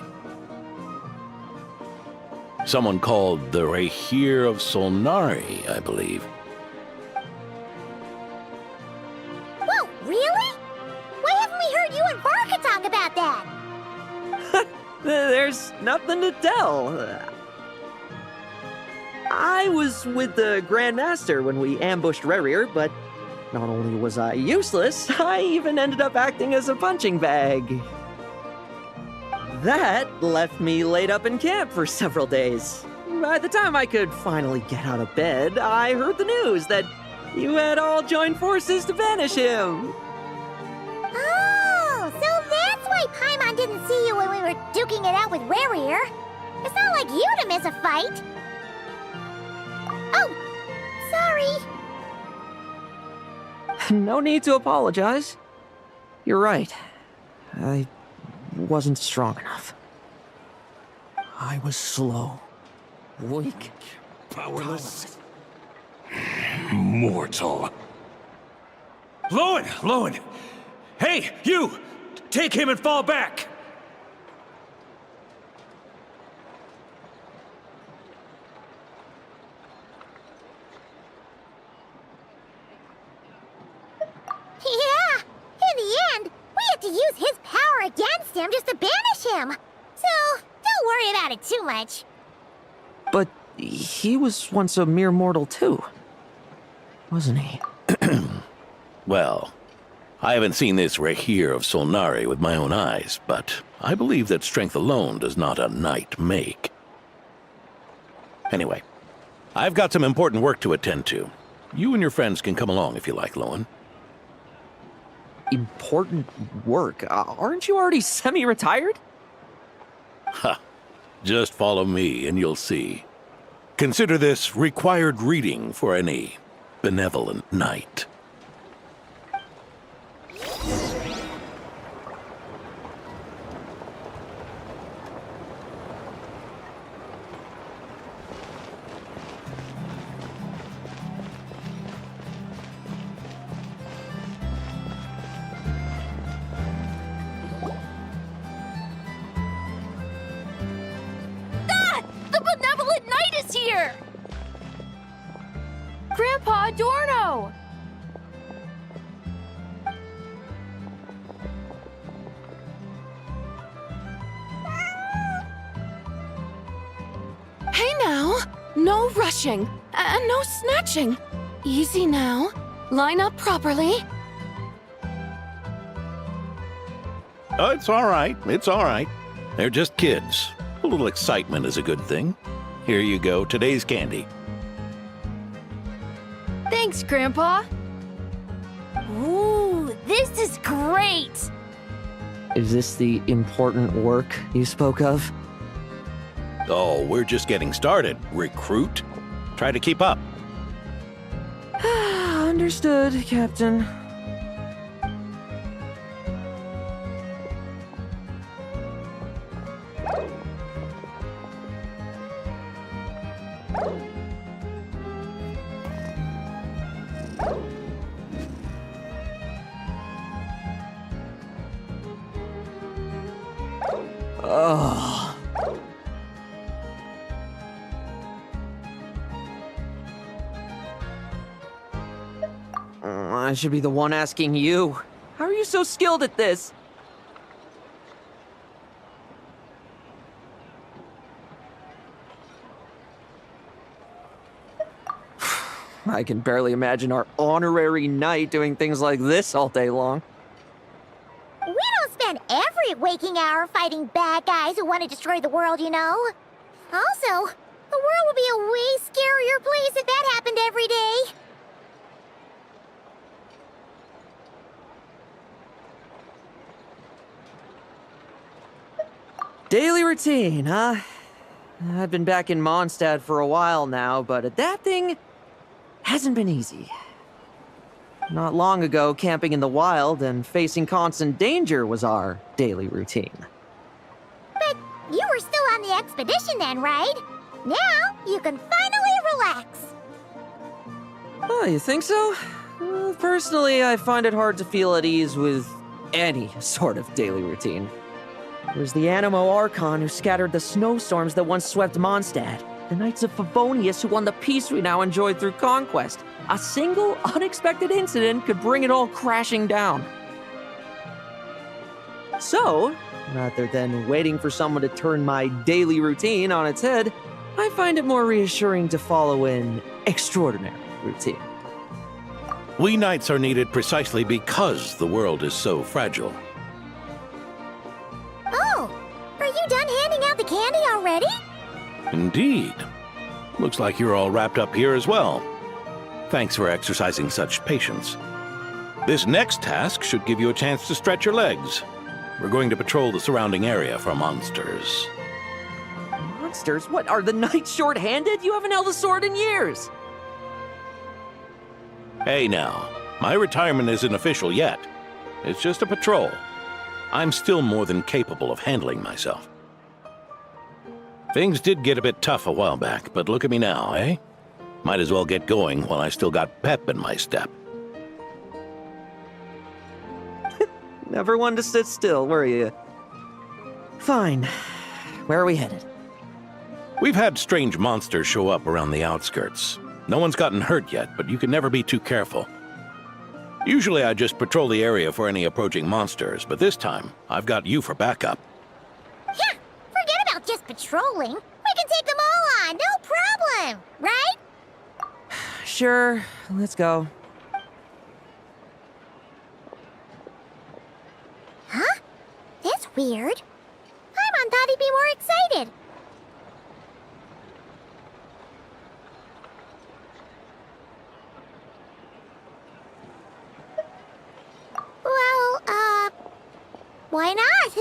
Someone called the Rahir of Solnari, I believe. Whoa, really? Why haven't we heard you and Varka talk about that? There's nothing to tell. I was with the Grand Master when we ambushed Rerir, but not only was I useless, I even ended up acting as a punching bag. That left me laid up in camp for several days. By the time I could finally get out of bed, I heard the news that you had all joined forces to banish him. Oh, so that's why Paimon didn't see you when we were duking it out with Rerir. It's not like you to miss a fight. Oh, sorry. No need to apologize. You're right. I wasn't strong enough. I was slow, weak, Powerless. Mortal. Lowen! Hey, you! Take him and fall back! Yeah, in the end, we had to use his power against him just to banish him. So, don't worry about it too much. but he was once a mere mortal too, wasn't he? Well, I haven't seen this Rahir of Solnari with my own eyes, but I believe that strength alone does not a knight make. Anyway, I've got some important work to attend to. You and your friends can come along if you like, Lowen. Important work? Aren't you already semi-retired? Ha! Just follow me and you'll see. Consider this required reading for any benevolent knight. The benevolent knight is here! Grandpa Adorno! Hey now! No rushing, and no snatching. Easy now. Line up properly. Oh, it's all right. It's all right. They're just kids. A little excitement is a good thing. Here you go, today's candy. Thanks, Grandpa. Ooh, this is great! Is this the important work you spoke of? Oh, we're just getting started, recruit. Try to keep up. Understood, Captain. Oh. I should be the one asking you. How are you so skilled at this? I can barely imagine our honorary knight doing things like this all day long. We don't spend every waking hour fighting bad guys who want to destroy the world, you know. Also, the world would be a way scarier place if that happened every day. Daily routine, huh? I've been back in Mondstadt for a while now, but adapting hasn't been easy. Not long ago, camping in the wild and facing constant danger was our daily routine. But you were still on the expedition then, right? Now you can finally relax. Oh, you think so? Personally, I find it hard to feel at ease with any sort of daily routine. There's the Animo Archon who scattered the snowstorms that once swept Mondstadt, the Knights of Favonius who won the peace we now enjoy through conquest. A single, unexpected incident could bring it all crashing down. So, rather than waiting for someone to turn my daily routine on its head, I find it more reassuring to follow an extraordinary routine. We knights are needed precisely because the world is so fragile. Oh, are you done handing out the candy already? Indeed. Looks like you're all wrapped up here as well. Thanks for exercising such patience. This next task should give you a chance to stretch your legs. We're going to patrol the surrounding area for monsters. Monsters? What, are the knights short-handed? You haven't held a sword in years! Hey now, my retirement isn't official yet. It's just a patrol. I'm still more than capable of handling myself. Things did get a bit tough a while back, but look at me now, eh? Might as well get going while I still got pep in my step. Never one to sit still, were you? Fine. Where are we headed? We've had strange monsters show up around the outskirts. No one's gotten hurt yet, but you can never be too careful. Usually I just patrol the area for any approaching monsters, but this time I've got you for backup. Yeah, forget about just patrolling. We can take them all on, no problem, right? Sure, let's go. Huh? That's weird. Paimon thought he'd be more excited. Well, why not?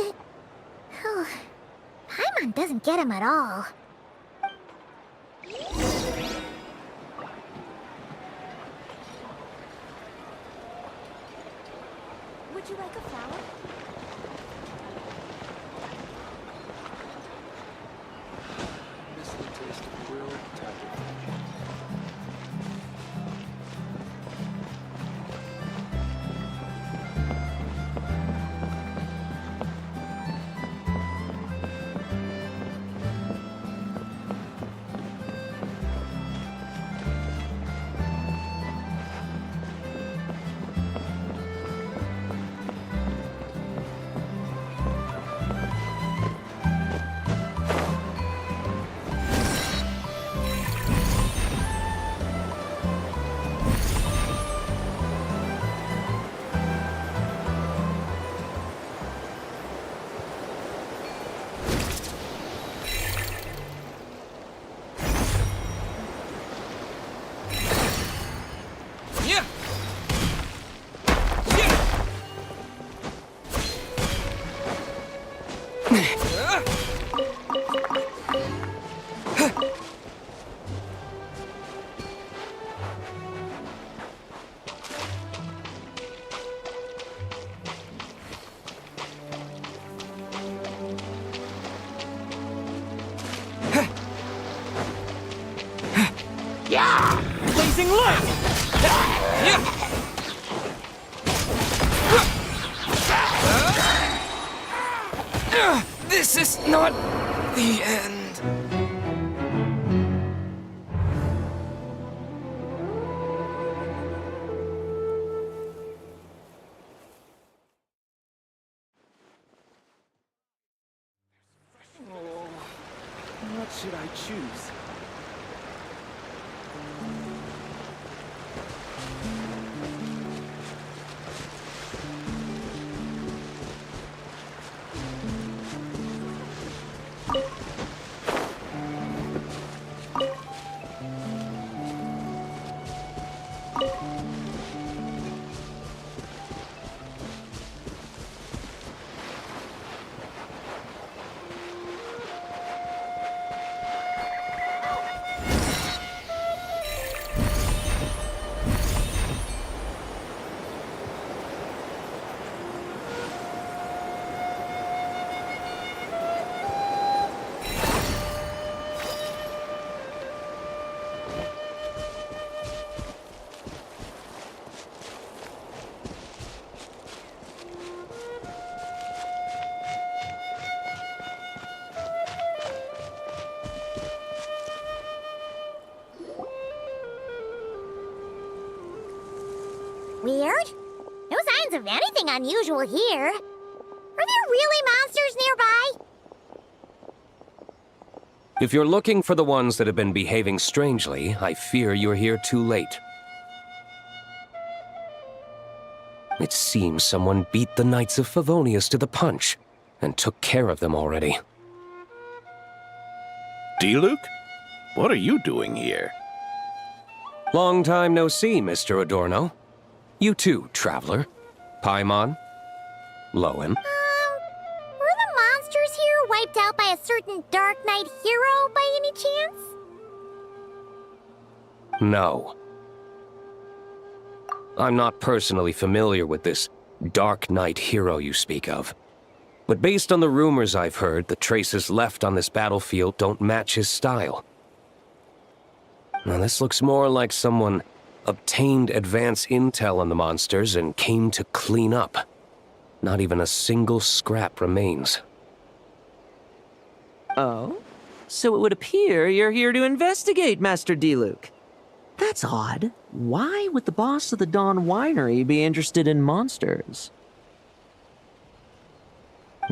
Paimon doesn't get him at all. Would you like a flower? Blazing light! This is not the end. What should I choose? weird. No signs of anything unusual here. Are there really monsters nearby? If you're looking for the ones that have been behaving strangely, I fear you're here too late. It seems someone beat the Knights of Favonius to the punch, and took care of them already. D-Luke? What are you doing here? Long time no see, Mr. Adorno. You too, traveler. Paimon? Lowen? Were the monsters here wiped out by a certain Dark Knight hero by any chance? No. I'm not personally familiar with this Dark Knight hero you speak of. But based on the rumors I've heard, the traces left on this battlefield don't match his style. Now this looks more like someone obtained advance intel on the monsters and came to clean up. Not even a single scrap remains. Oh? So it would appear you're here to investigate, Master D-Luke. That's odd. Why would the boss of the Dawn Winery be interested in monsters?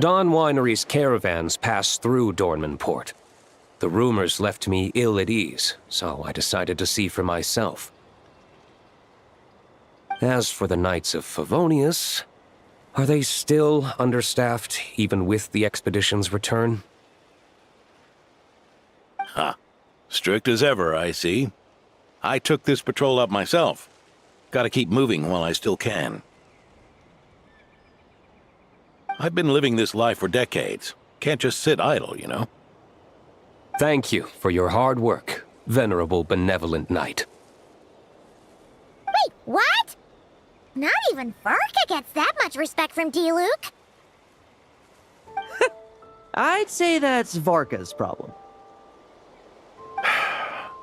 Dawn Winery's caravans pass through Dornman Port. The rumors left me ill at ease, so I decided to see for myself. As for the Knights of Favonius, are they still understaffed, even with the expedition's return? Ha. Strict as ever, I see. I took this patrol up myself. Gotta keep moving while I still can. I've been living this life for decades. Can't just sit idle, you know? Thank you for your hard work, venerable benevolent knight. Wait, what? Not even Varka gets that much respect from D-Luke. I'd say that's Varka's problem.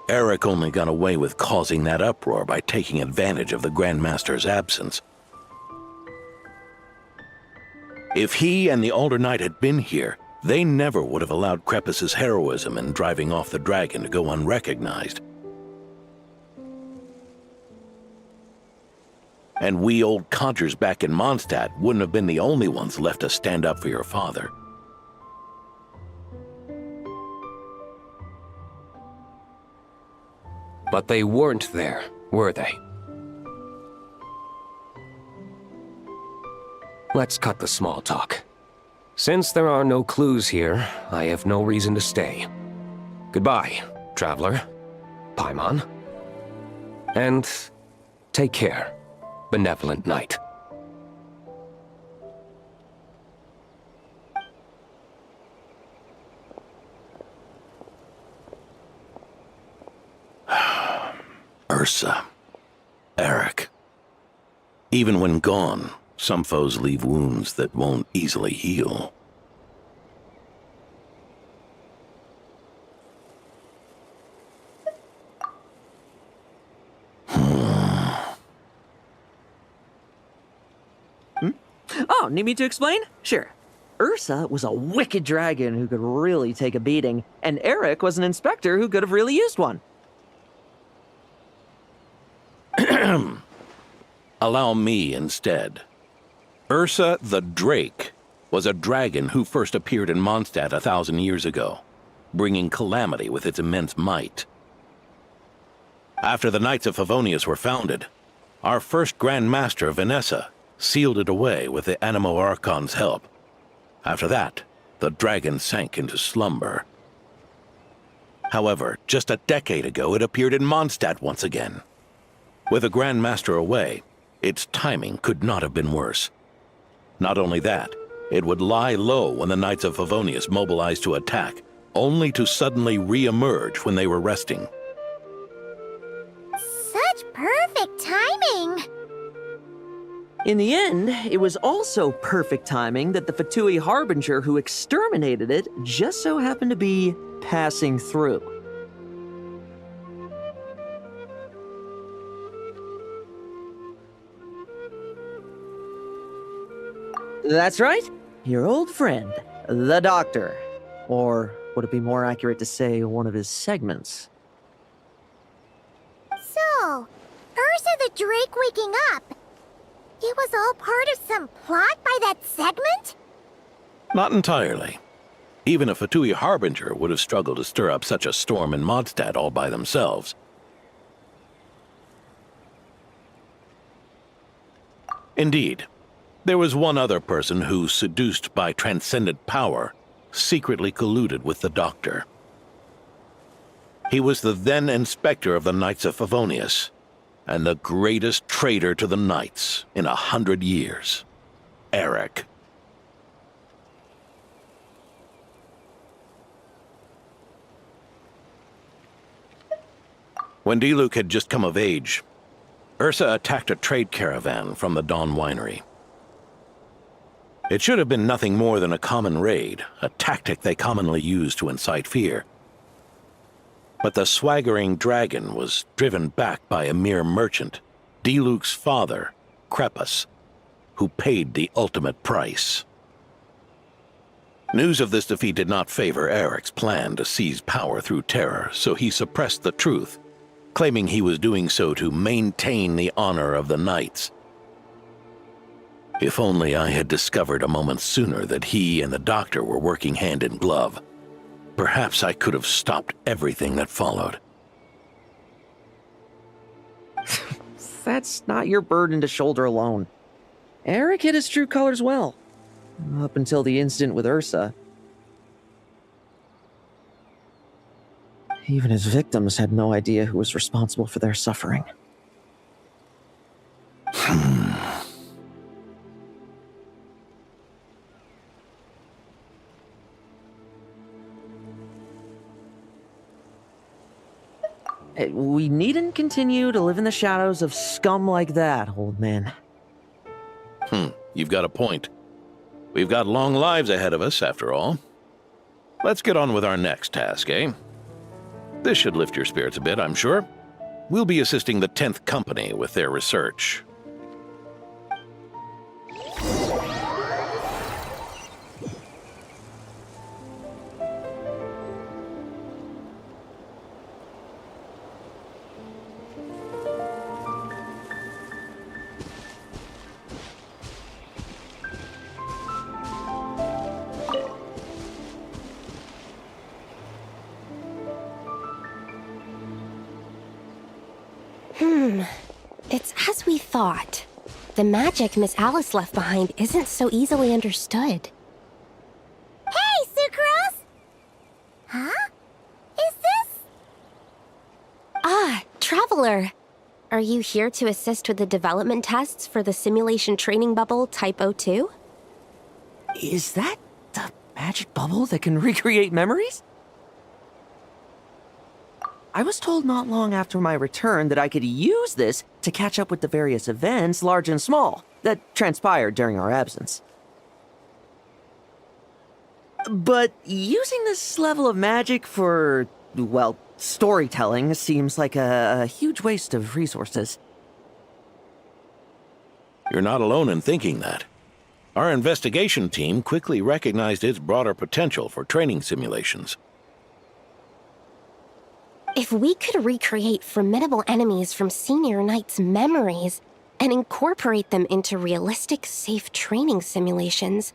Eric only got away with causing that uproar by taking advantage of the Grandmaster's absence. If he and the Alder Knight had been here, they never would have allowed Krepus's heroism in driving off the dragon to go unrecognized. And we old codgers back in Mondstadt wouldn't have been the only ones left to stand up for your father. But they weren't there, were they? Let's cut the small talk. Since there are no clues here, I have no reason to stay. Goodbye, traveler. Paimon. And take care, benevolent knight. Ursa. Eric. Even when gone, some foes leave wounds that won't easily heal. Oh, need me to explain? Sure. Ursa was a wicked dragon who could really take a beating, and Eric was an inspector who could have really used one. Allow me instead. Ursa the Drake was a dragon who first appeared in Mondstadt 1,000 years ago, bringing calamity with its immense might. After the Knights of Favonius were founded, our first Grand Master, Vanessa, sealed it away with the Animo Archon's help. After that, the dragon sank into slumber. However, just a decade ago, it appeared in Mondstadt once again. With the Grand Master away, its timing could not have been worse. Not only that, it would lie low when the Knights of Favonius mobilized to attack, only to suddenly re-emerge when they were resting. Such perfect timing! In the end, it was also perfect timing that the Fatui Harbinger who exterminated it just so happened to be passing through. That's right, your old friend, the Doctor. Or would it be more accurate to say one of his segments? So, Ursa the Drake waking up. It was all part of some plot by that segment? Not entirely. Even a Fatui Harbinger would have struggled to stir up such a storm in Mondstadt all by themselves. Indeed, there was one other person who, seduced by transcendent power, secretly colluded with the Doctor. He was the then Inspector of the Knights of Favonius, and the greatest traitor to the Knights in 100 years. Eric. When Diluc had just come of age, Ursa attacked a trade caravan from the Dawn Winery. It should have been nothing more than a common raid, a tactic they commonly use to incite fear. But the swaggering dragon was driven back by a mere merchant, Diluc's father, Crepus, who paid the ultimate price. News of this defeat did not favor Eric's plan to seize power through terror, so he suppressed the truth, claiming he was doing so to maintain the honor of the Knights. If only I had discovered a moment sooner that he and the Doctor were working hand in glove, perhaps I could have stopped everything that followed. That's not your burden to shoulder alone. Eric hid his true colors well, up until the incident with Ursa. Even his victims had no idea who was responsible for their suffering. We needn't continue to live in the shadows of scum like that, old man. You've got a point. We've got long lives ahead of us, after all. Let's get on with our next task, eh? This should lift your spirits a bit, I'm sure. We'll be assisting the 10th Company with their research. It's as we thought. The magic Miss Alice left behind isn't so easily understood. Hey, Sucrose! Huh? Is this? Ah, Traveler. Are you here to assist with the development tests for the simulation training bubble Type 02? Is that the magic bubble that can recreate memories? I was told not long after my return that I could use this to catch up with the various events, large and small, that transpired during our absence. But using this level of magic for, well, storytelling seems like a huge waste of resources. You're not alone in thinking that. Our investigation team quickly recognized its broader potential for training simulations. If we could recreate formidable enemies from Senior Knight's memories and incorporate them into realistic, safe training simulations,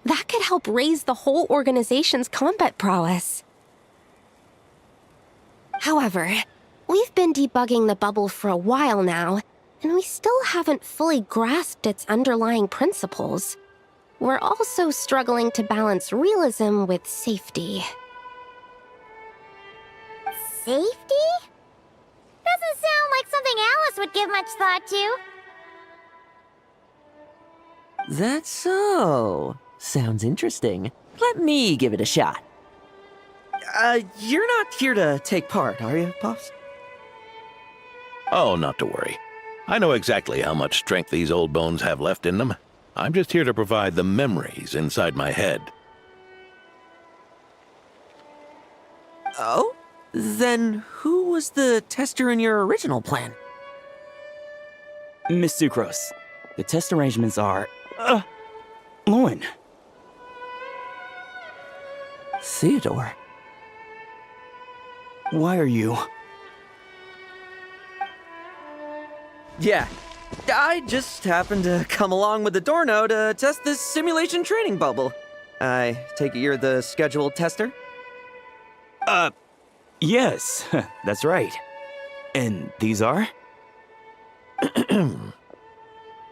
that could help raise the whole organization's combat prowess. However, we've been debugging the bubble for a while now, and we still haven't fully grasped its underlying principles. We're also struggling to balance realism with safety. Safety? Doesn't sound like something Alice would give much thought to. That's so. Sounds interesting. Let me give it a shot. You're not here to take part, are you, Pops? Oh, not to worry. I know exactly how much strength these old bones have left in them. I'm just here to provide the memories inside my head. Oh? Then who was the tester in your original plan? Miss Sucrose, the test arrangements are... Lauren. Theodore. Why are you... Yeah, I just happened to come along with the Dorno to test this simulation training bubble. I take it you're the scheduled tester? Yes, that's right. And these are?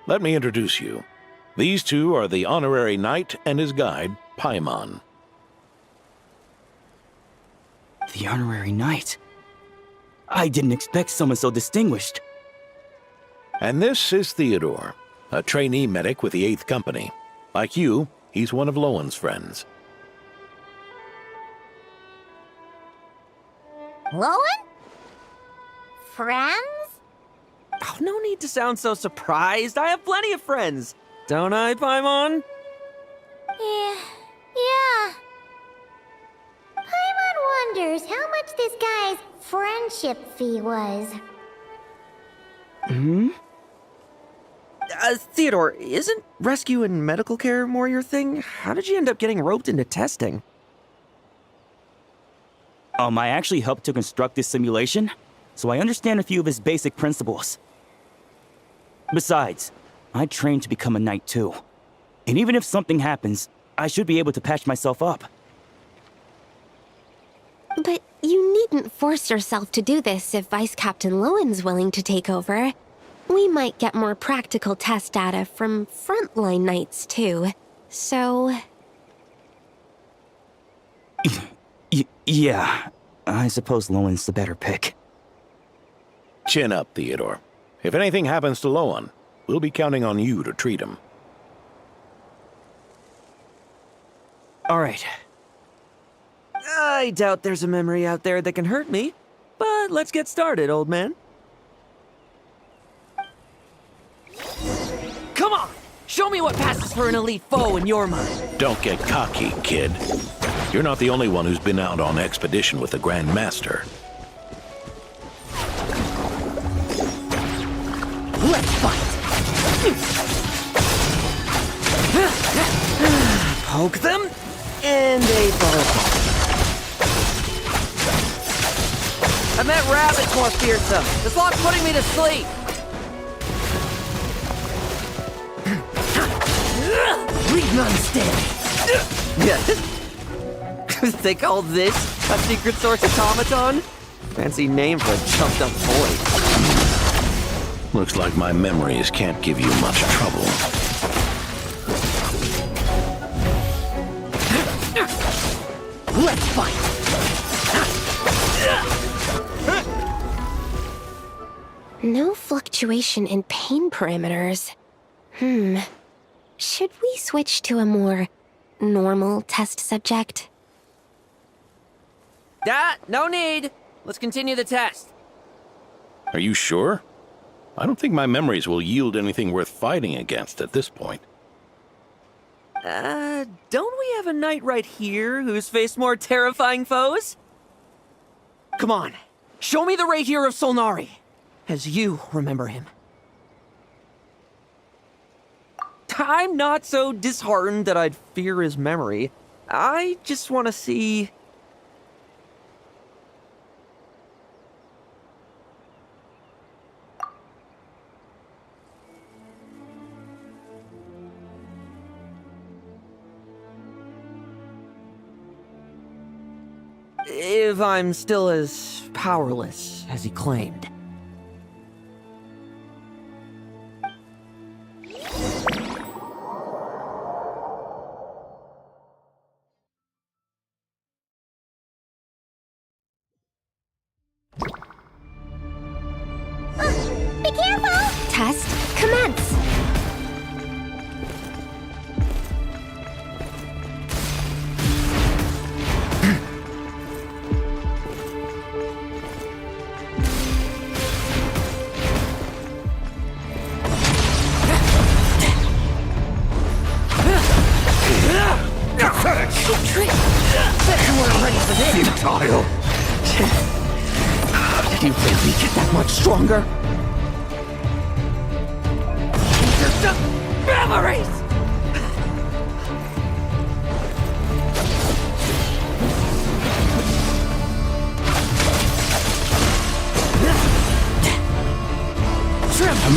Let me introduce you. These two are the honorary knight and his guide, Paimon. The honorary knight? I didn't expect someone so distinguished. And this is Theodore, a trainee medic with the 8th Company. Like you, he's one of Lowen's friends. Lowen? Friends? Oh, no need to sound so surprised. I have plenty of friends. Don't I, Paimon? Yeah. Paimon wonders how much this guy's friendship fee was. Theodore, isn't rescue and medical care more your thing? How did you end up getting roped into testing? I actually helped to construct this simulation, so I understand a few of its basic principles. Besides, I trained to become a knight too. And even if something happens, I should be able to patch myself up. But you needn't force yourself to do this if Vice Captain Lowen's willing to take over. We might get more practical test data from frontline knights too, so... Yeah, I suppose Lowen's the better pick. Chin up, Theodore. If anything happens to Lowen, we'll be counting on you to treat him. All right. I doubt there's a memory out there that can hurt me, but let's get started, old man. Come on! Show me what passes for an elite foe in your mind. Don't get cocky, kid. You're not the only one who's been out on expedition with the Grand Master. Let's fight! Poke them, and they fall apart. I met rabbits more fearsome. This lock's putting me to sleep. Leave none standing. Yeah. They call this a secret source automaton? Fancy name for a chumped up boy. Looks like my memories can't give you much trouble. Let's fight! No fluctuation in pain parameters. Should we switch to a more normal test subject? No need. Let's continue the test. Are you sure? I don't think my memories will yield anything worth fighting against at this point. Don't we have a knight right here who's faced more terrifying foes? Come on, show me the Rahier of Solnari, as you remember him. I'm not so disheartened that I'd fear his memory. I just want to see... if I'm still as powerless as he claimed. Be careful! Test commence! Futile. Did you really get that much stronger? These are just memories! Trim! Bet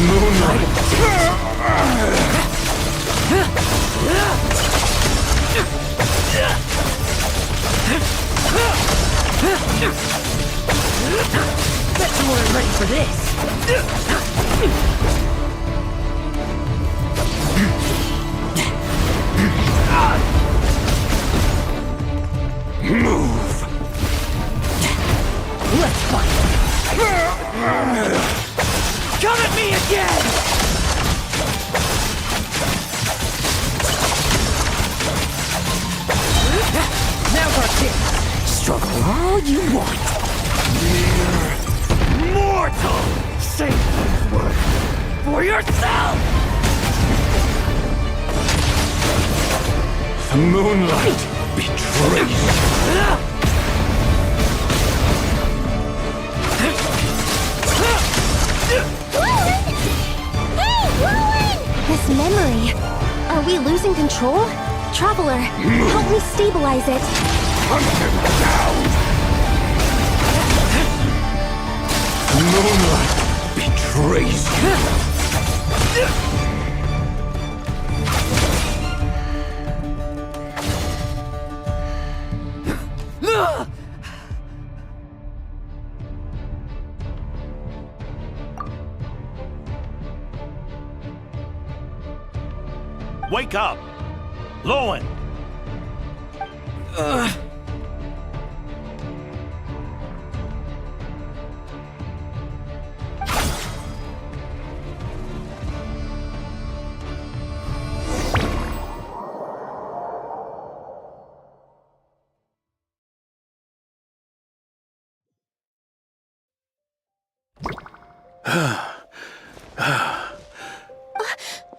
you weren't ready for this. Move! Let's fight. Come at me again! Now's our chance. Struggle all you want. Mortal! Save these words for yourself! The moonlight betrays you. This memory. Are we losing control? Traveler, help me stabilize it. Hunt him down! The moonlight betrays you. Wake up! Lowen!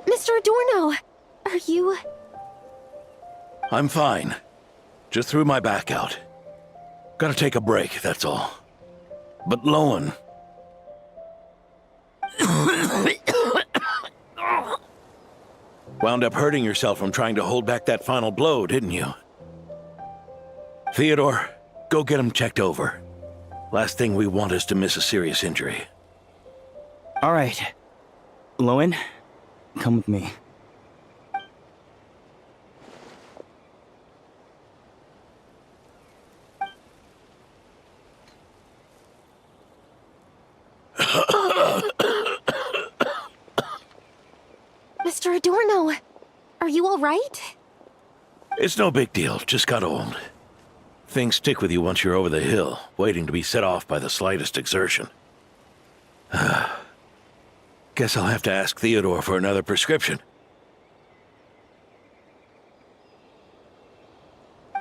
Mr. Adorno, are you... I'm fine. Just threw my back out. Gotta take a break, that's all. But Lowen... Wound up hurting yourself from trying to hold back that final blow, didn't you? Theodore, go get him checked over. Last thing we want is to miss a serious injury. All right. Lowen, come with me. Mr. Adorno, are you all right? It's no big deal, just got old. Things stick with you once you're over the hill, waiting to be set off by the slightest exertion. Guess I'll have to ask Theodore for another prescription.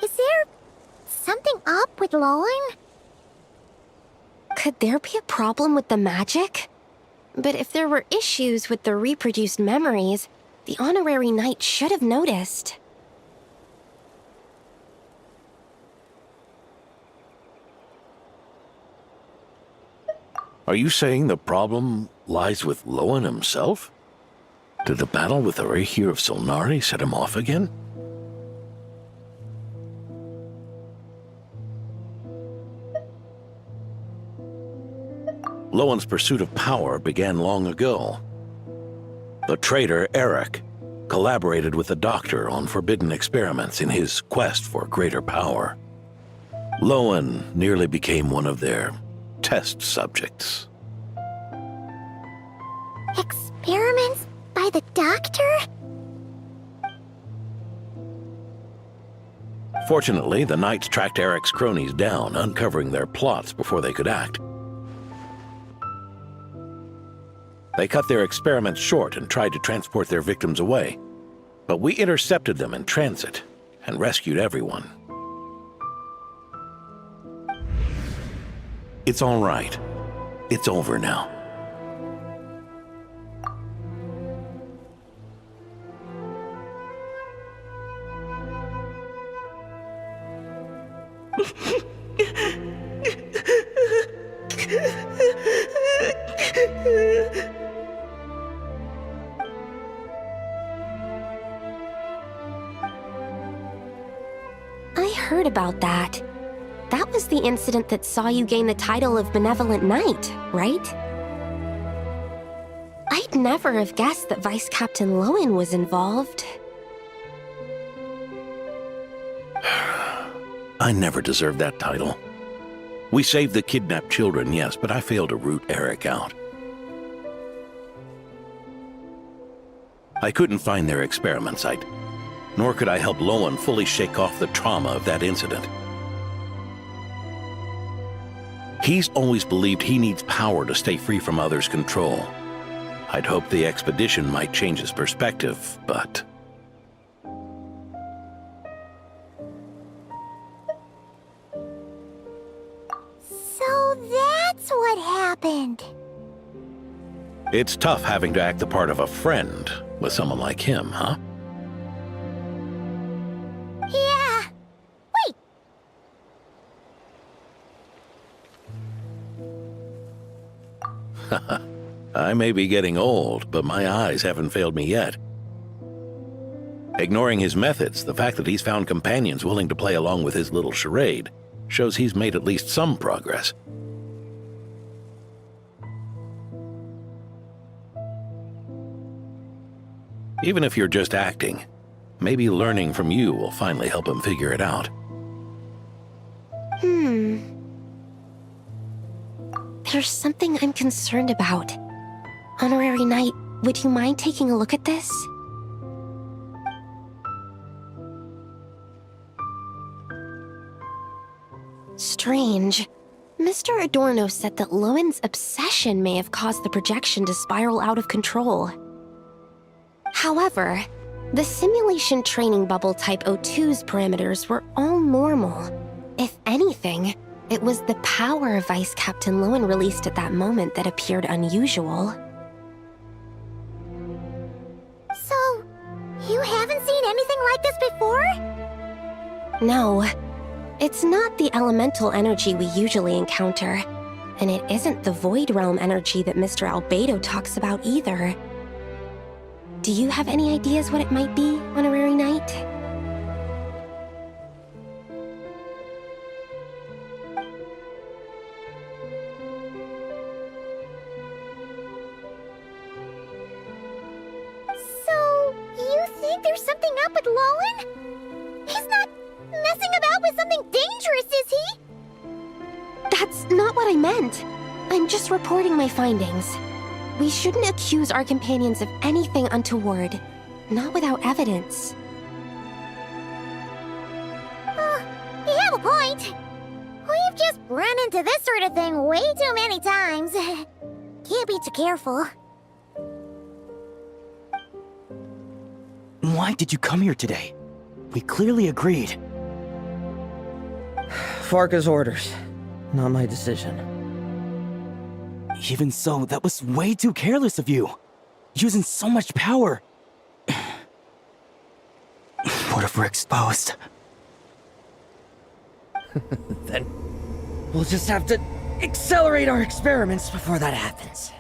Is there something up with Lowen? Could there be a problem with the magic? But if there were issues with the reproduced memories, the honorary knight should have noticed. Are you saying the problem lies with Lowen himself? Did the battle with the Reikir of Solnari set him off again? Lowen's pursuit of power began long ago. The traitor Eric collaborated with the Doctor on forbidden experiments in his quest for greater power. Lowen nearly became one of their test subjects. Experiments by the Doctor? Fortunately, the Knights tracked Eric's cronies down, uncovering their plots before they could act. They cut their experiments short and tried to transport their victims away, but we intercepted them in transit and rescued everyone. It's all right. It's over now. I heard about that. That was the incident that saw you gain the title of Benevolent Knight, right? I'd never have guessed that Vice Captain Lowen was involved. I never deserved that title. We saved the kidnapped children, yes, but I failed to root Eric out. I couldn't find their experiment site, nor could I help Lowen fully shake off the trauma of that incident. He's always believed he needs power to stay free from others' control. I'd hoped the expedition might change his perspective, but... So that's what happened. It's tough having to act the part of a friend with someone like him, huh? Yeah. Wait. I may be getting old, but my eyes haven't failed me yet. Ignoring his methods, the fact that he's found companions willing to play along with his little charade shows he's made at least some progress. Even if you're just acting, maybe learning from you will finally help him figure it out. There's something I'm concerned about. Honorary Knight, would you mind taking a look at this? Strange. Mr. Adorno said that Lowen's obsession may have caused the projection to spiral out of control. However, the simulation training bubble type O2's parameters were all normal. If anything, it was the power Vice Captain Lowen released at that moment that appeared unusual. So, you haven't seen anything like this before? No. It's not the elemental energy we usually encounter, and it isn't the Void Realm energy that Mr. Albedo talks about either. Do you have any ideas what it might be, Honorary Knight? So, you think there's something up with Lowen? He's not messing about with something dangerous, is he? That's not what I meant. I'm just reporting my findings. We shouldn't accuse our companions of anything untoward, not without evidence. You have a point. We've just run into this sort of thing way too many times. Can't be too careful. Why did you come here today? We clearly agreed. Farka's orders, not my decision. Even so, that was way too careless of you. Using so much power. What if we're exposed? Then we'll just have to accelerate our experiments before that happens.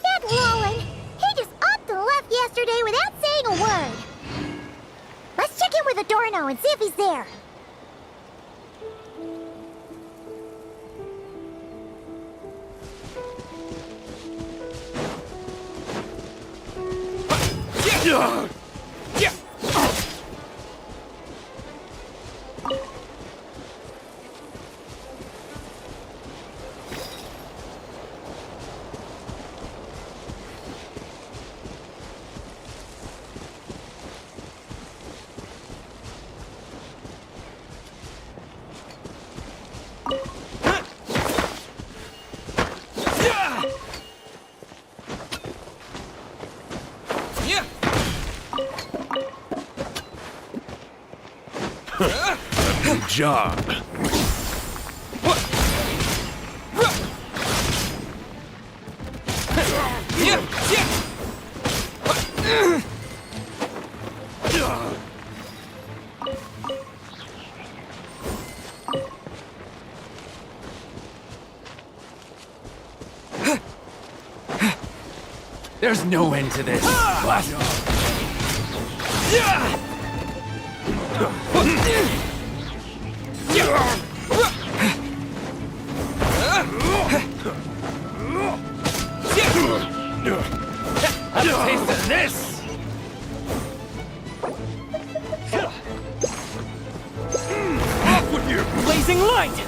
That Lowen! He just upped and left yesterday without saying a word. Let's check in with Adorno and see if he's there. Good job. There's no end to this. What? Have a taste of this! Off with you! Blazing light!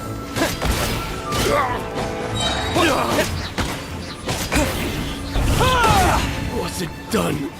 What's it done?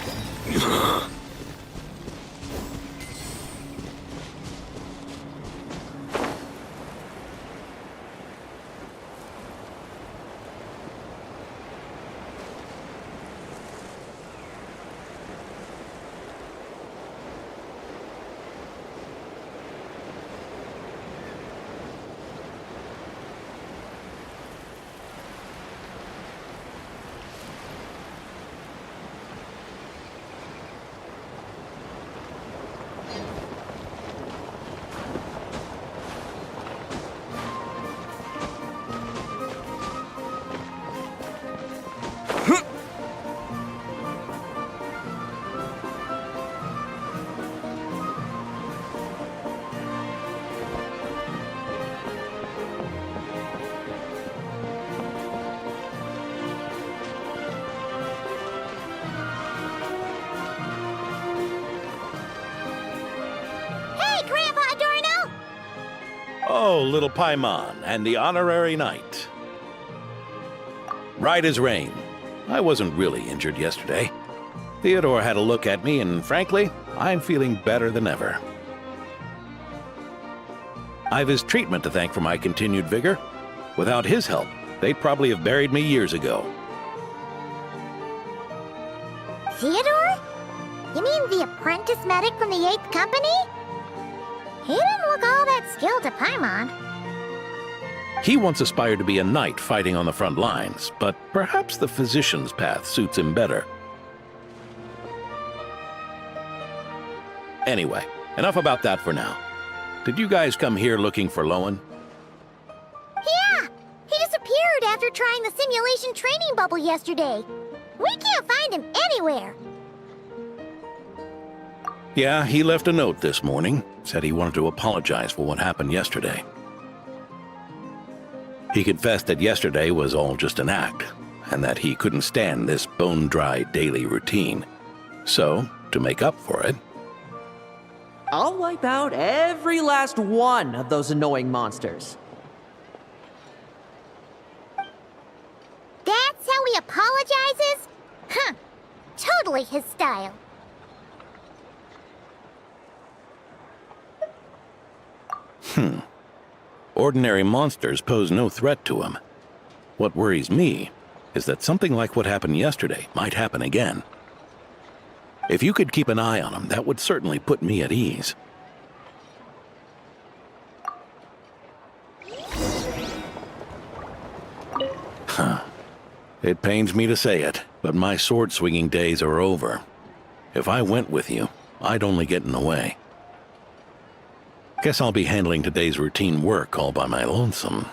Oh, little Paimon, and the honorary knight. Right as rain. I wasn't really injured yesterday. Theodore had a look at me, and frankly, I'm feeling better than ever. I've his treatment to thank for my continued vigor. Without his help, they'd probably have buried me years ago. Theodore? You mean the apprentice medic from the 8th Company? He didn't look all that skilled to Paimon. He once aspired to be a knight fighting on the front lines, but perhaps the physician's path suits him better. Anyway, enough about that for now. Did you guys come here looking for Lowen? Yeah! He disappeared after trying the simulation training bubble yesterday. We can't find him anywhere. Yeah, he left a note this morning. Said he wanted to apologize for what happened yesterday. He confessed that yesterday was all just an act, and that he couldn't stand this bone-dry daily routine. So, to make up for it, I'll wipe out every last one of those annoying monsters. That's how he apologizes? Huh. Totally his style. Ordinary monsters pose no threat to him. What worries me is that something like what happened yesterday might happen again. If you could keep an eye on him, that would certainly put me at ease. It pains me to say it, but my sword-swinging days are over. If I went with you, I'd only get in the way. Guess I'll be handling today's routine work all by my lonesome.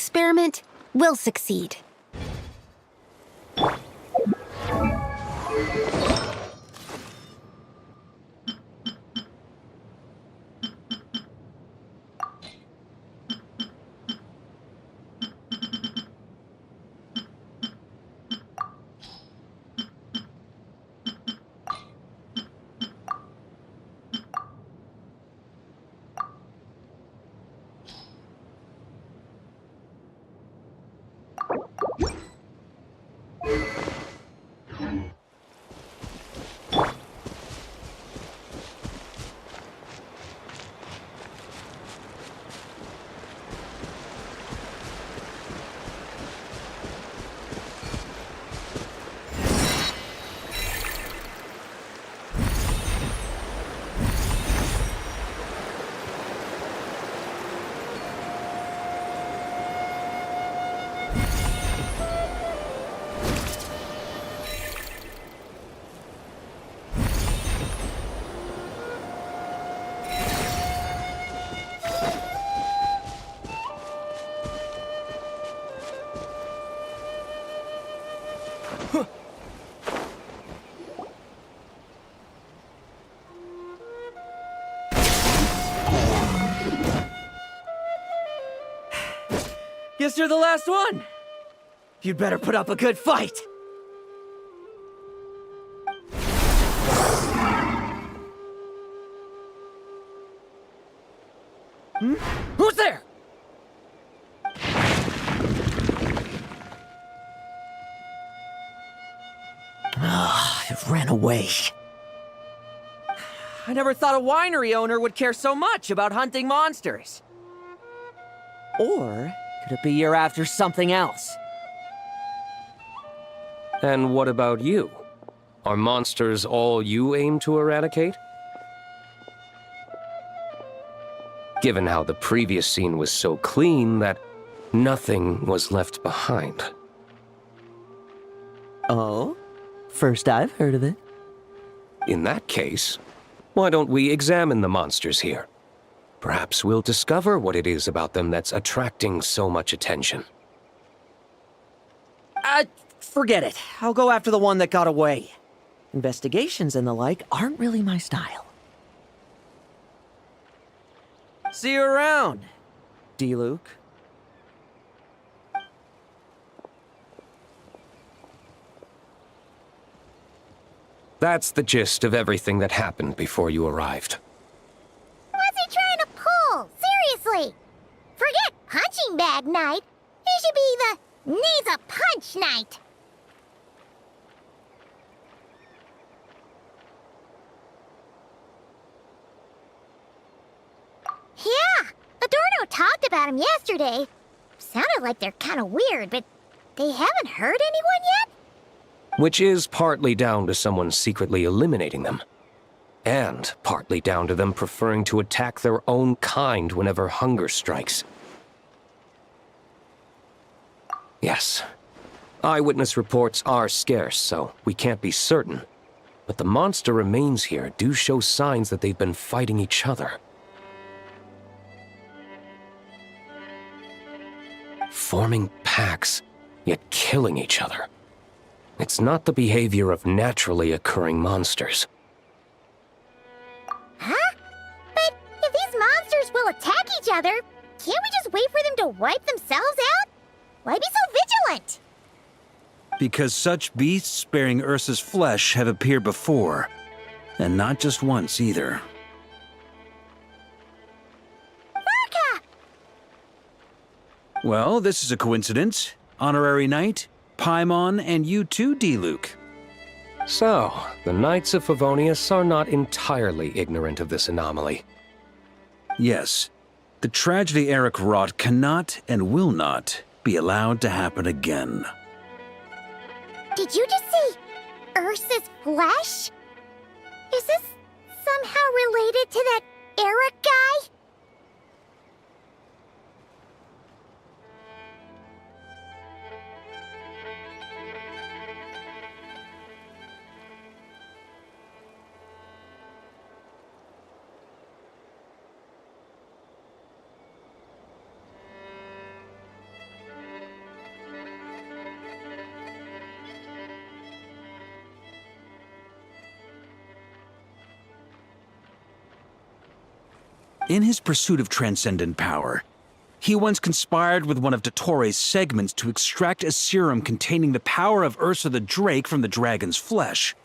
experiment will succeed. Guess you're the last one. You'd better put up a good fight. Who's there? It ran away. I never thought a winery owner would care so much about hunting monsters. Or could it be you're after something else? And what about you? Are monsters all you aim to eradicate? Given how the previous scene was so clean that nothing was left behind. Oh? First I've heard of it. In that case, why don't we examine the monsters here? Perhaps we'll discover what it is about them that's attracting so much attention. Forget it. I'll go after the one that got away. Investigations and the like aren't really my style. See you around, D-Luke. That's the gist of everything that happened before you arrived. What's he trying to pull? Seriously! Forget punching bag night. It should be the needs a punch night. Yeah, Adorno talked about him yesterday. Sounded like they're kind of weird, but they haven't hurt anyone yet? Which is partly down to someone secretly eliminating them. And partly down to them preferring to attack their own kind whenever hunger strikes. Yes, eyewitness reports are scarce, so we can't be certain. But the monster remains here do show signs that they've been fighting each other. Forming packs, yet killing each other. It's not the behavior of naturally occurring monsters. Huh? But if these monsters will attack each other, can't we just wait for them to wipe themselves out? Why be so vigilant? Because such beasts bearing Ursa's flesh have appeared before. And not just once either. Varka! Well, this is a coincidence. Honorary Knight, Paimon, and you too, D-Luke. So, the Knights of Favonius are not entirely ignorant of this anomaly. Yes. The tragedy Eric wrought cannot and will not be allowed to happen again. Did you just see Ursa's flesh? Is this somehow related to that Eric guy? In his pursuit of transcendent power, he once conspired with one of Dottoro's segments to extract a serum containing the power of Ursa the Drake from the dragon's flesh.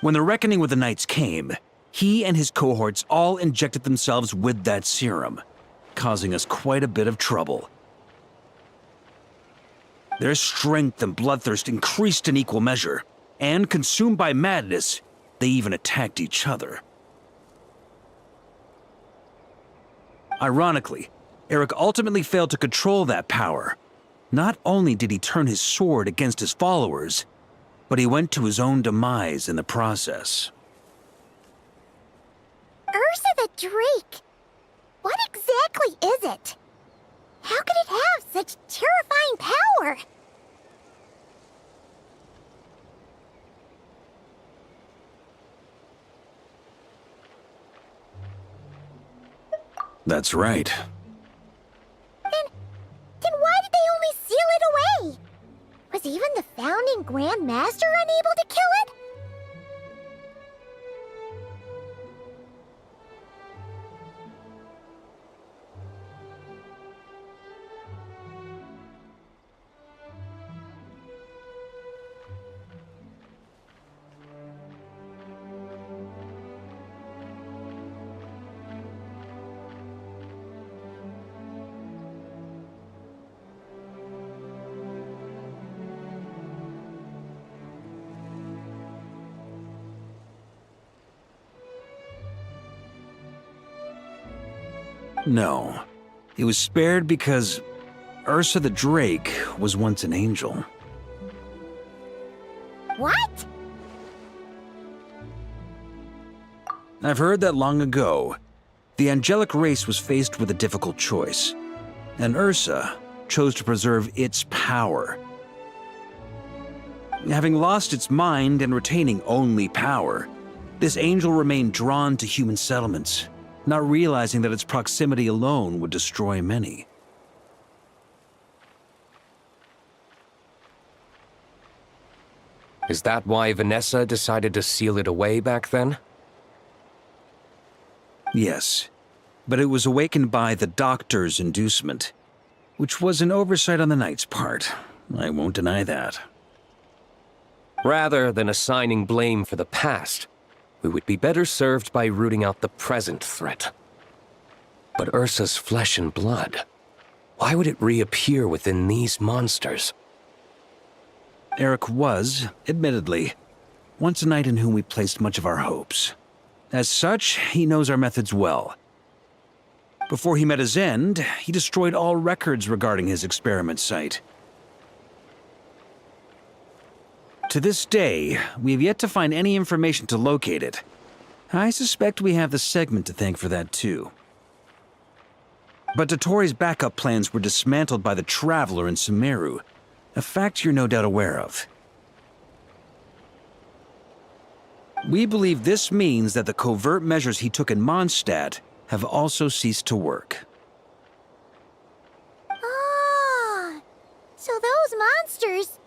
When the reckoning with the Knights came, he and his cohorts all injected themselves with that serum, causing us quite a bit of trouble. Their strength and bloodthirst increased in equal measure, and consumed by madness, they even attacked each other. Ironically, Eric ultimately failed to control that power. Not only did he turn his sword against his followers, but he went to his own demise in the process. Ursa the Drake! What exactly is it? How could it have such terrifying power? That's right. Then why did they only seal it away? Was even the founding Grand Master unable to kill it? No. It was spared because Ursa the Drake was once an angel. What? I've heard that long ago, the angelic race was faced with a difficult choice, and Ursa chose to preserve its power. Having lost its mind and retaining only power, this angel remained drawn to human settlements, not realizing that its proximity alone would destroy many. Is that why Vanessa decided to seal it away back then? Yes, but it was awakened by the Doctor's inducement, which was an oversight on the Knight's part. I won't deny that. Rather than assigning blame for the past, we would be better served by rooting out the present threat. But Ursa's flesh and blood, why would it reappear within these monsters? Eric was, admittedly, once a knight in whom we placed much of our hopes. As such, he knows our methods well. Before he met his end, he destroyed all records regarding his experiment site. To this day, we have yet to find any information to locate it. I suspect we have the segment to thank for that too. But Dottoro's backup plans were dismantled by the Traveler in Sumeru, a fact you're no doubt aware of. We believe this means that the covert measures he took in Mondstadt have also ceased to work. Ah, so those monsters,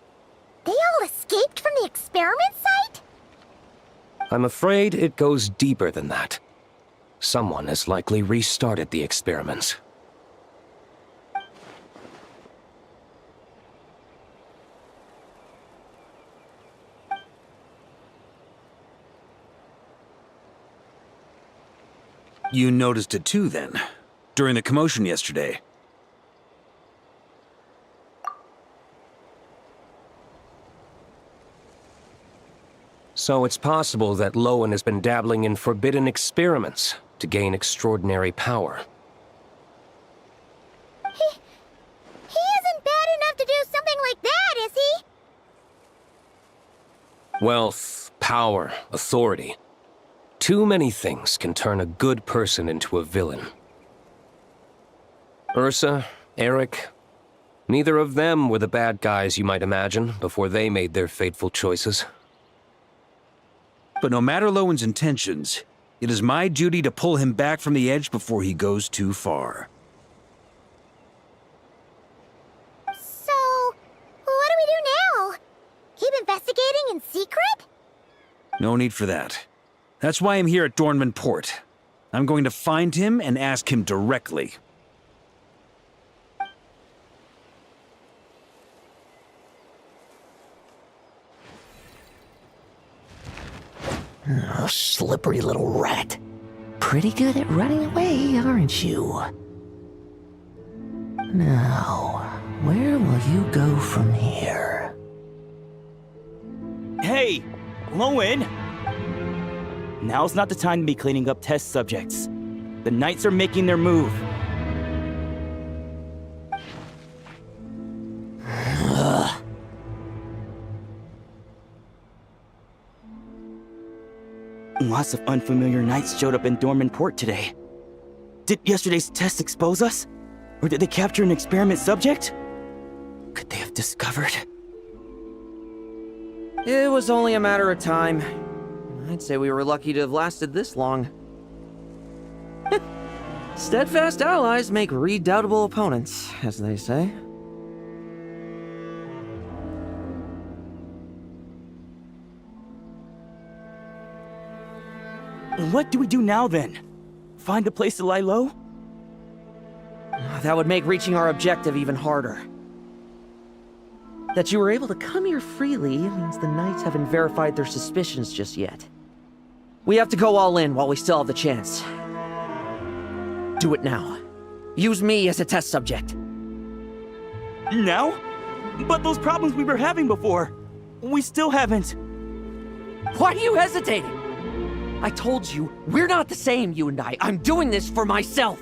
they all escaped from the experiment site? I'm afraid it goes deeper than that. Someone has likely restarted the experiments. You noticed it too, then, during the commotion yesterday. So it's possible that Lowen has been dabbling in forbidden experiments to gain extraordinary power. He isn't bad enough to do something like that, is he? Wealth, power, authority. Too many things can turn a good person into a villain. Ursa, Eric, neither of them were the bad guys you might imagine before they made their fateful choices. But no matter Lowen's intentions, It is my duty to pull him back from the edge before he goes too far. So, what do we do now? Keep investigating in secret? No need for that. That's why I'm here at Dornman Port. I'm going to find him and ask him directly. Oh, slippery little rat. Pretty good at running away, aren't you? Now, where will you go from here? Hey, Lowen! Now's not the time to be cleaning up test subjects. The Knights are making their move. Ugh. Lots of unfamiliar Knights showed up in Dorman Port today. Did yesterday's test expose us? Or did they capture an experiment subject? Could they have discovered? It was only a matter of time. I'd say we were lucky to have lasted this long. Steadfast allies make redoubtable opponents, as they say. What do we do now, then? Find a place to lie low? That would make reaching our objective even harder. That you were able to come here freely means the Knights haven't verified their suspicions just yet. We have to go all in while we still have the chance. Do it now. Use me as a test subject. Now? But those problems we were having before, we still haven't. Why are you hesitating? I told you, we're not the same, you and I. I'm doing this for myself.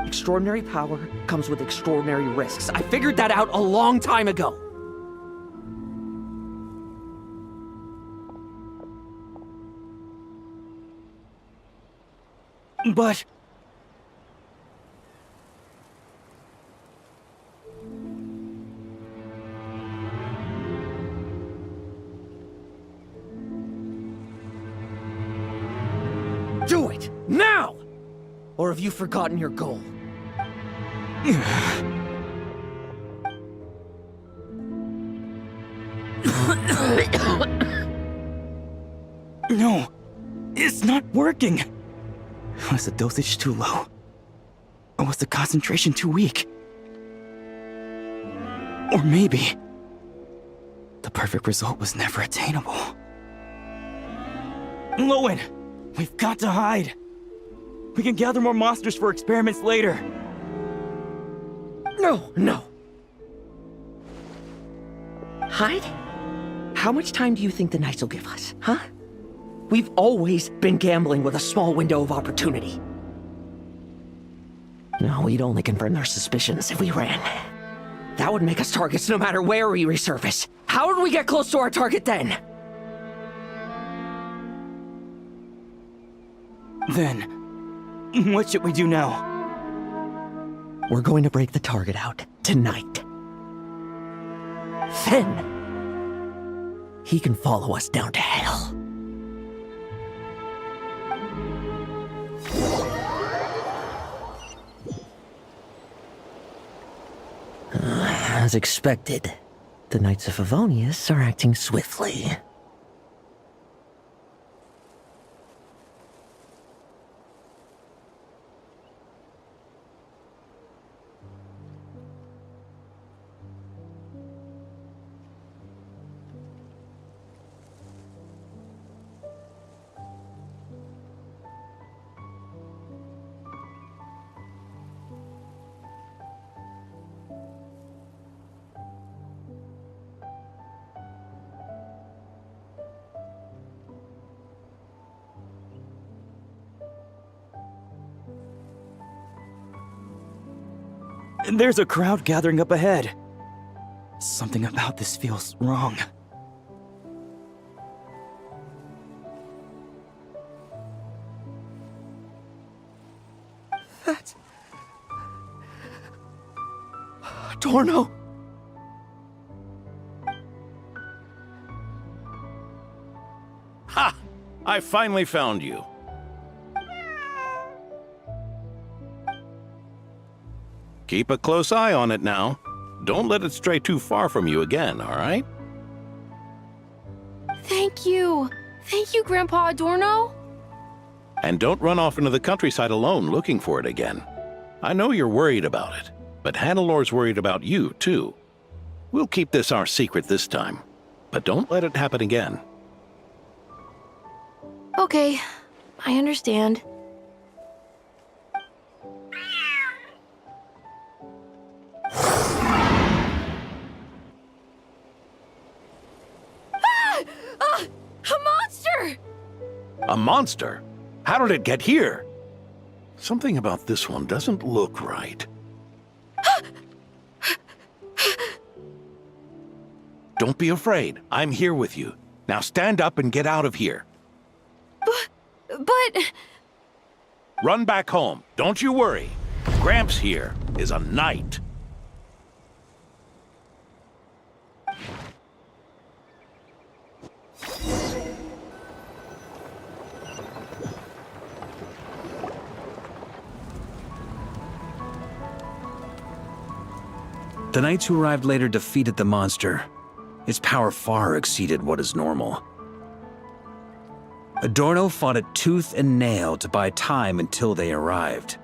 Extraordinary power comes with extraordinary risks. I figured that out a long time ago. But... Do it! Now! Or have you forgotten your goal? No, it's not working. Was the dosage too low? Or was the concentration too weak? Or maybe the perfect result was never attainable. Lowen, we've got to hide. We can gather more monsters for experiments later. No. Hide? How much time do you think the Knights will give us, huh? We've always been gambling with a small window of opportunity. No, we'd only confirm their suspicions if we ran. That would make us targets no matter where we resurface. How would we get close to our target then? Then, what should we do now? We're going to break the target out tonight. Then, he can follow us down to hell. As expected, the Knights of Favonius are acting swiftly. There's a crowd gathering up ahead. Something about this feels wrong. That's... Torno! I finally found you. Keep a close eye on it now. Don't let it stray too far from you again, all right? Thank you. Thank you, Grandpa Adorno. And don't run off into the countryside alone looking for it again. I know you're worried about it, but Hannelor's worried about you, too. We'll keep this our secret this time, but don't let it happen again. Okay, I understand. A monster! A monster? How did it get here? Something about this one doesn't look right. Don't be afraid. I'm here with you. Now stand up and get out of here. But... Run back home. Don't you worry. Gramps here is a knight. The knights who arrived later defeated the monster. Its power far exceeded what is normal. Adorno fought it tooth and nail to buy time until they arrived.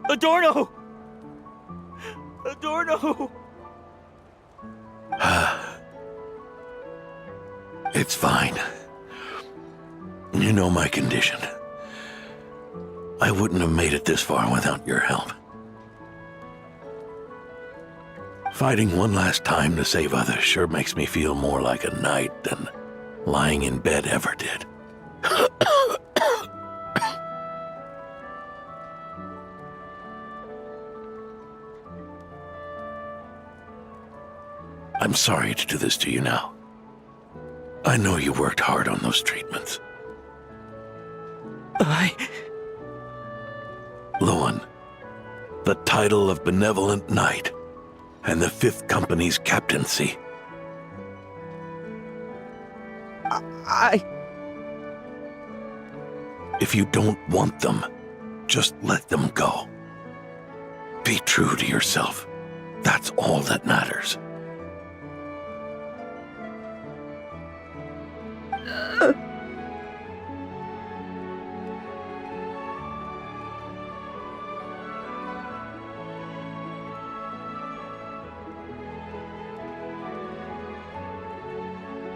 Adorno! Adorno! It's fine. You know my condition. I wouldn't have made it this far without your help. Fighting one last time to save others sure makes me feel more like a knight than lying in bed ever did. I'm sorry to do this to you now. I know you worked hard on those treatments. Lowen, the title of Benevolent Knight and the 5th Company's captaincy. If you don't want them, just let them go. Be true to yourself. That's all that matters.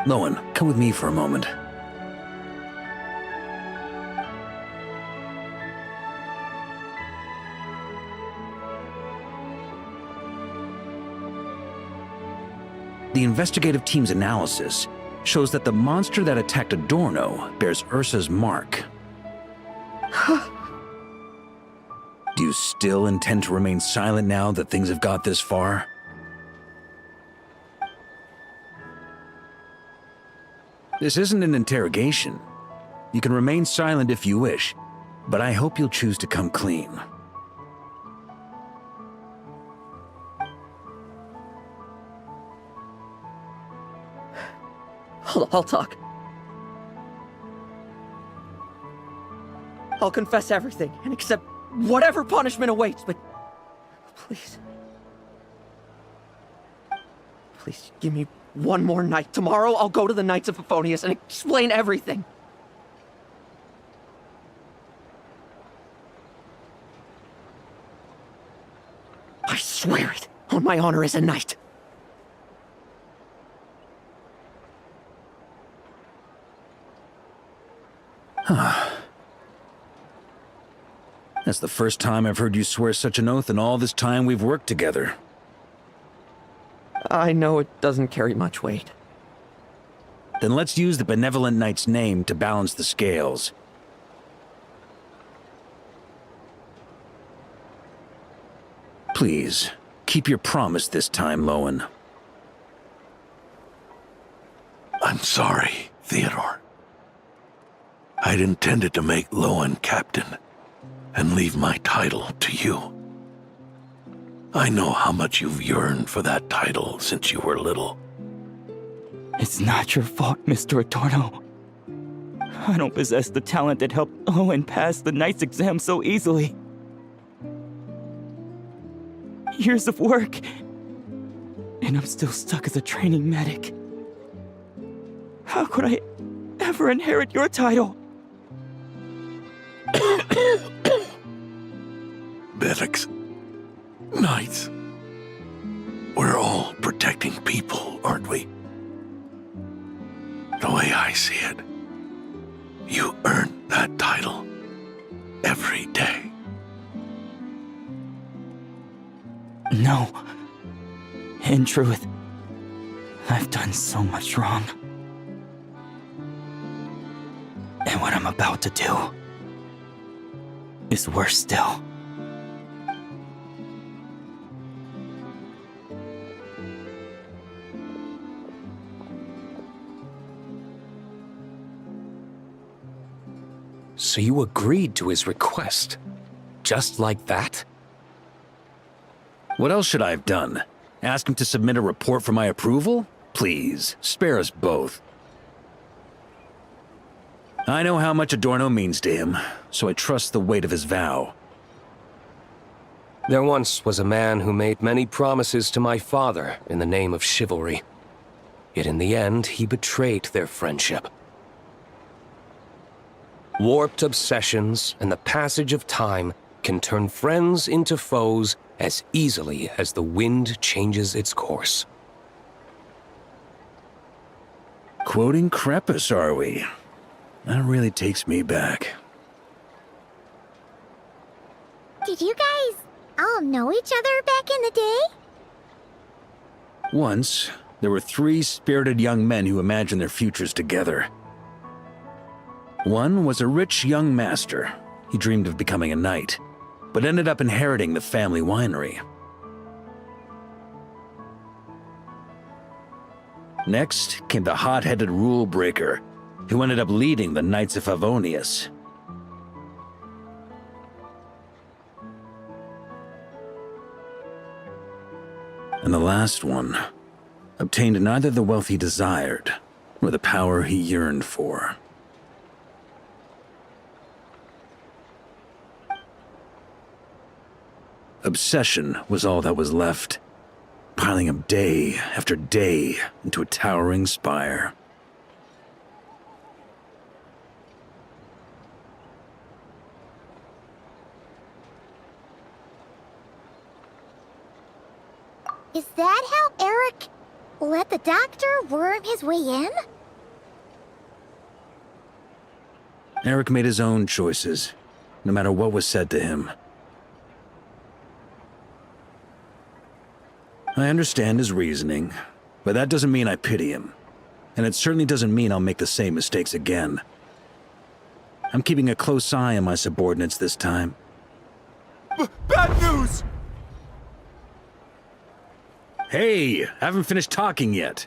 Lowen, come with me for a moment. The investigative team's analysis shows that the monster that attacked Adorno bears Ursa's mark. Do you still intend to remain silent now that things have got this far? This isn't an interrogation. You can remain silent if you wish, but I hope you'll choose to come clean. I'll talk. I'll confess everything and accept whatever punishment awaits, but please. Please give me one more night. Tomorrow I'll go to the Knights of Favonius and explain everything. I swear it on my honor as a knight. That's the first time I've heard you swear such an oath in all this time we've worked together. I know it doesn't carry much weight. Then let's use the Benevolent Knight's name to balance the scales. Please, keep your promise this time, Lowen. I'm sorry, Theodore. I'd intended to make Lowen captain and leave my title to you. I know how much you've yearned for that title since you were little. It's not your fault, Mr. Adorno. I don't possess the talent that helped Owen pass the Knight's exam so easily. Years of work, and I'm still stuck as a training medic. How could I ever inherit your title? Medics, knights, we're all protecting people, aren't we? The way I see it, you earn that title every day. No. In truth, I've done so much wrong. And what I'm about to do is worse still. So you agreed to his request? Just like that? What else should I have done? Ask him to submit a report for my approval? Please, spare us both. I know how much Adorno means to him, so I trust the weight of his vow. There once was a man who made many promises to my father in the name of chivalry. Yet in the end, he betrayed their friendship. Warped obsessions and the passage of time can turn friends into foes as easily as the wind changes its course. Quoting Crepus, are we? That really takes me back. Did you guys all know each other back in the day? Once, there were 3 spirited young men who imagined their futures together. One was a rich young master. He dreamed of becoming a knight, but ended up inheriting the family winery. Next came the hot-headed rule breaker, who ended up leading the Knights of Favonius. And the last one obtained neither the wealth he desired, nor the power he yearned for. Obsession was all that was left, piling up day after day into a towering spire. Is that how Eric let the doctor worm his way in? Eric made his own choices, no matter what was said to him. I understand his reasoning, but that doesn't mean I pity him. And it certainly doesn't mean I'll make the same mistakes again. I'm keeping a close eye on my subordinates this time. Bad news! Hey, I haven't finished talking yet.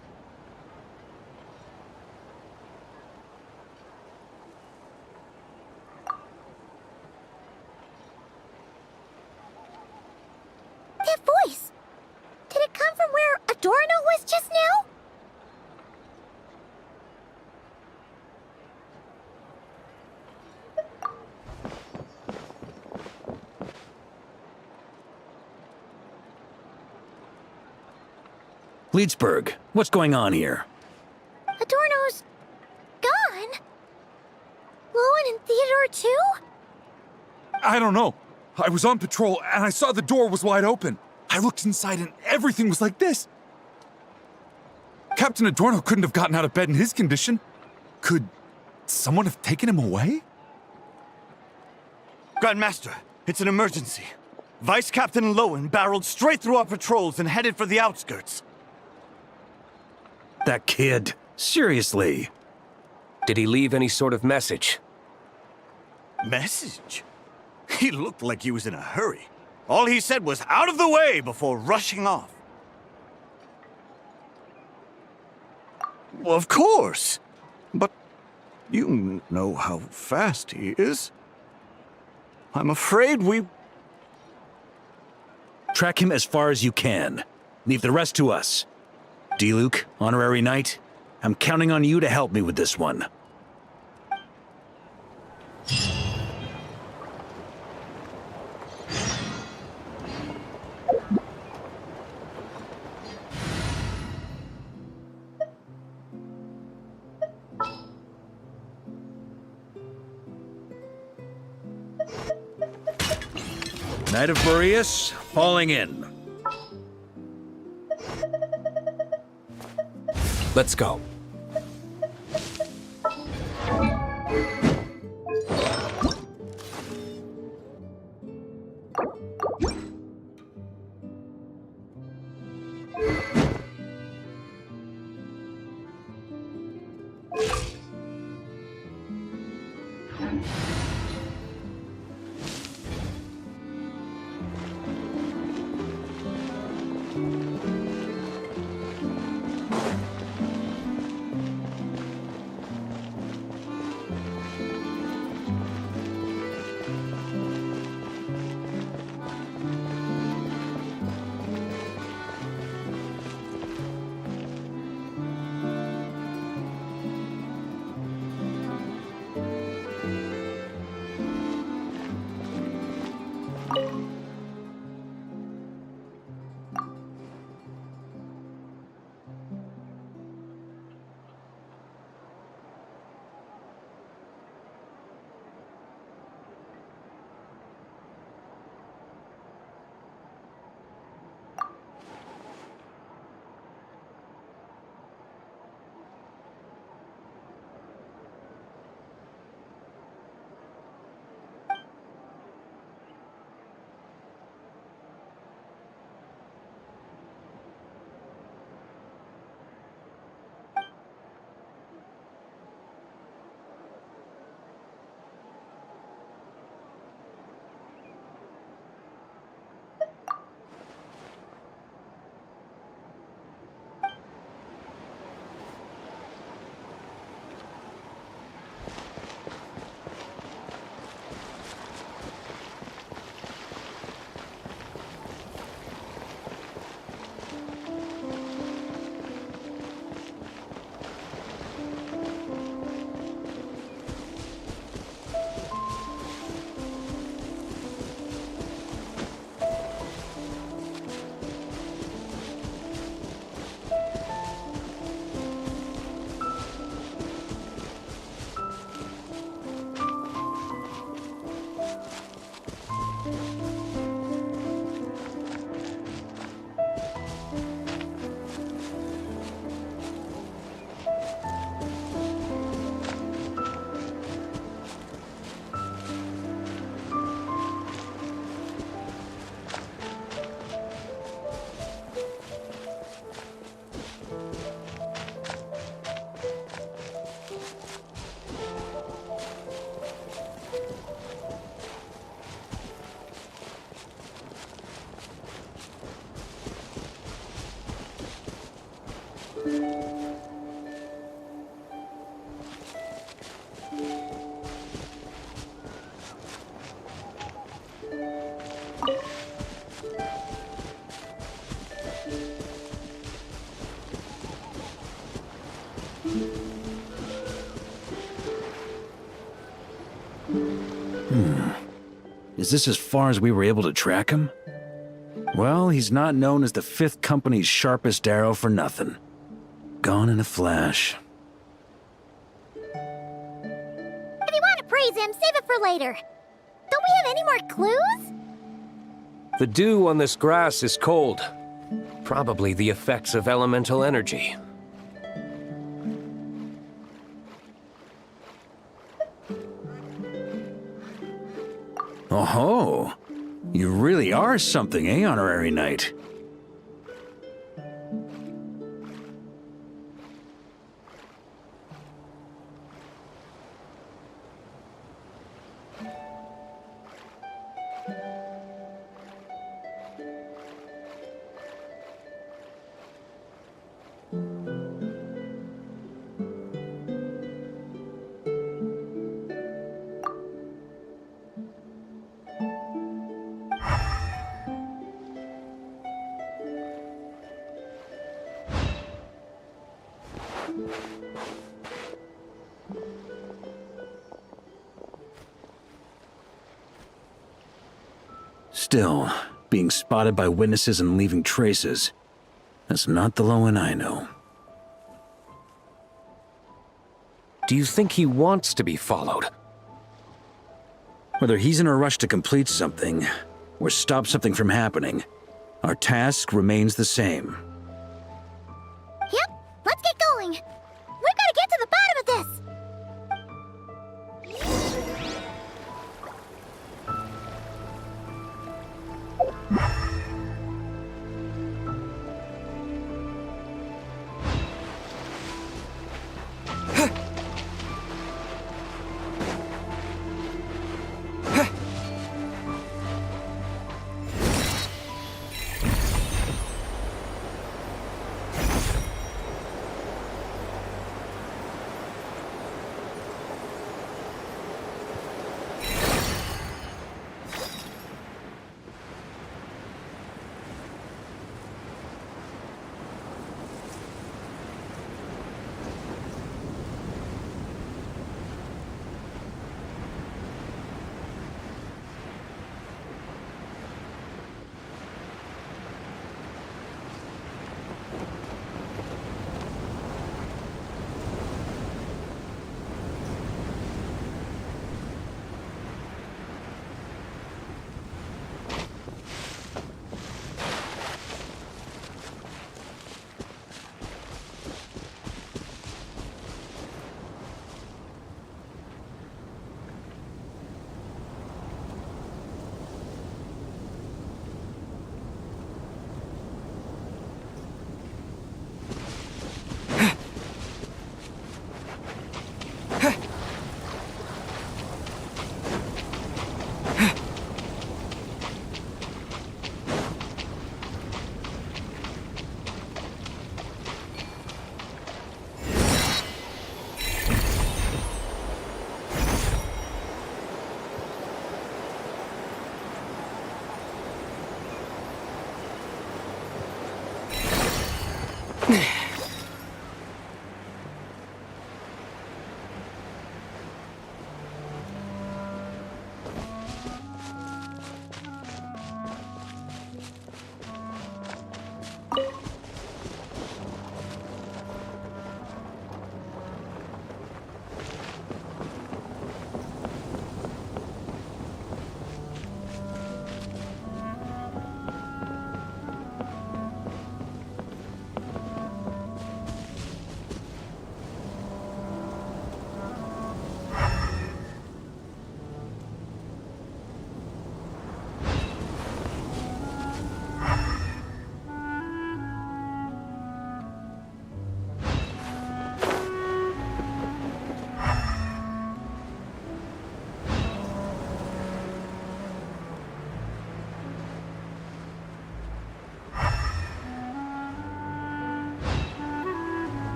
That voice! Did it come from where Adorno was just now? Leedsburg, what's going on here? Adorno's gone? Lowen and Theodore too? I don't know. I was on patrol and I saw the door was wide open. I looked inside and everything was like this. Captain Adorno couldn't have gotten out of bed in his condition. Could someone have taken him away? Grandmaster, it's an emergency. Vice Captain Lowen barreled straight through our patrols and headed for the outskirts. That kid. Seriously. Did he leave any sort of message? Message? He looked like he was in a hurry. All he said was out of the way before rushing off. Well, of course. But you know how fast he is. I'm afraid we... Track him as far as you can. Leave the rest to us. D. Luke, honorary knight, I'm counting on you to help me with this one. Knight of Boreas, falling in. Let's go. Is this as far as we were able to track him? Well, he's not known as the 5th Company's sharpest arrow for nothing. Gone in a flash. If you want to praise him, save it for later. Don't we have any more clues? The dew on this grass is cold. Probably the effects of elemental energy. Oh-ho! You really are something, eh, Honorary Knight? Still, being spotted by witnesses and leaving traces, that's not the Lowen I know. Do you think he wants to be followed? Whether he's in a rush to complete something, or stop something from happening, our task remains the same. Yep, let's get going. We've got to get to the bottom of this.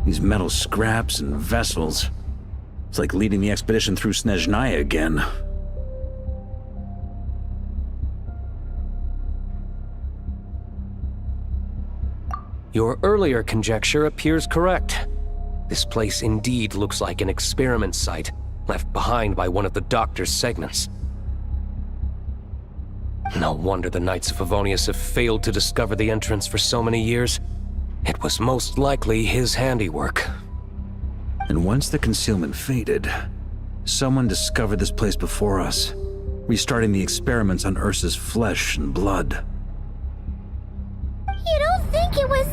These metal scraps and vessels. It's like leading the expedition through Snezhnaya again. Your earlier conjecture appears correct. This place indeed looks like an experiment site, left behind by one of the Doctor's segments. No wonder the Knights of Favonius have failed to discover the entrance for so many years. It was most likely his handiwork. And once the concealment faded, someone discovered this place before us, restarting the experiments on Ursa's flesh and blood. You don't think it was...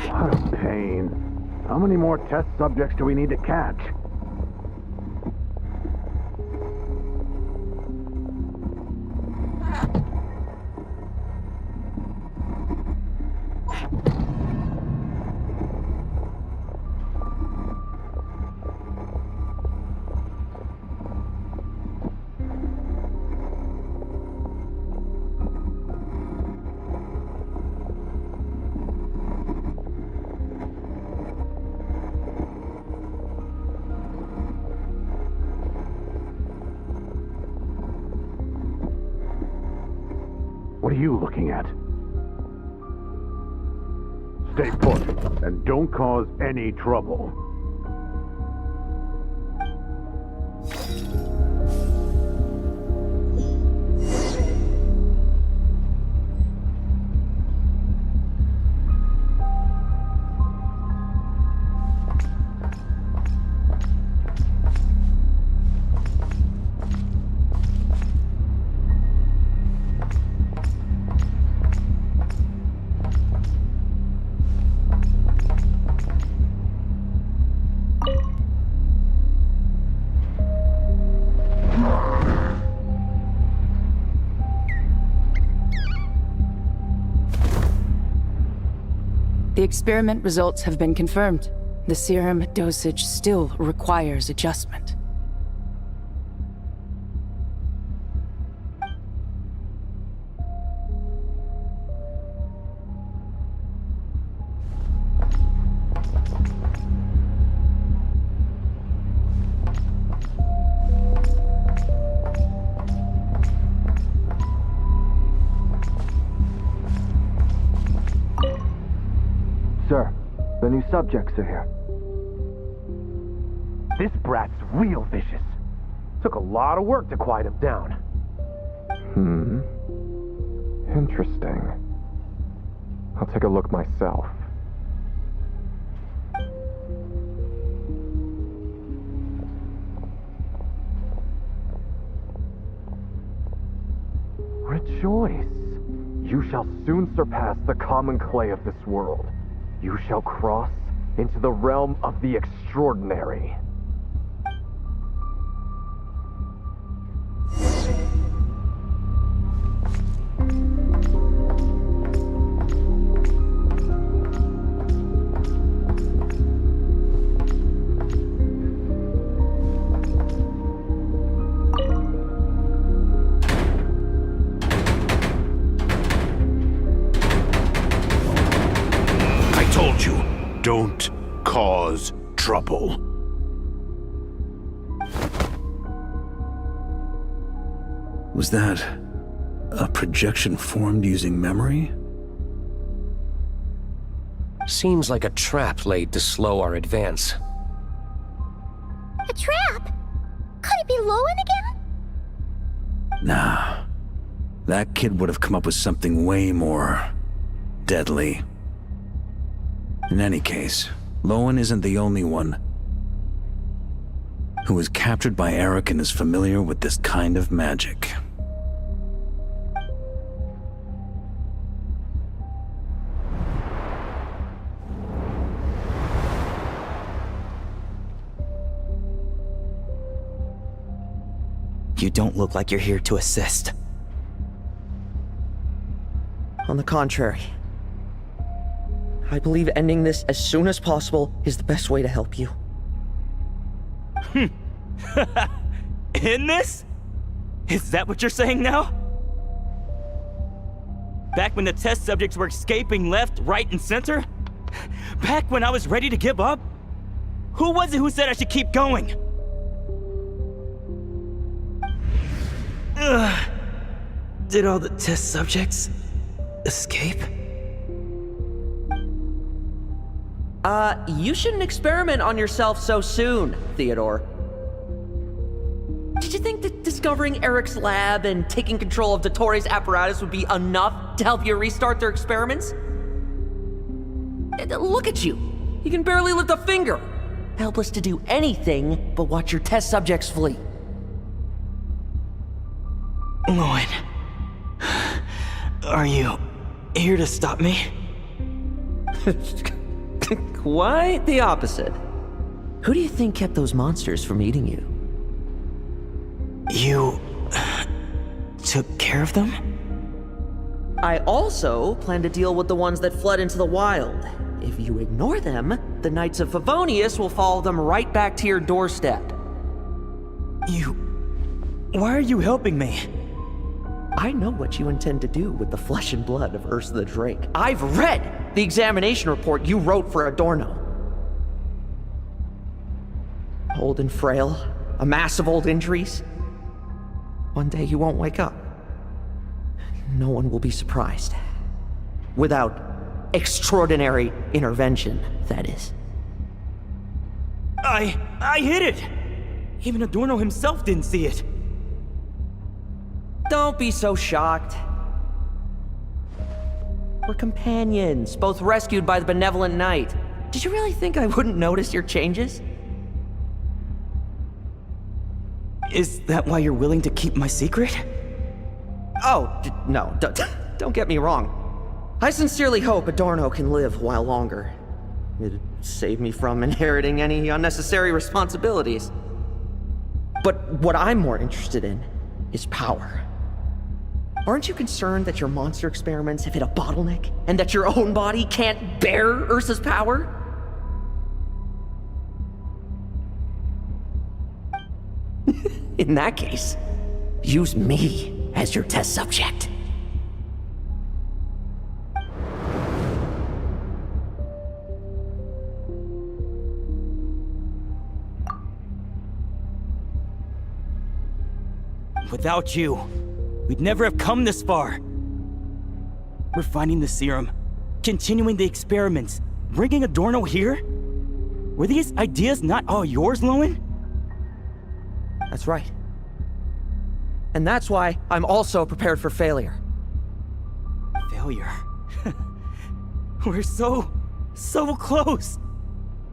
What a pain. How many more test subjects do we need to catch? What are you looking at? Stay put, and don't cause any trouble. The experiment results have been confirmed. The serum dosage still requires adjustment. Sir, the new subjects are here. This brat's real vicious. Took a lot of work to quiet him down. Interesting. I'll take a look myself. Rejoice. You shall soon surpass the common clay of this world. You shall cross into the realm of the extraordinary. Don't cause trouble. Was that a projection formed using memory? Seems like a trap laid to slow our advance. A trap? Could it be Lowen again? Nah. That kid would have come up with something way more deadly. In any case, Lowen isn't the only one who was captured by Eric and is familiar with this kind of magic. You don't look like you're here to assist. On the contrary, I believe ending this as soon as possible is the best way to help you. In this? Is that what you're saying now? Back when the test subjects were escaping left, right, and center? Back when I was ready to give up? Who was it who said I should keep going? Did all the test subjects escape? You shouldn't experiment on yourself so soon, Theodore. Did you think that discovering Eric's lab and taking control of Dottores' apparatus would be enough to help you restart their experiments? Look at you. You can barely lift a finger. Helpless to do anything but watch your test subjects flee. Lowen, are you here to stop me? Quite the opposite. Who do you think kept those monsters from eating you? You took care of them? I also plan to deal with the ones that fled into the wild. If you ignore them, the Knights of Favonius will follow them right back to your doorstep. Why are you helping me? I know what you intend to do with the flesh and blood of Ursa the Drake. I've read the examination report you wrote for Adorno. Old and frail, a mass of old injuries. One day you won't wake up. No one will be surprised. Without extraordinary intervention, that is. I hid it! Even Adorno himself didn't see it. Don't be so shocked. We're companions, both rescued by the benevolent knight. Did you really think I wouldn't notice your changes? Is that why you're willing to keep my secret? Oh, no, don't get me wrong. I sincerely hope Adorno can live a while longer. It'd save me from inheriting any unnecessary responsibilities. But what I'm more interested in is power. Aren't you concerned that your monster experiments have hit a bottleneck and that your own body can't bear Ursa's power? In that case, use me as your test subject. Without you, we'd never have come this far. We're finding the serum, continuing the experiments, bringing Adorno here? Were these ideas not all yours, Lowen? That's right. And that's why I'm also prepared for failure. Failure? We're so close.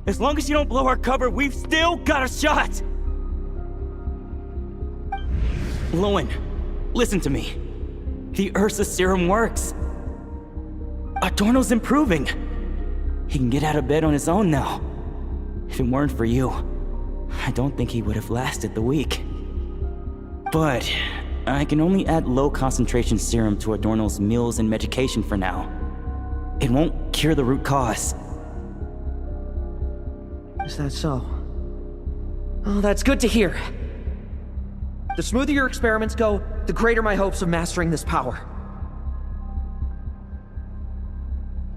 As long as you don't blow our cover, we've still got a shot! Lowen, listen to me. The Ursa serum works. Adorno's improving. He can get out of bed on his own now. If it weren't for you, I don't think he would have lasted the week. But I can only add low concentration serum to Adorno's meals and medication for now. It won't cure the root cause. Is that so? Oh, that's good to hear. The smoother your experiments go, the greater my hopes of mastering this power.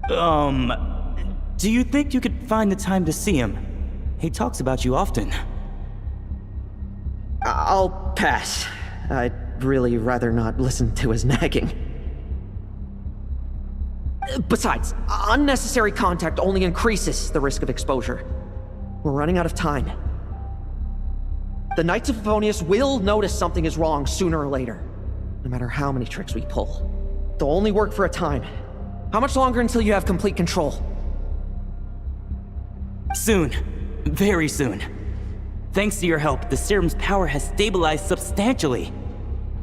Do you think you could find the time to see him? He talks about you often. I'll pass. I'd really rather not listen to his nagging. Besides, unnecessary contact only increases the risk of exposure. We're running out of time. The Knights of Favonius will notice something is wrong sooner or later, no matter how many tricks we pull. They'll only work for a time. How much longer until you have complete control? Soon. Very soon. Thanks to your help, the serum's power has stabilized substantially.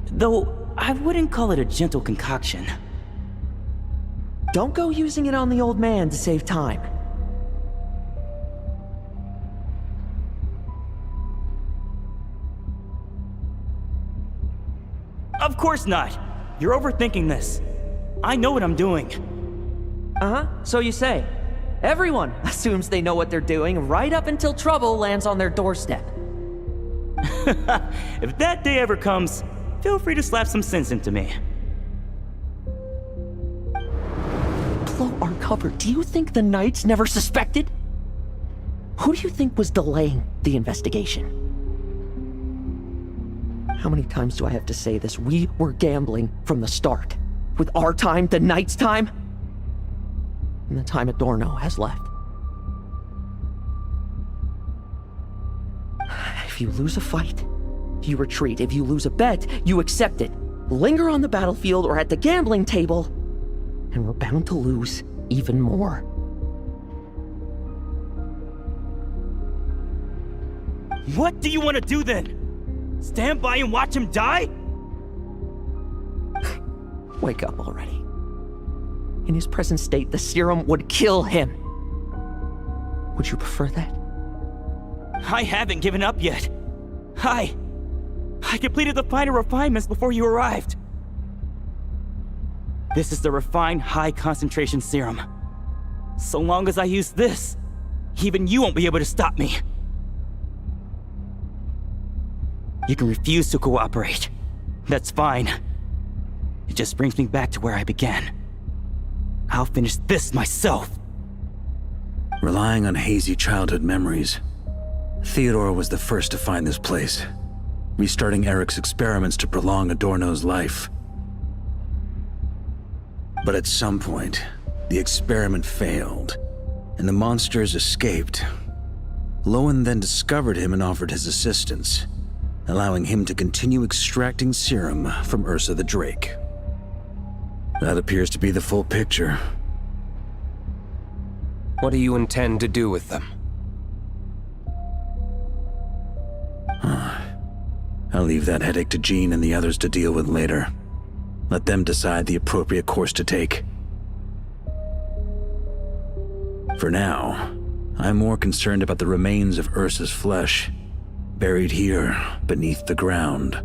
Though, I wouldn't call it a gentle concoction. Don't go using it on the old man to save time. Of course not! You're overthinking this. I know what I'm doing. Uh-huh, so you say. Everyone assumes they know what they're doing right up until trouble lands on their doorstep. If that day ever comes, feel free to slap some sense into me. Blow our cover. Do you think the Knights never suspected? Who do you think was delaying the investigation? How many times do I have to say this? We were gambling from the start. With our time, the Knights' time, and the time Adorno has left. If you lose a fight, If you retreat, if you lose a bet, you accept it. Linger on the battlefield or at the gambling table, and we're bound to lose even more. What do you want to do then? Stand by and watch him die? Wake up already. In his present state, the serum would kill him. Would you prefer that? I haven't given up yet. I completed the final refinements before you arrived. This is the refined high concentration serum. So long as I use this, even you won't be able to stop me. You can refuse to cooperate. That's fine. It just brings me back to where I began. I'll finish this myself. Relying on hazy childhood memories, Theodore was the first to find this place, restarting Eric's experiments to prolong Adorno's life. But at some point, the experiment failed, and the monsters escaped. Lowen then discovered him and offered his assistance, allowing him to continue extracting serum from Ursa the Drake. That appears to be the full picture. What do you intend to do with them? I'll leave that headache to Jean and the others to deal with later. Let them decide the appropriate course to take. For now, I'm more concerned about the remains of Ursa's flesh, buried here beneath the ground.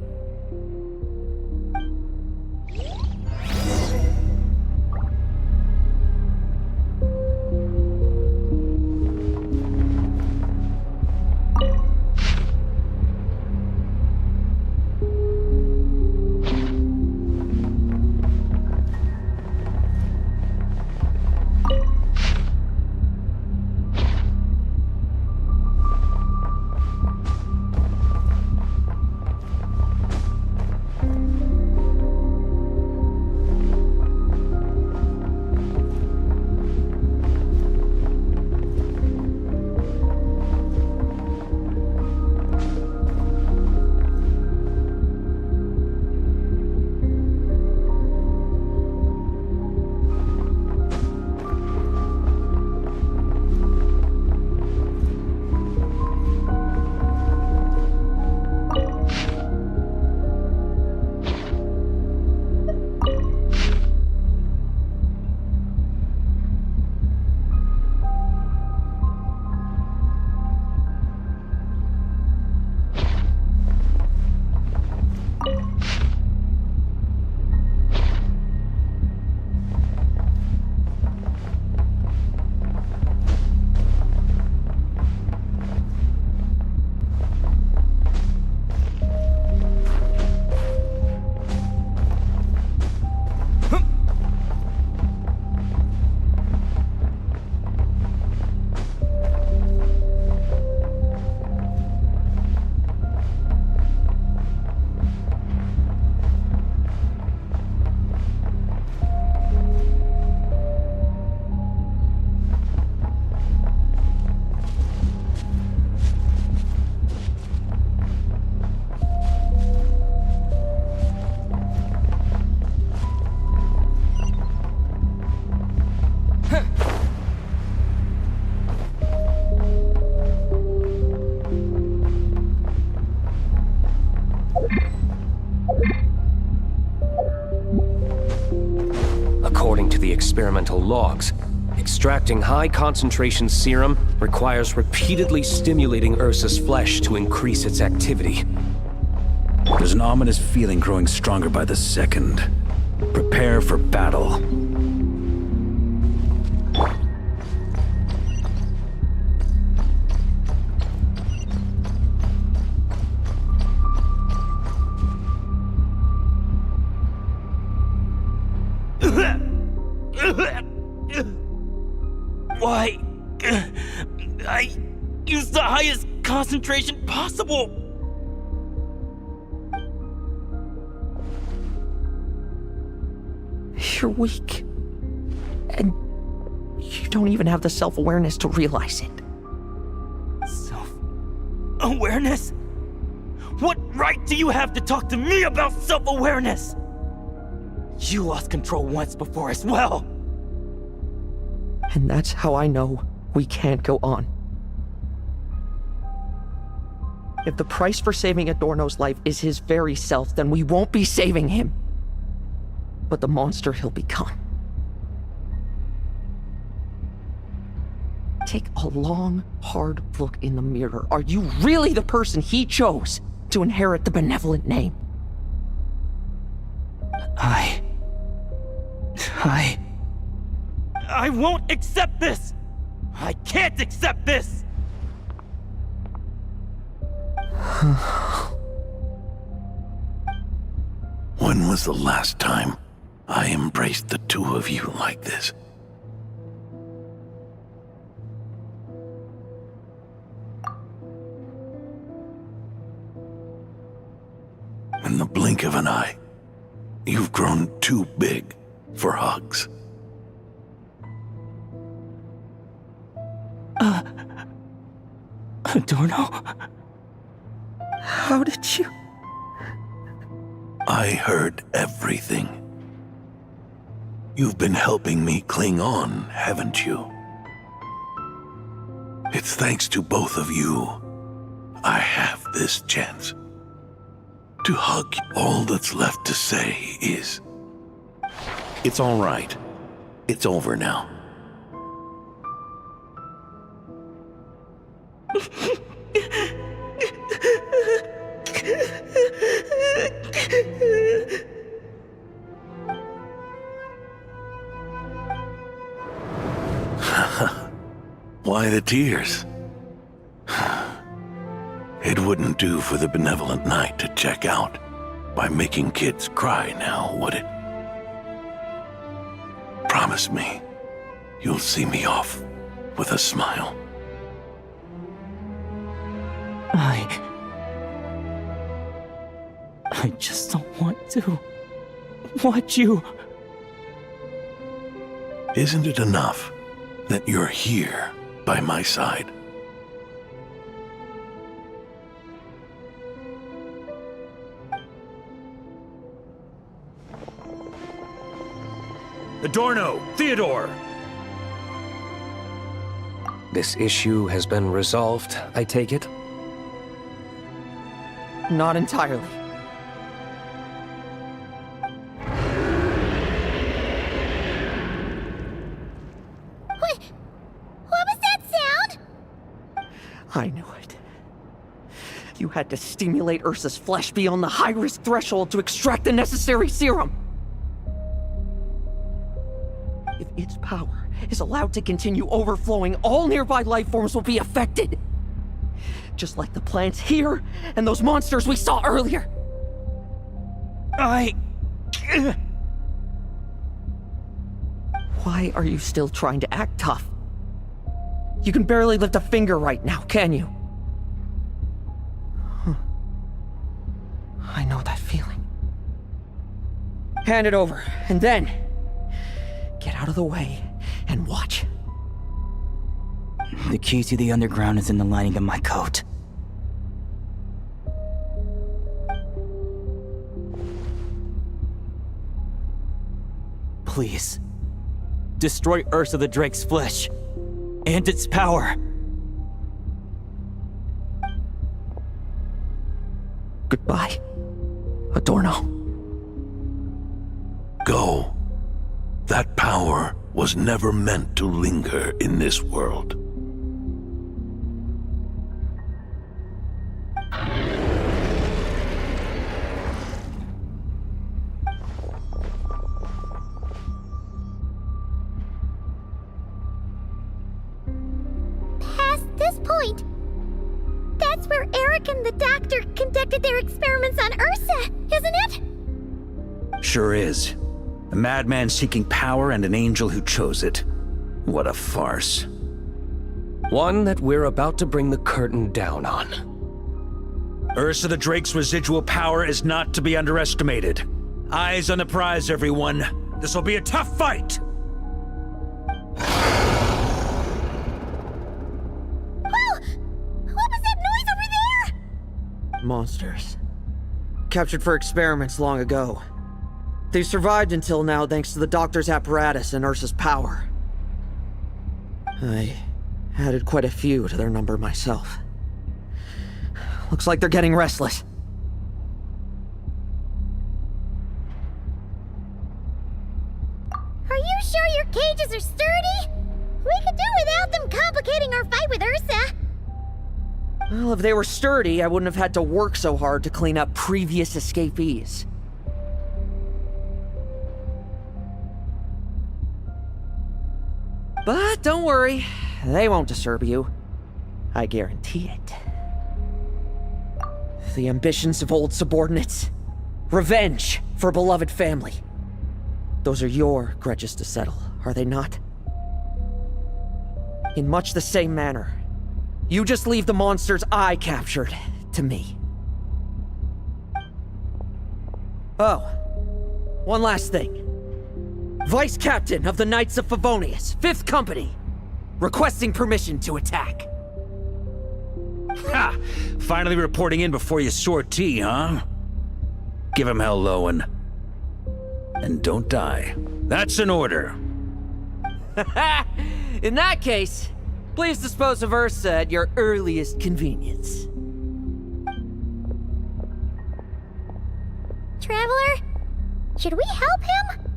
According to the experimental logs, extracting high-concentration serum requires repeatedly stimulating Ursa's flesh to increase its activity. There's an ominous feeling growing stronger by the second. Prepare for battle. Why? I used the highest concentration possible. You're weak. And you don't even have the self-awareness to realize it. Self-awareness? What right do you have to talk to me about self-awareness? You lost control once before as well. And that's how I know we can't go on. If the price for saving Adorno's life is his very self, then we won't be saving him, but the monster he'll become. Take a long, hard look in the mirror. Are you really the person he chose to inherit the benevolent name? I won't accept this! I can't accept this! When was the last time I embraced the two of you like this? In the blink of an eye, you've grown too big for hugs. Adorno? How did you? I heard everything. You've been helping me cling on, haven't you? It's thanks to both of you I have this chance. To hug, all that's left to say is... It's all right. It's over now. Why the tears? It wouldn't do for the benevolent knight to check out by making kids cry now, would it? Promise me you'll see me off with a smile. I just don't want to watch you. Isn't it enough that you're here by my side? Adorno! Theodore! This issue has been resolved, I take it? Not entirely. What was that sound? I knew it. You had to stimulate Ursa's flesh beyond the high-risk threshold to extract the necessary serum. If its power is allowed to continue overflowing, all nearby life forms will be affected. Just like the plants here and those monsters we saw earlier. Why are you still trying to act tough? You can barely lift a finger right now, can you? I know that feeling. Hand it over, and then get out of the way and watch. The key to the underground is in the lining of my coat. Please, destroy Ursa the Drake's flesh and its power. Goodbye, Adorno. Go. That power was never meant to linger in this world. Past this point, that's where Eric and the doctor conducted their experiments on Ursa, isn't it? Sure is. A madman seeking power and an angel who chose it. What a farce. One that we're about to bring the curtain down on. Ursa the Drake's residual power is not to be underestimated. Eyes on the prize, everyone. This will be a tough fight! Oh! What was that noise over there? Monsters. captured for experiments long ago. They've survived until now thanks to the doctor's apparatus and Ursa's power. I added quite a few to their number myself. Looks like they're getting restless. Are you sure your cages are sturdy? We could do without them complicating our fight with Ursa. Well, if they were sturdy, I wouldn't have had to work so hard to clean up previous escapees. But don't worry, they won't disturb you. I guarantee it. The ambitions of old subordinates. Revenge for beloved family. Those are your grudges to settle, are they not? In much the same manner, you just leave the monsters I captured to me. Oh, one last thing. Vice Captain of the Knights of Favonius, 5th Company, requesting permission to attack. Ha! Finally reporting in before you sortie, huh? Give him hell, Lowen. And don't die. That's an order. In that case, please dispose of Ursa at your earliest convenience. Traveler, should we help him?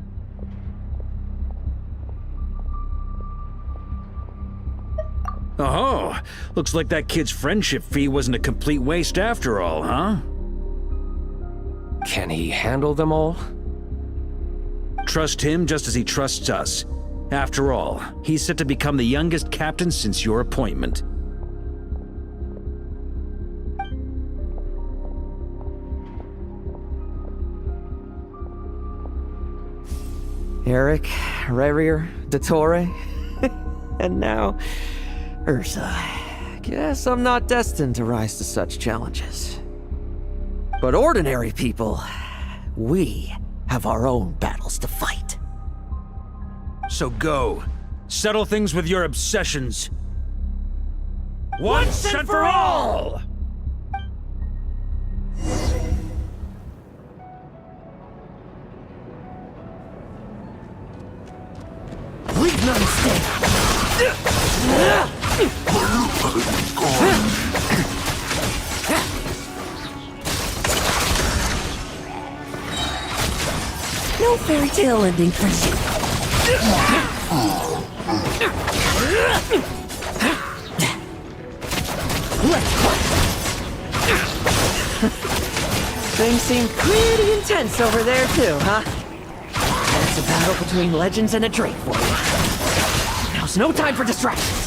Oh, looks like that kid's friendship fee wasn't a complete waste after all, huh? Can he handle them all? Trust him just as he trusts us. After all, he's set to become the youngest captain since your appointment. Eric, Rarier, Dottore, and now Ursa. Guess I'm not destined to rise to such challenges. But ordinary people, we have our own battles to fight. So go. Settle things with your obsessions. Once and for all! Leave none stay. No fairy tale ending for you. Things seem pretty intense over there too, huh? It's a battle between legends and a drake for you. Now's no time for distractions.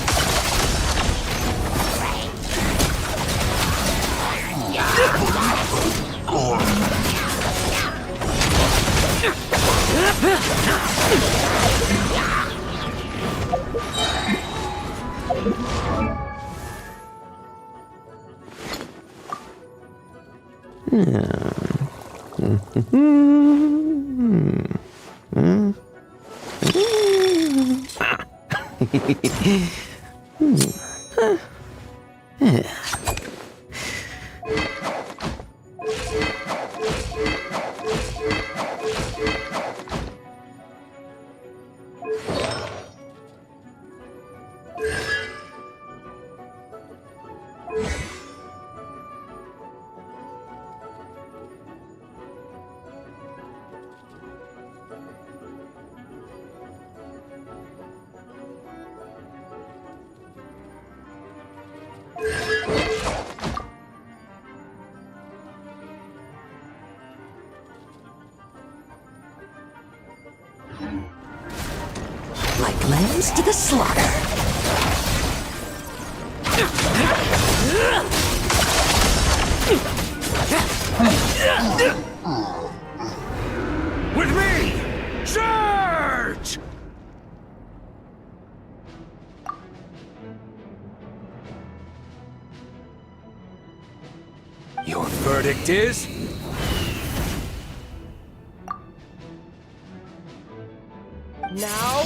Like lambs to the slaughter. With me! Charge! Your verdict is? Now,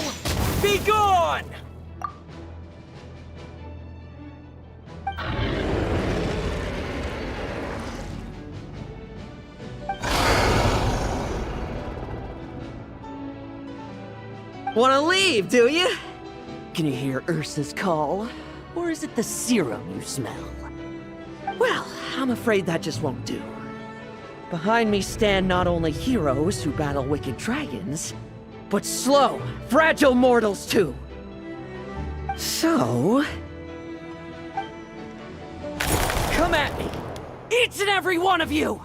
be gone! Wanna leave, do you? Can you hear Ursa's call? Or is it the serum you smell? Well, I'm afraid that just won't do. Behind me stand not only heroes who battle wicked dragons, but slow, fragile mortals too. So... come at me! Each and every one of you!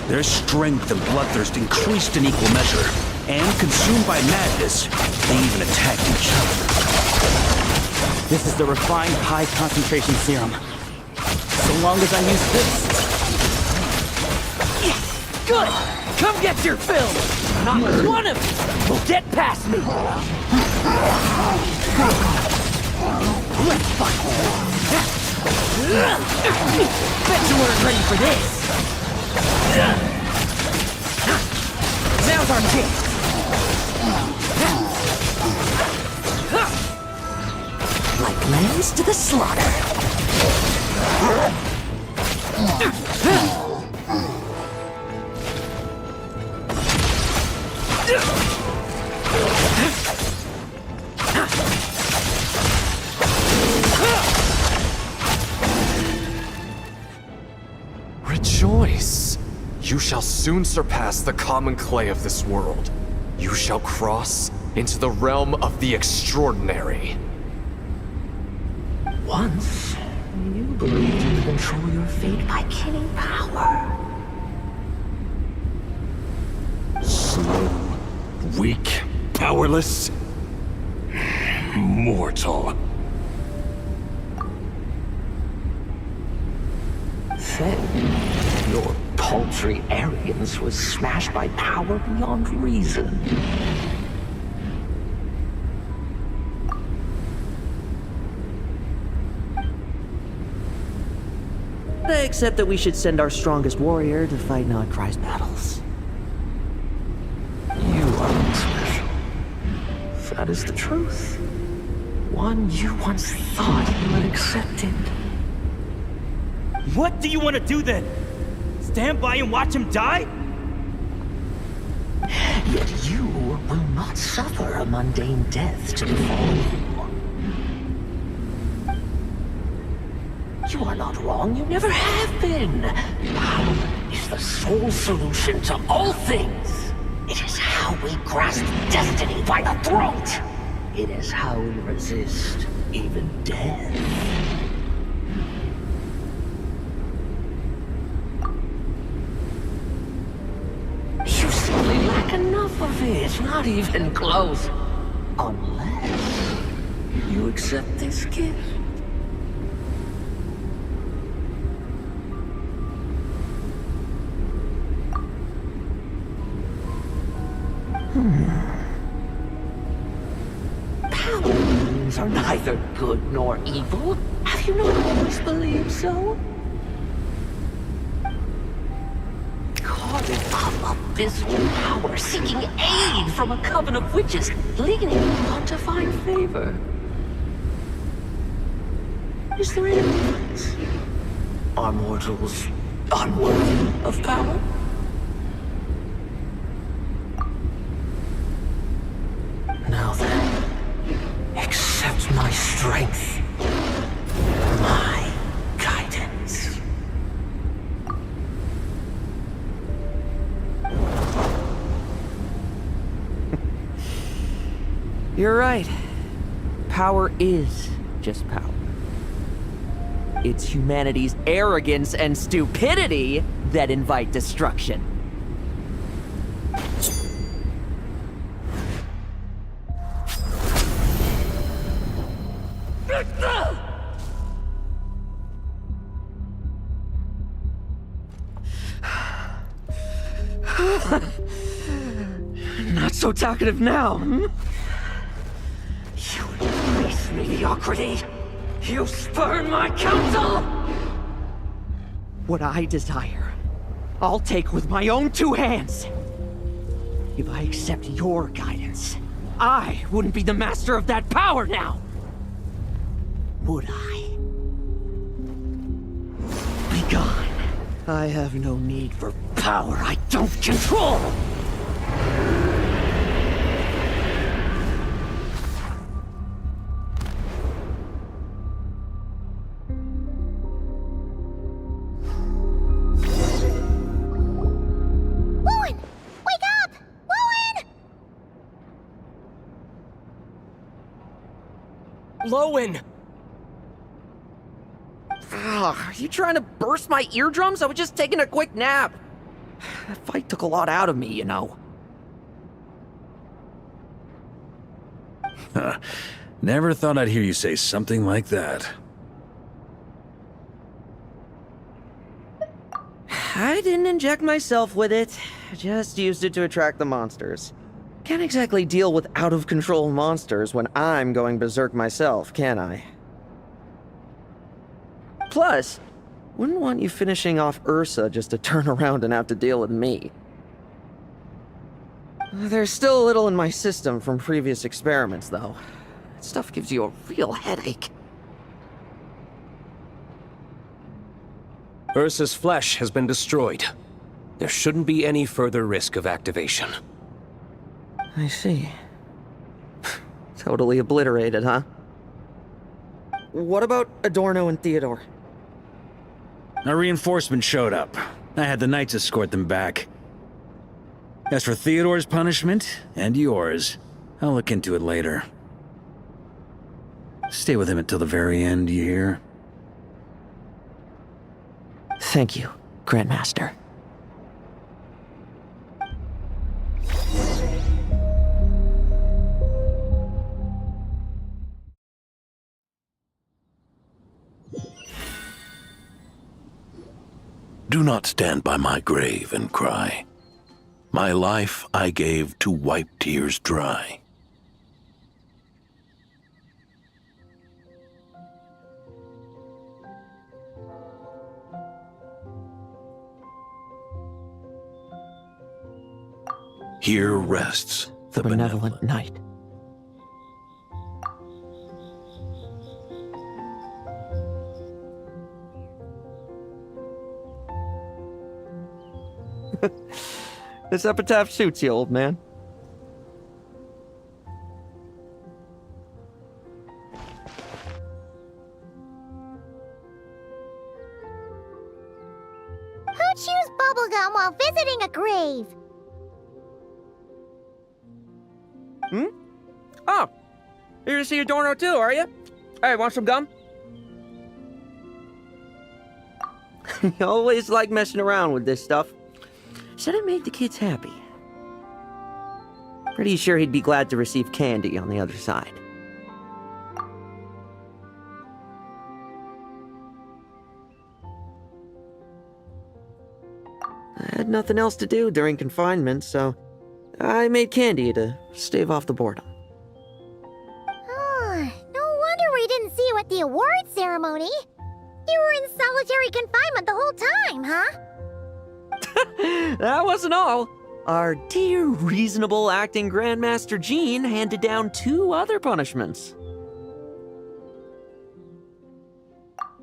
Their strength and bloodthirst increased in equal measure, and consumed by madness, they even attacked each other. This is the refined high-concentration serum. So long as I use this. Good! Come get your fill! Not one of you will get past me! Let's fight! Bet you weren't ready for this! Now's our chance! Like lambs to the slaughter! Rejoice! You shall soon surpass the common clay of this world. You shall cross into the realm of the extraordinary. Once, you believed you could control your fate by killing power. Slow, weak, powerless, mortal. Then, your paltry arrogance was smashed by power beyond reason. Except that we should send our strongest warrior to fight nod-krai's battles. You are not special. That is the truth. One you once thought you had accepted. What do you want to do then? Stand by and watch him die? Yet you will not suffer a mundane death to befall you. You are not wrong, you never have been. Power is the sole solution to all things. It is how we grasp destiny by the throat. It is how we resist even death. You simply lack enough of it, not even close. Unless you accept this gift. Powers are neither good nor evil. Have you not always believed so? Carving up abysmal power, seeking aid from a coven of witches, leaning on to find favor. Is there any difference? Are mortals unworthy of power? Now then, accept my strength, my guidance. You're right. Power is just power. It's humanity's arrogance and stupidity that invite destruction. Not so talkative now, hmm? You embrace mediocrity. You spurn my counsel. What I desire, I'll take with my own two hands. If I accept your guidance, I wouldn't be the master of that power now! Would I? Be gone. I have no need for power I don't control! Lowen! Wake up! Lowen! Lowen! Are you trying to burst my eardrums? I was just taking a quick nap. That fight took a lot out of me, you know. Never thought I'd hear you say something like that. I didn't inject myself with it. I just used it to attract the monsters. Can't exactly deal with out-of-control monsters when I'm going berserk myself, can I? Plus, wouldn't want you finishing off Ursa just to turn around and have to deal with me. There's still a little in my system from previous experiments, though. That stuff gives you a real headache. Ursa's flesh has been destroyed. There shouldn't be any further risk of activation. I see. Totally obliterated, huh? What about Adorno and Theodore? A reinforcement showed up. I had the knights escort them back. As for Theodore's punishment, and yours, I'll look into it later. Stay with him until the very end, you hear? Thank you, Grandmaster. Do not stand by my grave and cry. My life I gave to wipe tears dry. Here rests the benevolent knight. This epitaph suits you, old man. Who chews bubblegum while visiting a grave? Hmm? Oh, here to see Adorno too, are you? Hey, want some gum? You always like messing around with this stuff. Said it made the kids happy. Pretty sure he'd be glad to receive candy on the other side. I had nothing else to do during confinement, so I made candy to stave off the boredom. Oh, no wonder we didn't see you at the award ceremony. You were in solitary confinement the whole time, huh? That wasn't all. Our dear, reasonable acting Grandmaster Jean handed down 2 other punishments.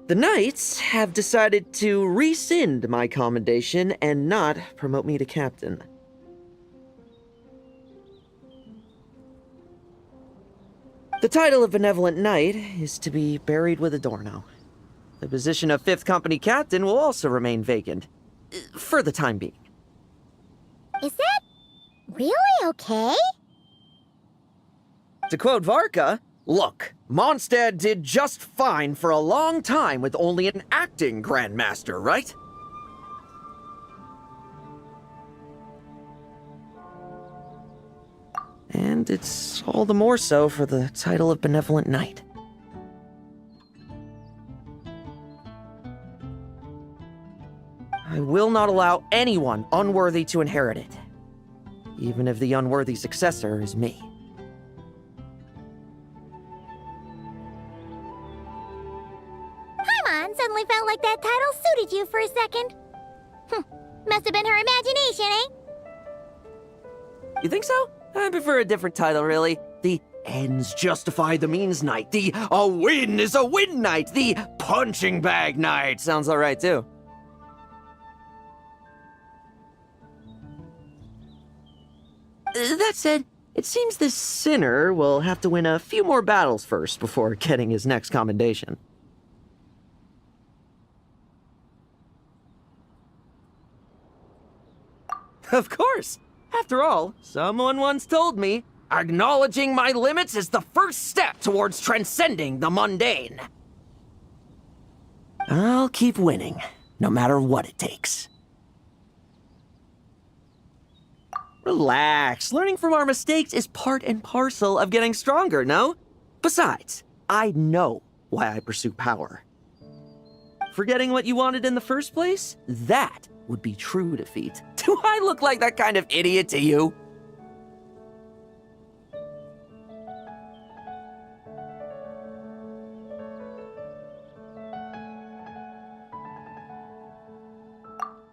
The Knights have decided to rescind my commendation and not promote me to captain. The title of Benevolent Knight is to be buried with Adorno. The position of 5th Company Captain will also remain vacant, for the time being. Is that really okay? To quote Varka, look, Mondstadt did just fine for a long time with only an acting Grandmaster, right? And it's all the more so for the title of Benevolent Knight. I will not allow anyone unworthy to inherit it, even if the unworthy successor is me. Paimon suddenly felt like that title suited you for a second. Must have been her imagination, eh? You think so? I prefer a different title, really. The ends justify the means night. The a win is a win night. The punching bag night. Sounds alright, too. That said, it seems this sinner will have to win a few more battles first before getting his next commendation. Of course! After all, someone once told me, acknowledging my limits is the first step towards transcending the mundane. I'll keep winning, no matter what it takes. Relax. Learning from our mistakes is part and parcel of getting stronger, no? Besides, I know why I pursue power. Forgetting what you wanted in the first place? That would be true defeat. Do I look like that kind of idiot to you?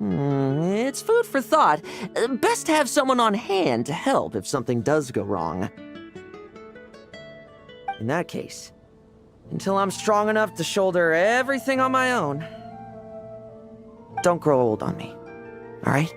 It's food for thought. Best to have someone on hand to help if something does go wrong. In that case, until I'm strong enough to shoulder everything on my own, don't grow old on me, all right?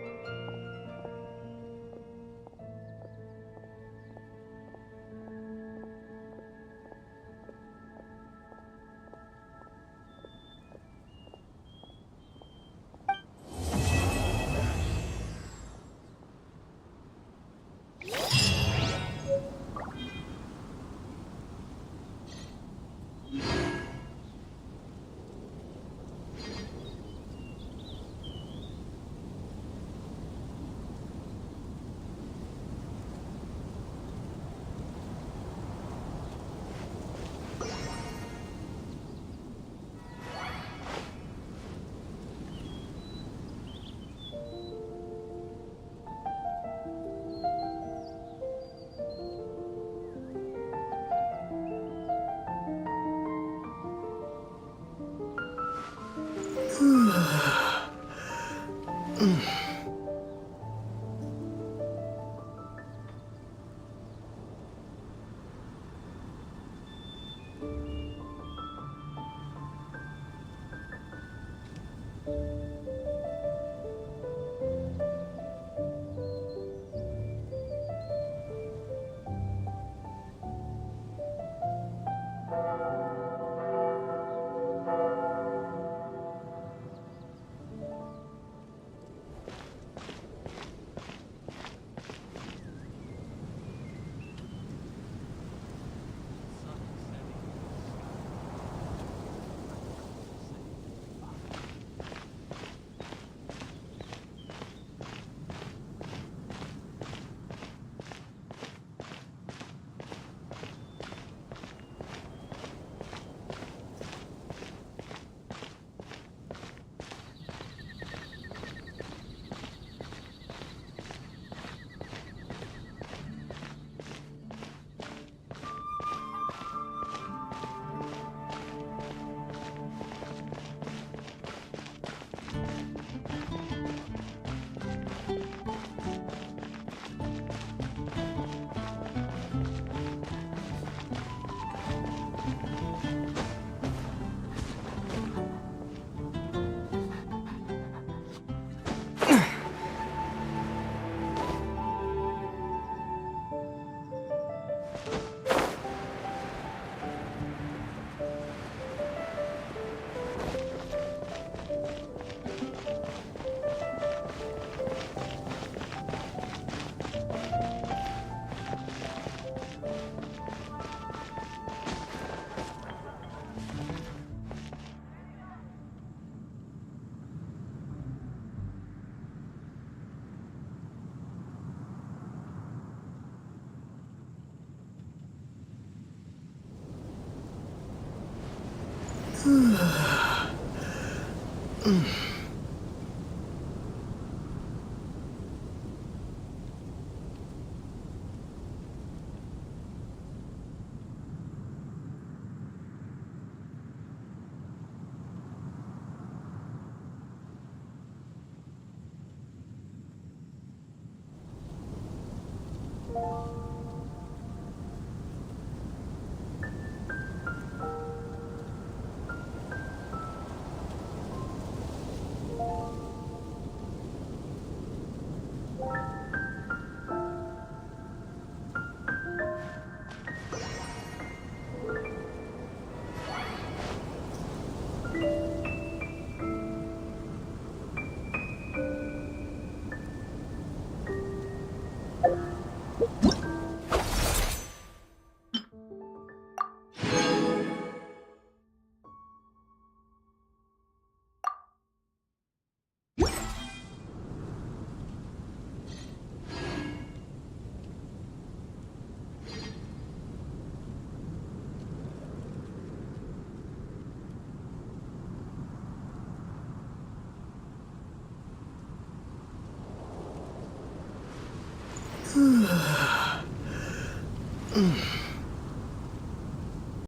Mm.